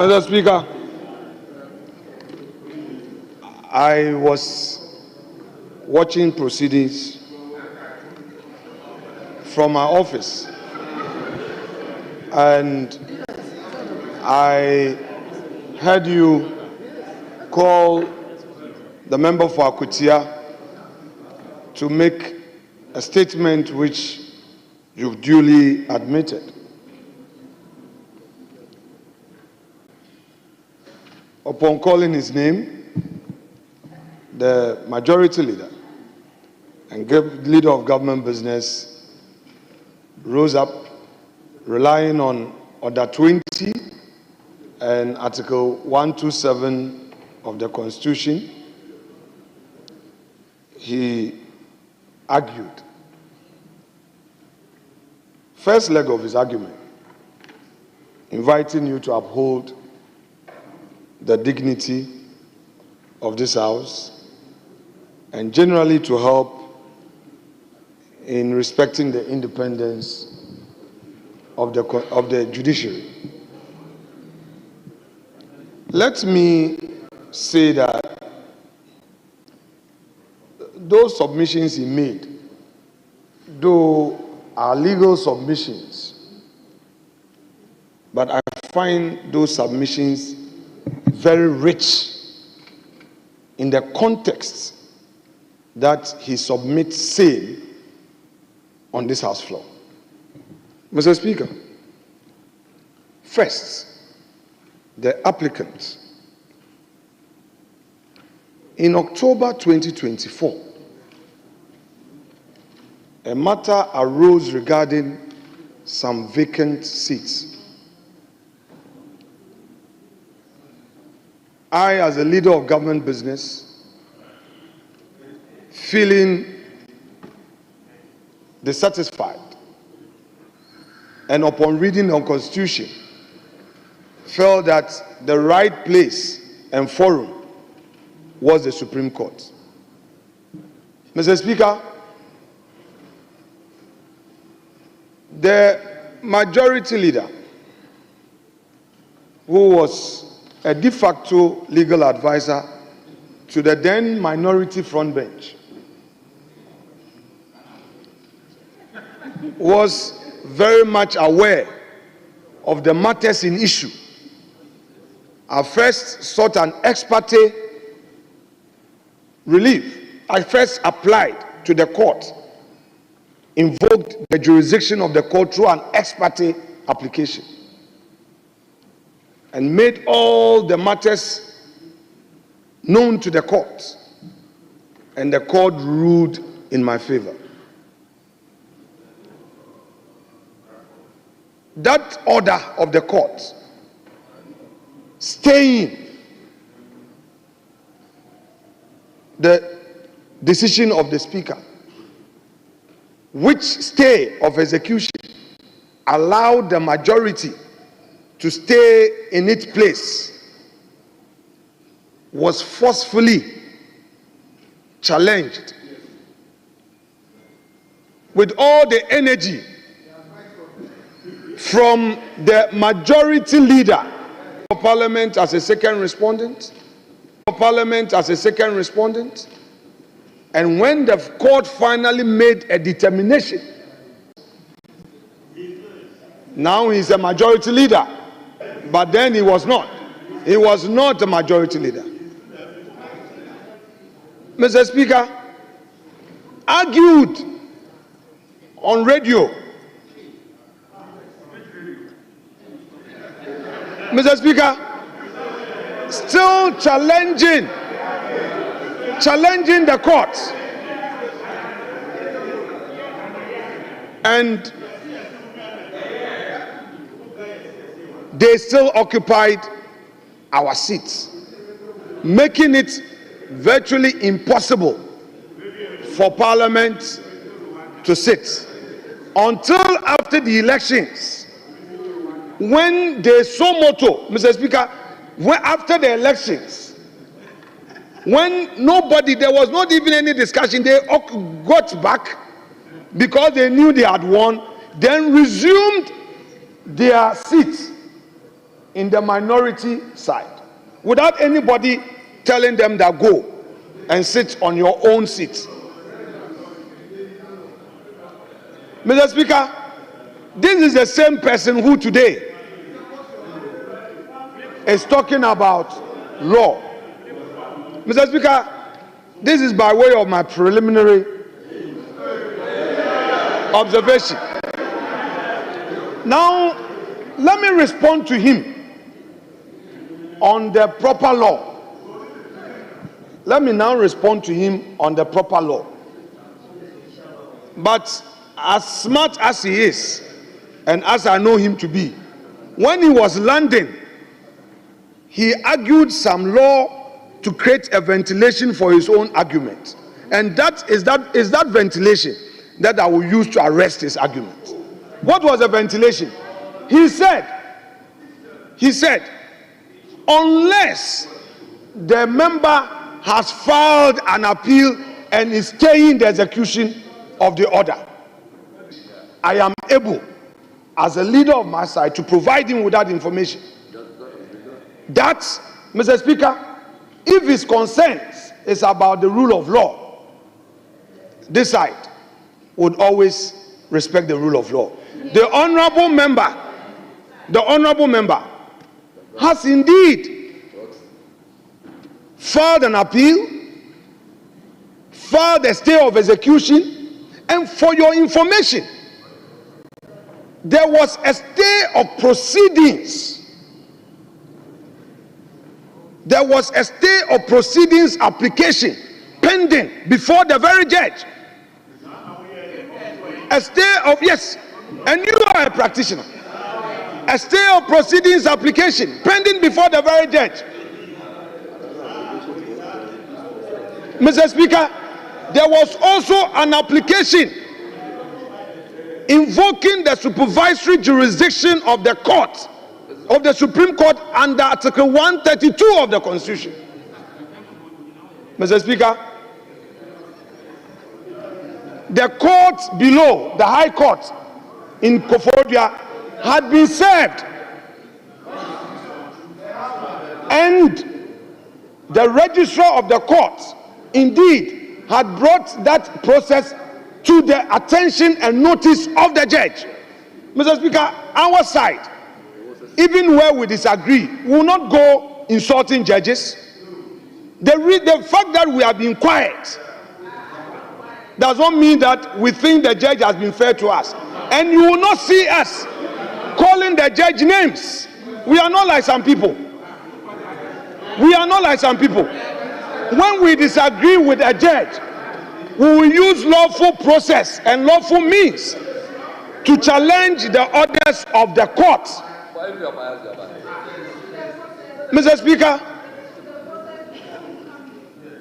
Mr. Speaker, I was watching proceedings from my office, and I heard you call the member for Akutia to make a statement which you've duly admitted. Upon calling his name, the majority leader and leader of government business rose up, relying on Order 20 and Article 127 of the Constitution. He argued. First leg of his argument, inviting you to uphold the dignity of this house and generally to help in respecting the independence of the judiciary. Let me say that those submissions he made, though are legal submissions, but I find those submissions very rich in the context that he submits same on this House floor. Mr. Speaker, first, the applicant. In October 2024, a matter arose regarding some vacant seats. I, as a leader of government business, feeling dissatisfied, and upon reading the Constitution, felt that the right place and forum was the Supreme Court. Mr. Speaker, the majority leader, who was a de facto legal advisor to the then minority front bench, was very much aware of the matters in issue. I first sought an ex parte relief. I first applied to the court, invoked the jurisdiction of the court through an ex parte application, and made all the matters known to the court, and the court ruled in my favor. That order of the court staying the decision of the Speaker, which stay of execution allowed the majority to stay in its place, was forcefully challenged with all the energy from the majority leader of Parliament as a second respondent, and when the court finally made a determination, now he's a majority leader, but then he was not. He was not a majority leader. Mr. Speaker, argued on radio. Mr. Speaker, still challenging the court. And they still occupied our seats, making it virtually impossible for Parliament to sit until after the elections, when they so moto, Mr. Speaker, after the elections, when there was not even any discussion, they got back because they knew they had won, then resumed their seats in the minority side without anybody telling them that go and sit on your own seat. Mr. Speaker, this is the same person who today is talking about law. Mr. Speaker, this is by way of my preliminary observation. Now, let me respond to him on the proper law. Let me now respond to him on the proper law. But as smart as he is, and as I know him to be, when he was landing, he argued some law to create a ventilation for his own argument. And that is that ventilation that I will use to arrest his argument. What was the ventilation? He said, unless the member has filed an appeal and is staying the execution of the order, I am able, as a leader of my side, to provide him with that information. That, Mr. Speaker, if his concerns is about the rule of law, this side would always respect the rule of law. The honorable member has indeed filed an appeal, filed a stay of execution, and for your information, there was a stay of proceedings. There was a stay of proceedings application pending before the very judge. A stay of, yes, and you are a practitioner. A stay of proceedings application pending before the very judge. Mr. Speaker, there was also an application invoking the supervisory jurisdiction of the court, of the Supreme Court, under Article 132 of the Constitution. Mr. Speaker, the court below, the High Court in Koforidua, had been served. And the registrar of the court indeed had brought that process to the attention and notice of the judge. Mr. Speaker, our side, even where we disagree, we will not go insulting judges. The fact that we have been quiet does not mean that we think the judge has been fair to us. And you will not see us calling the judge names. We are not like some people. We are not like some people. When we disagree with a judge, we will use lawful process and lawful means to challenge the orders of the court. Mr. Speaker,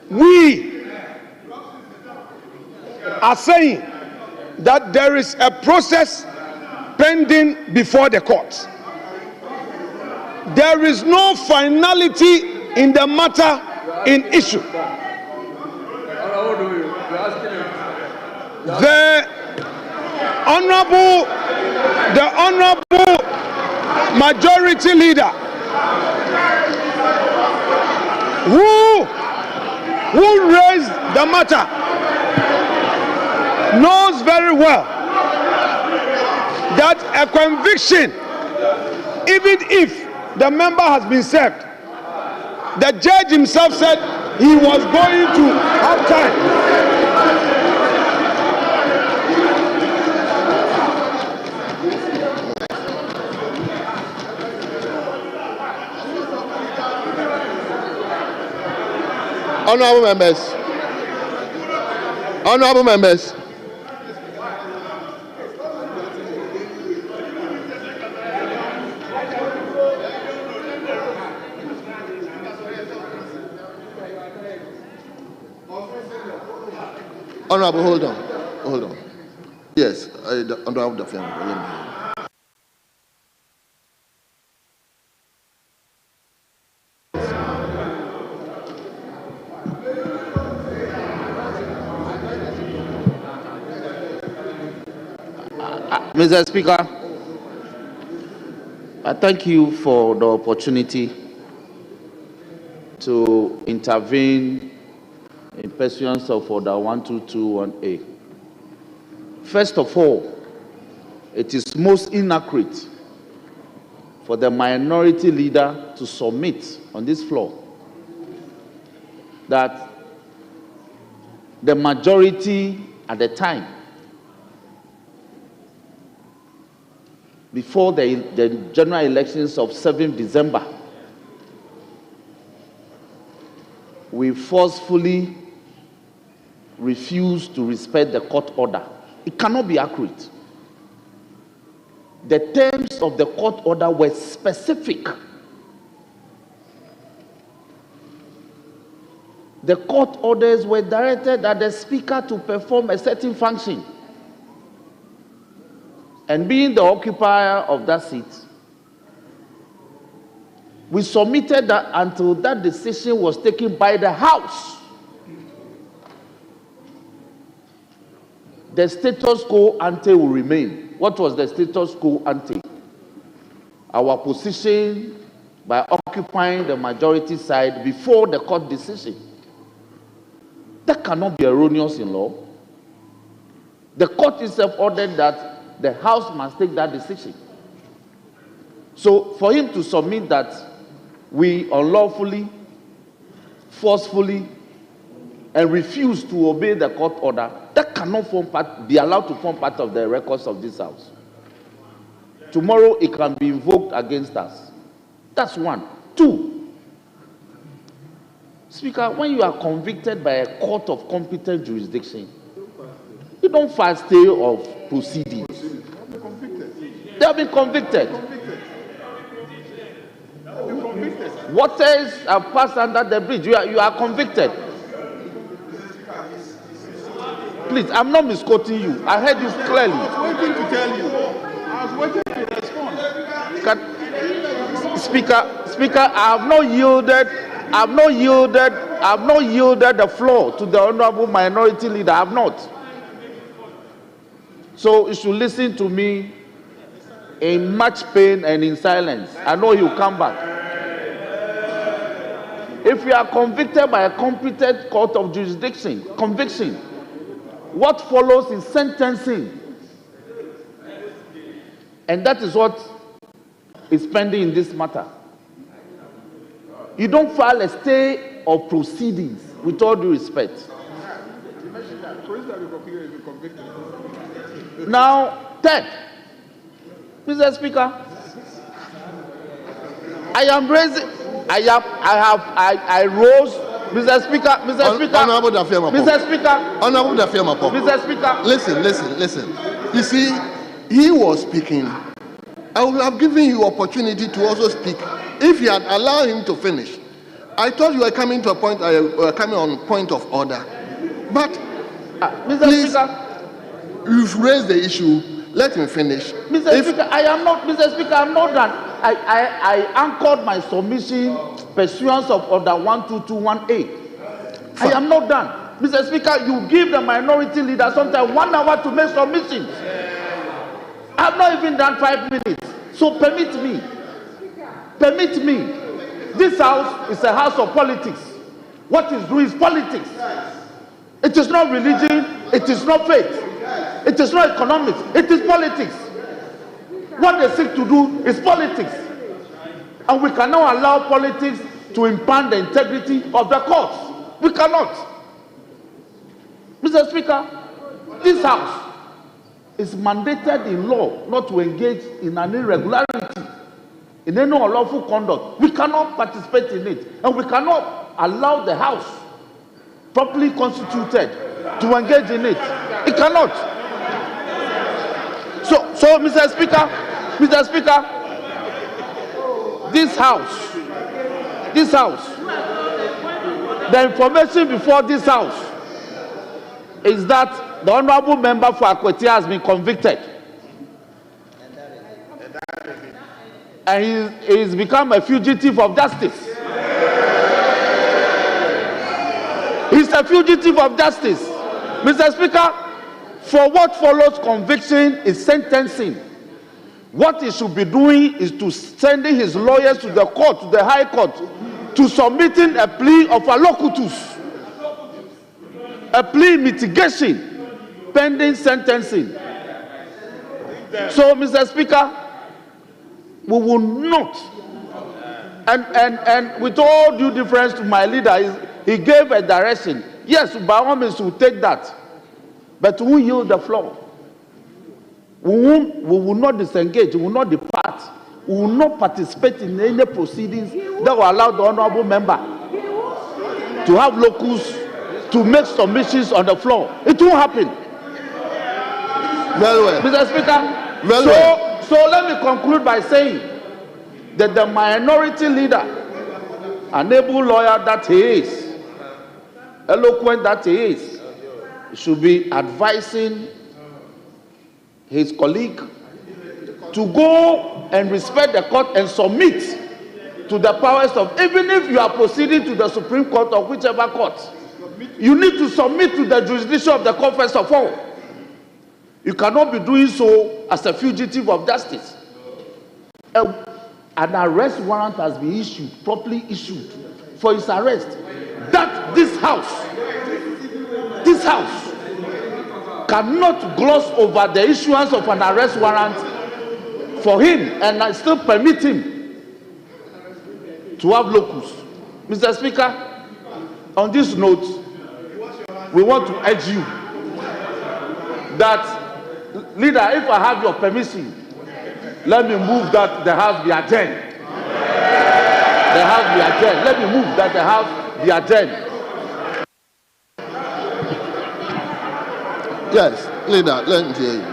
we are saying that there is a process pending before the court. There is no finality in the matter in issue. The honorable majority leader who raised the matter knows very well that a conviction, even if the member has been served, the judge himself said he was going to have time. Honorable members. Honorable members. Honorable, hold on. Hold on. Yes, Honorable Dafian. Mr. Speaker, I thank you for the opportunity to intervene in pursuance of Order 1221A. First of all, it is most inaccurate for the minority leader to submit on this floor that the majority at the time, before the general elections of 7th December, we forcefully refused to respect the court order. It cannot be accurate. The terms of the court order were specific. The court orders were directed at the speaker to perform a certain function. And being the occupier of that seat, we submitted that until that decision was taken by the House. The status quo ante will remain. What was the status quo ante? Our position by occupying the majority side before the court decision. That cannot be erroneous in law. The court itself ordered that the House must take that decision. So for him to submit that we unlawfully, forcefully, and refuse to obey the court order, that cannot be allowed to form part of the records of this House. Tomorrow it can be invoked against us. That's one. Two, Speaker, when you are convicted by a court of competent jurisdiction, you don't file stay of proceedings. They have been convicted. Waters have passed under the bridge. You are convicted. Please, I'm not misquoting you. I heard you clearly. I was waiting to tell you. I was waiting to respond. Speaker, I have not yielded the floor to the honorable minority leader. I have not. So you should listen to me in much pain and in silence. I know he'll come back. If you are convicted by a competent court of jurisdiction, conviction, what follows is sentencing. And that is what is pending in this matter. You don't file a stay of proceedings, with all due respect. Now, third, Mr. Speaker, I rose, Mr. Speaker, Honorable Dafiama, Mr. Speaker, Honorable Dafiama, Mr. Speaker. Listen. You see, he was speaking. I would have given you opportunity to also speak if you had allowed him to finish. I thought you were coming to a point. Coming on point of order, but Mr. please, Speaker, you've raised the issue. Let him finish. Mr. Speaker, I am not. Mr. Speaker, I'm not done. I anchored my submission pursuant of Order 12218. I am not done. Mr. Speaker, you give the minority leader sometimes 1 hour to make submissions. I have not even done 5 minutes. So permit me. Permit me. This house is a house of politics. What is doing is politics. It is not religion. It is not faith. It is not economics. It is politics. What they seek to do is politics. And we cannot allow politics to impede the integrity of the courts. We cannot. Mr. Speaker, this house is mandated in law not to engage in an irregularity, in any unlawful conduct. We cannot participate in it. And we cannot allow the house, properly constituted, to engage in it. It cannot. So Mr. Speaker, this house, the information before this house is that the honorable member for Akwete has been convicted. And he's become a fugitive of justice. He's a fugitive of justice. Mr. Speaker, for what follows conviction is sentencing. What he should be doing is to sending his lawyers to the court, to the High Court, to submitting a plea of allocutus, a plea mitigation, pending sentencing. So, Mr. Speaker, we will not, and with all due deference to my leader, he gave a direction. Yes, by all means, we'll take that. But we will yield the floor. We will not disengage. We will not depart. We will not participate in any proceedings that will allow the honorable member to have locus to make submissions on the floor. It won't happen. Very well. Mr. Speaker, Very well. So let me conclude by saying that the minority leader, an able lawyer that he is, eloquent that he is, should be advising his colleague to go and respect the court and submit to the powers of, even if you are proceeding to the Supreme Court or whichever court, you need to submit to the jurisdiction of the court first of all. You cannot be doing so as a fugitive of justice. An arrest warrant has been issued, properly issued, for his arrest. That this house cannot gloss over the issuance of an arrest warrant for him and I still permit him to have locus. Mr. Speaker, on this note, we want to urge you that, leader, if I have your permission, let me move that the house be adjourned. The house be adjourned. Let me move that the house be adjourned. Yes, leader, let me hear you.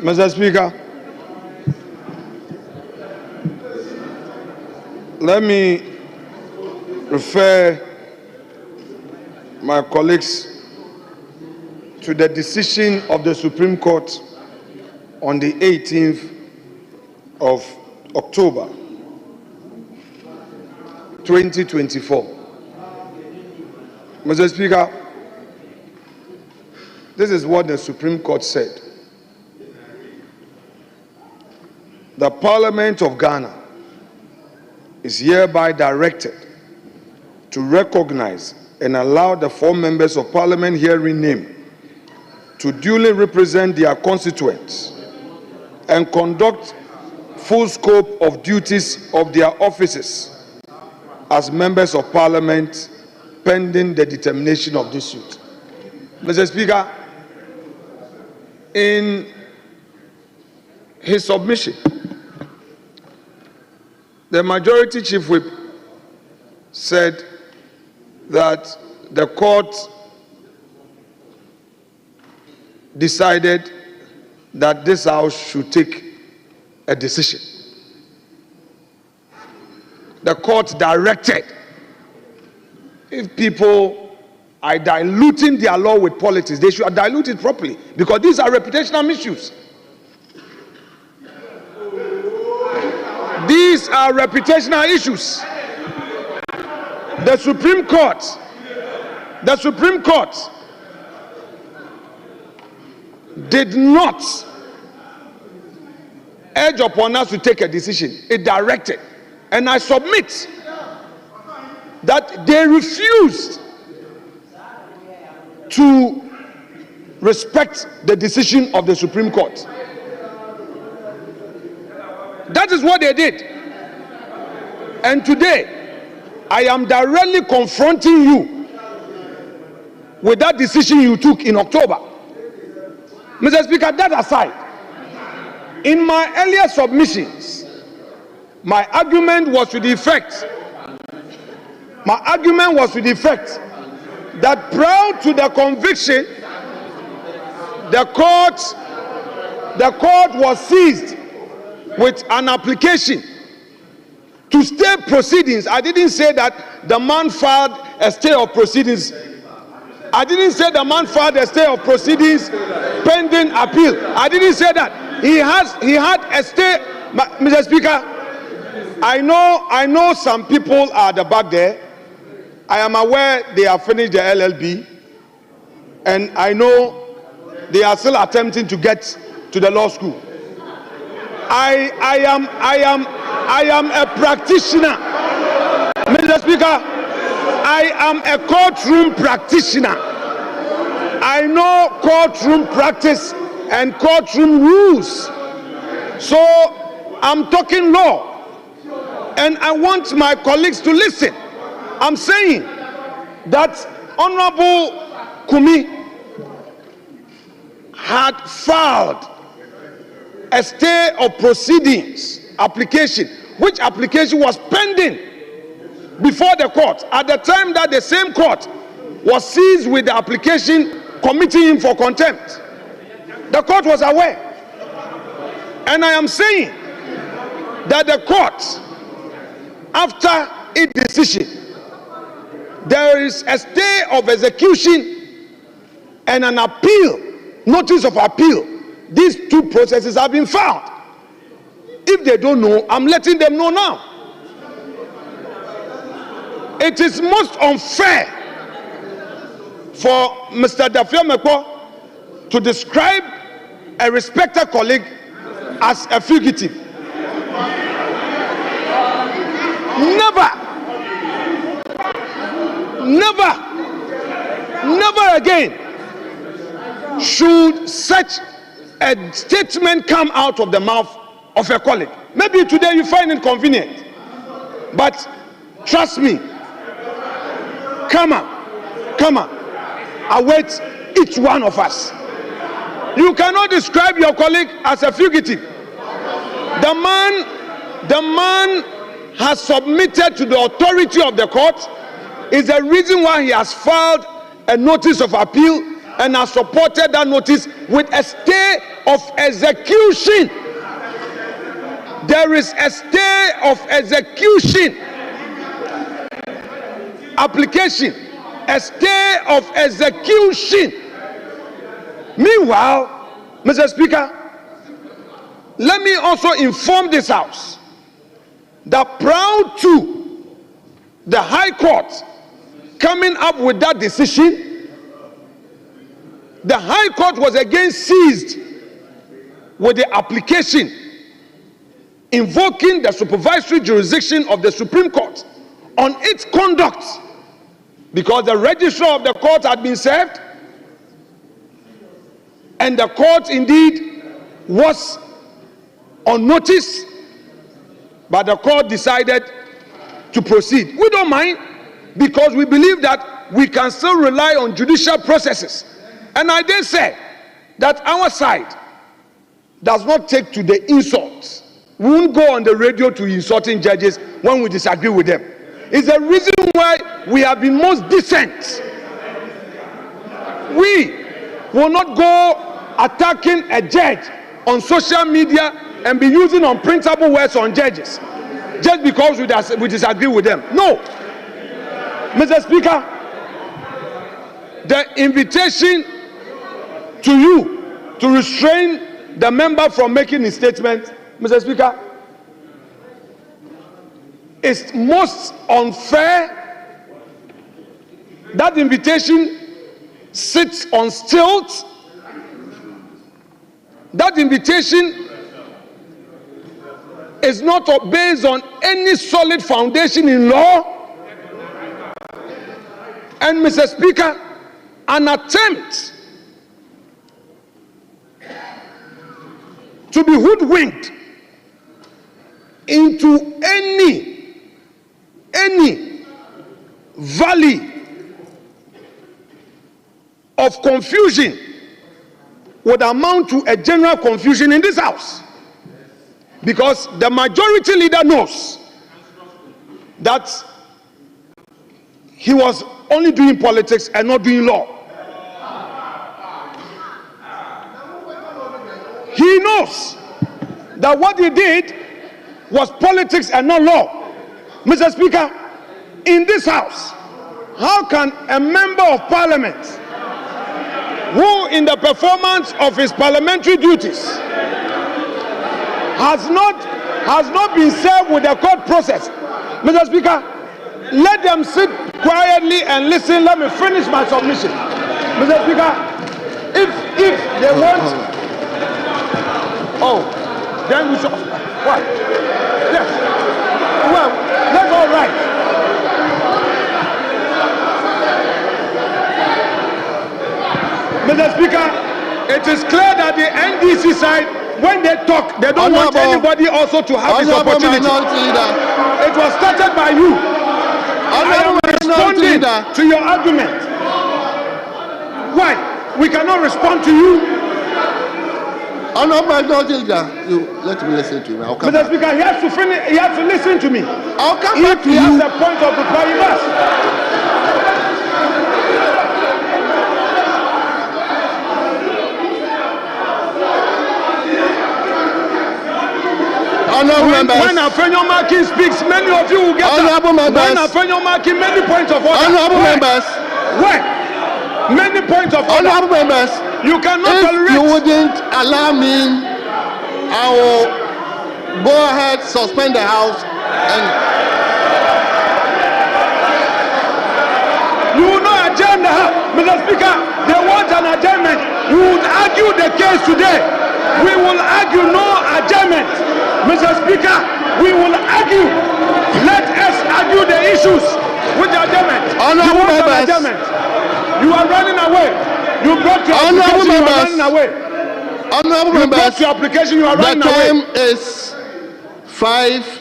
Mr. Speaker, let me refer my colleagues to the decision of the Supreme Court on the 18th of October 2024. Mr. Speaker, this is what the Supreme Court said. The Parliament of Ghana is hereby directed to recognize and allow the 4 members of Parliament herein named to duly represent their constituents and conduct full scope of duties of their offices as members of Parliament pending the determination of this suit. Mr. Speaker, in his submission, the Majority Chief Whip said that the court decided that this House should take a decision. The court directed, if people are diluting their law with politics, they should dilute it properly, because these are reputational issues. These are reputational issues. The Supreme Court did not urge upon us to take a decision. It directed. And I submit that they refused to respect the decision of the Supreme Court. That is what they did. And today, I am directly confronting you with that decision you took in October. Mr. Speaker, that aside, in my earlier submissions, my argument was to the effect that prior to the conviction, the court was seized with an application to stay proceedings. I didn't say that the man filed a stay of proceedings. I didn't say the man filed a stay of proceedings pending appeal. I didn't say that. He had a stay. Mr. Speaker, I know some people are at the back there. I am aware they have finished the LLB, and I know they are still attempting to get to the law school. I am a practitioner. Mr. Speaker, I am a courtroom practitioner. I know courtroom practice and courtroom rules. So I'm talking law. And I want my colleagues to listen. I'm saying that Honorable Kumi had filed a stay of proceedings application, which application was pending before the court at the time that the same court was seized with the application committing him for contempt. The court was aware. And I am saying that the court, after its decision, there is a stay of execution and an appeal, notice of appeal. These 2 processes have been found. If they don't know, I'm letting them know now. It is most unfair for Mr. Dafio Mekpo to describe a respected colleague as a fugitive. Never again should such a statement come out of the mouth of a colleague. Maybe today you find it convenient, but trust me, come on, await each one of us. You cannot describe your colleague as a fugitive. The man has submitted to the authority of the court. Is the reason why he has filed a notice of appeal and has supported that notice with a stay of execution. There is a stay of execution application, a stay of execution. Meanwhile, Mr. Speaker, let me also inform this House that prior to the High Court coming up with that decision, the High Court was again seized with the application invoking the supervisory jurisdiction of the Supreme Court on its conduct, because the registrar of the court had been served and the court indeed was on notice, but the court decided to proceed. We don't mind, because we believe that we can still rely on judicial processes. And I did say that our side does not take to the insults. We won't go on the radio to insulting judges when we disagree with them. It's the reason why we have been most decent. We will not go attacking a judge on social media and be using unprintable words on judges just because we disagree with them. No. Mr. Speaker, the invitation to you to restrain the member from making his statement, Mr. Speaker, is most unfair. That invitation sits on stilts. That invitation is not based on any solid foundation in law. And Mr. Speaker, an attempt to be hoodwinked into any valley of confusion would amount to a general confusion in this House, because the majority leader knows that he was only doing politics and not doing law. He knows that what he did was politics and not law. Mr. Speaker, in this House, how can a member of parliament who in the performance of his parliamentary duties has not been served with the court process, Mr. Speaker, let them sit quietly and listen. Let me finish my submission. Mr. Speaker, if they want, then we should. What? Yes. Well, that's all right. Mr. Speaker, it is clear that the NDC side, when they talk, they don't want anybody also to have this opportunity. It was started by you. I am responding to your argument. Why? We cannot respond to you. Honorable Minority Leader, let me listen to me. Mr. Speaker, he has to finish. He has to listen to me. I'll come back to you. If he has a point of reply, he must. When Afenyo Maki speaks, many of you will get honorable members. When Afenyo Maki, many points of order. Honorable members. When? Many points of order. Honorable members. You cannot tolerate. If you wouldn't allow me, I will go ahead, suspend the House, and you will not adjourn the House. Mr. Speaker, they want an adjournment. We will argue the case today. We will argue no adjournment. Mr. Speaker, we will argue. Let us argue the issues with the adjournment. Honorable members. You are running away. You brought your application, you are running away. Honorable you members, brought your application, you are running away. The time is 5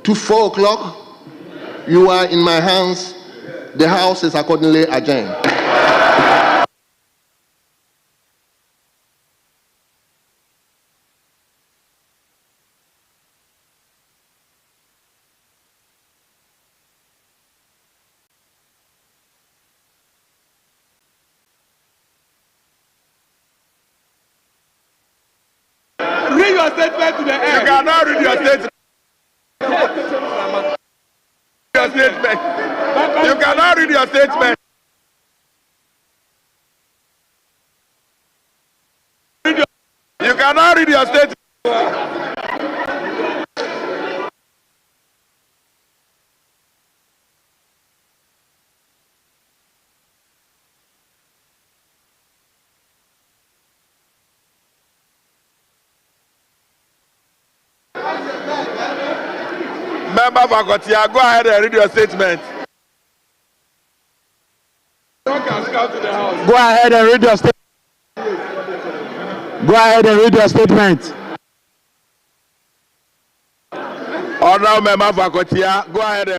to 4 o'clock. You are in my hands. The House is accordingly adjourned. Read your statement to the end. You cannot read your statement. You cannot read your statement. You You cannot read your statement. Member Fakotia, go ahead and read your statement. Go ahead and read your statement. Go ahead and read your statement. Honorable Member Fakotia, go ahead and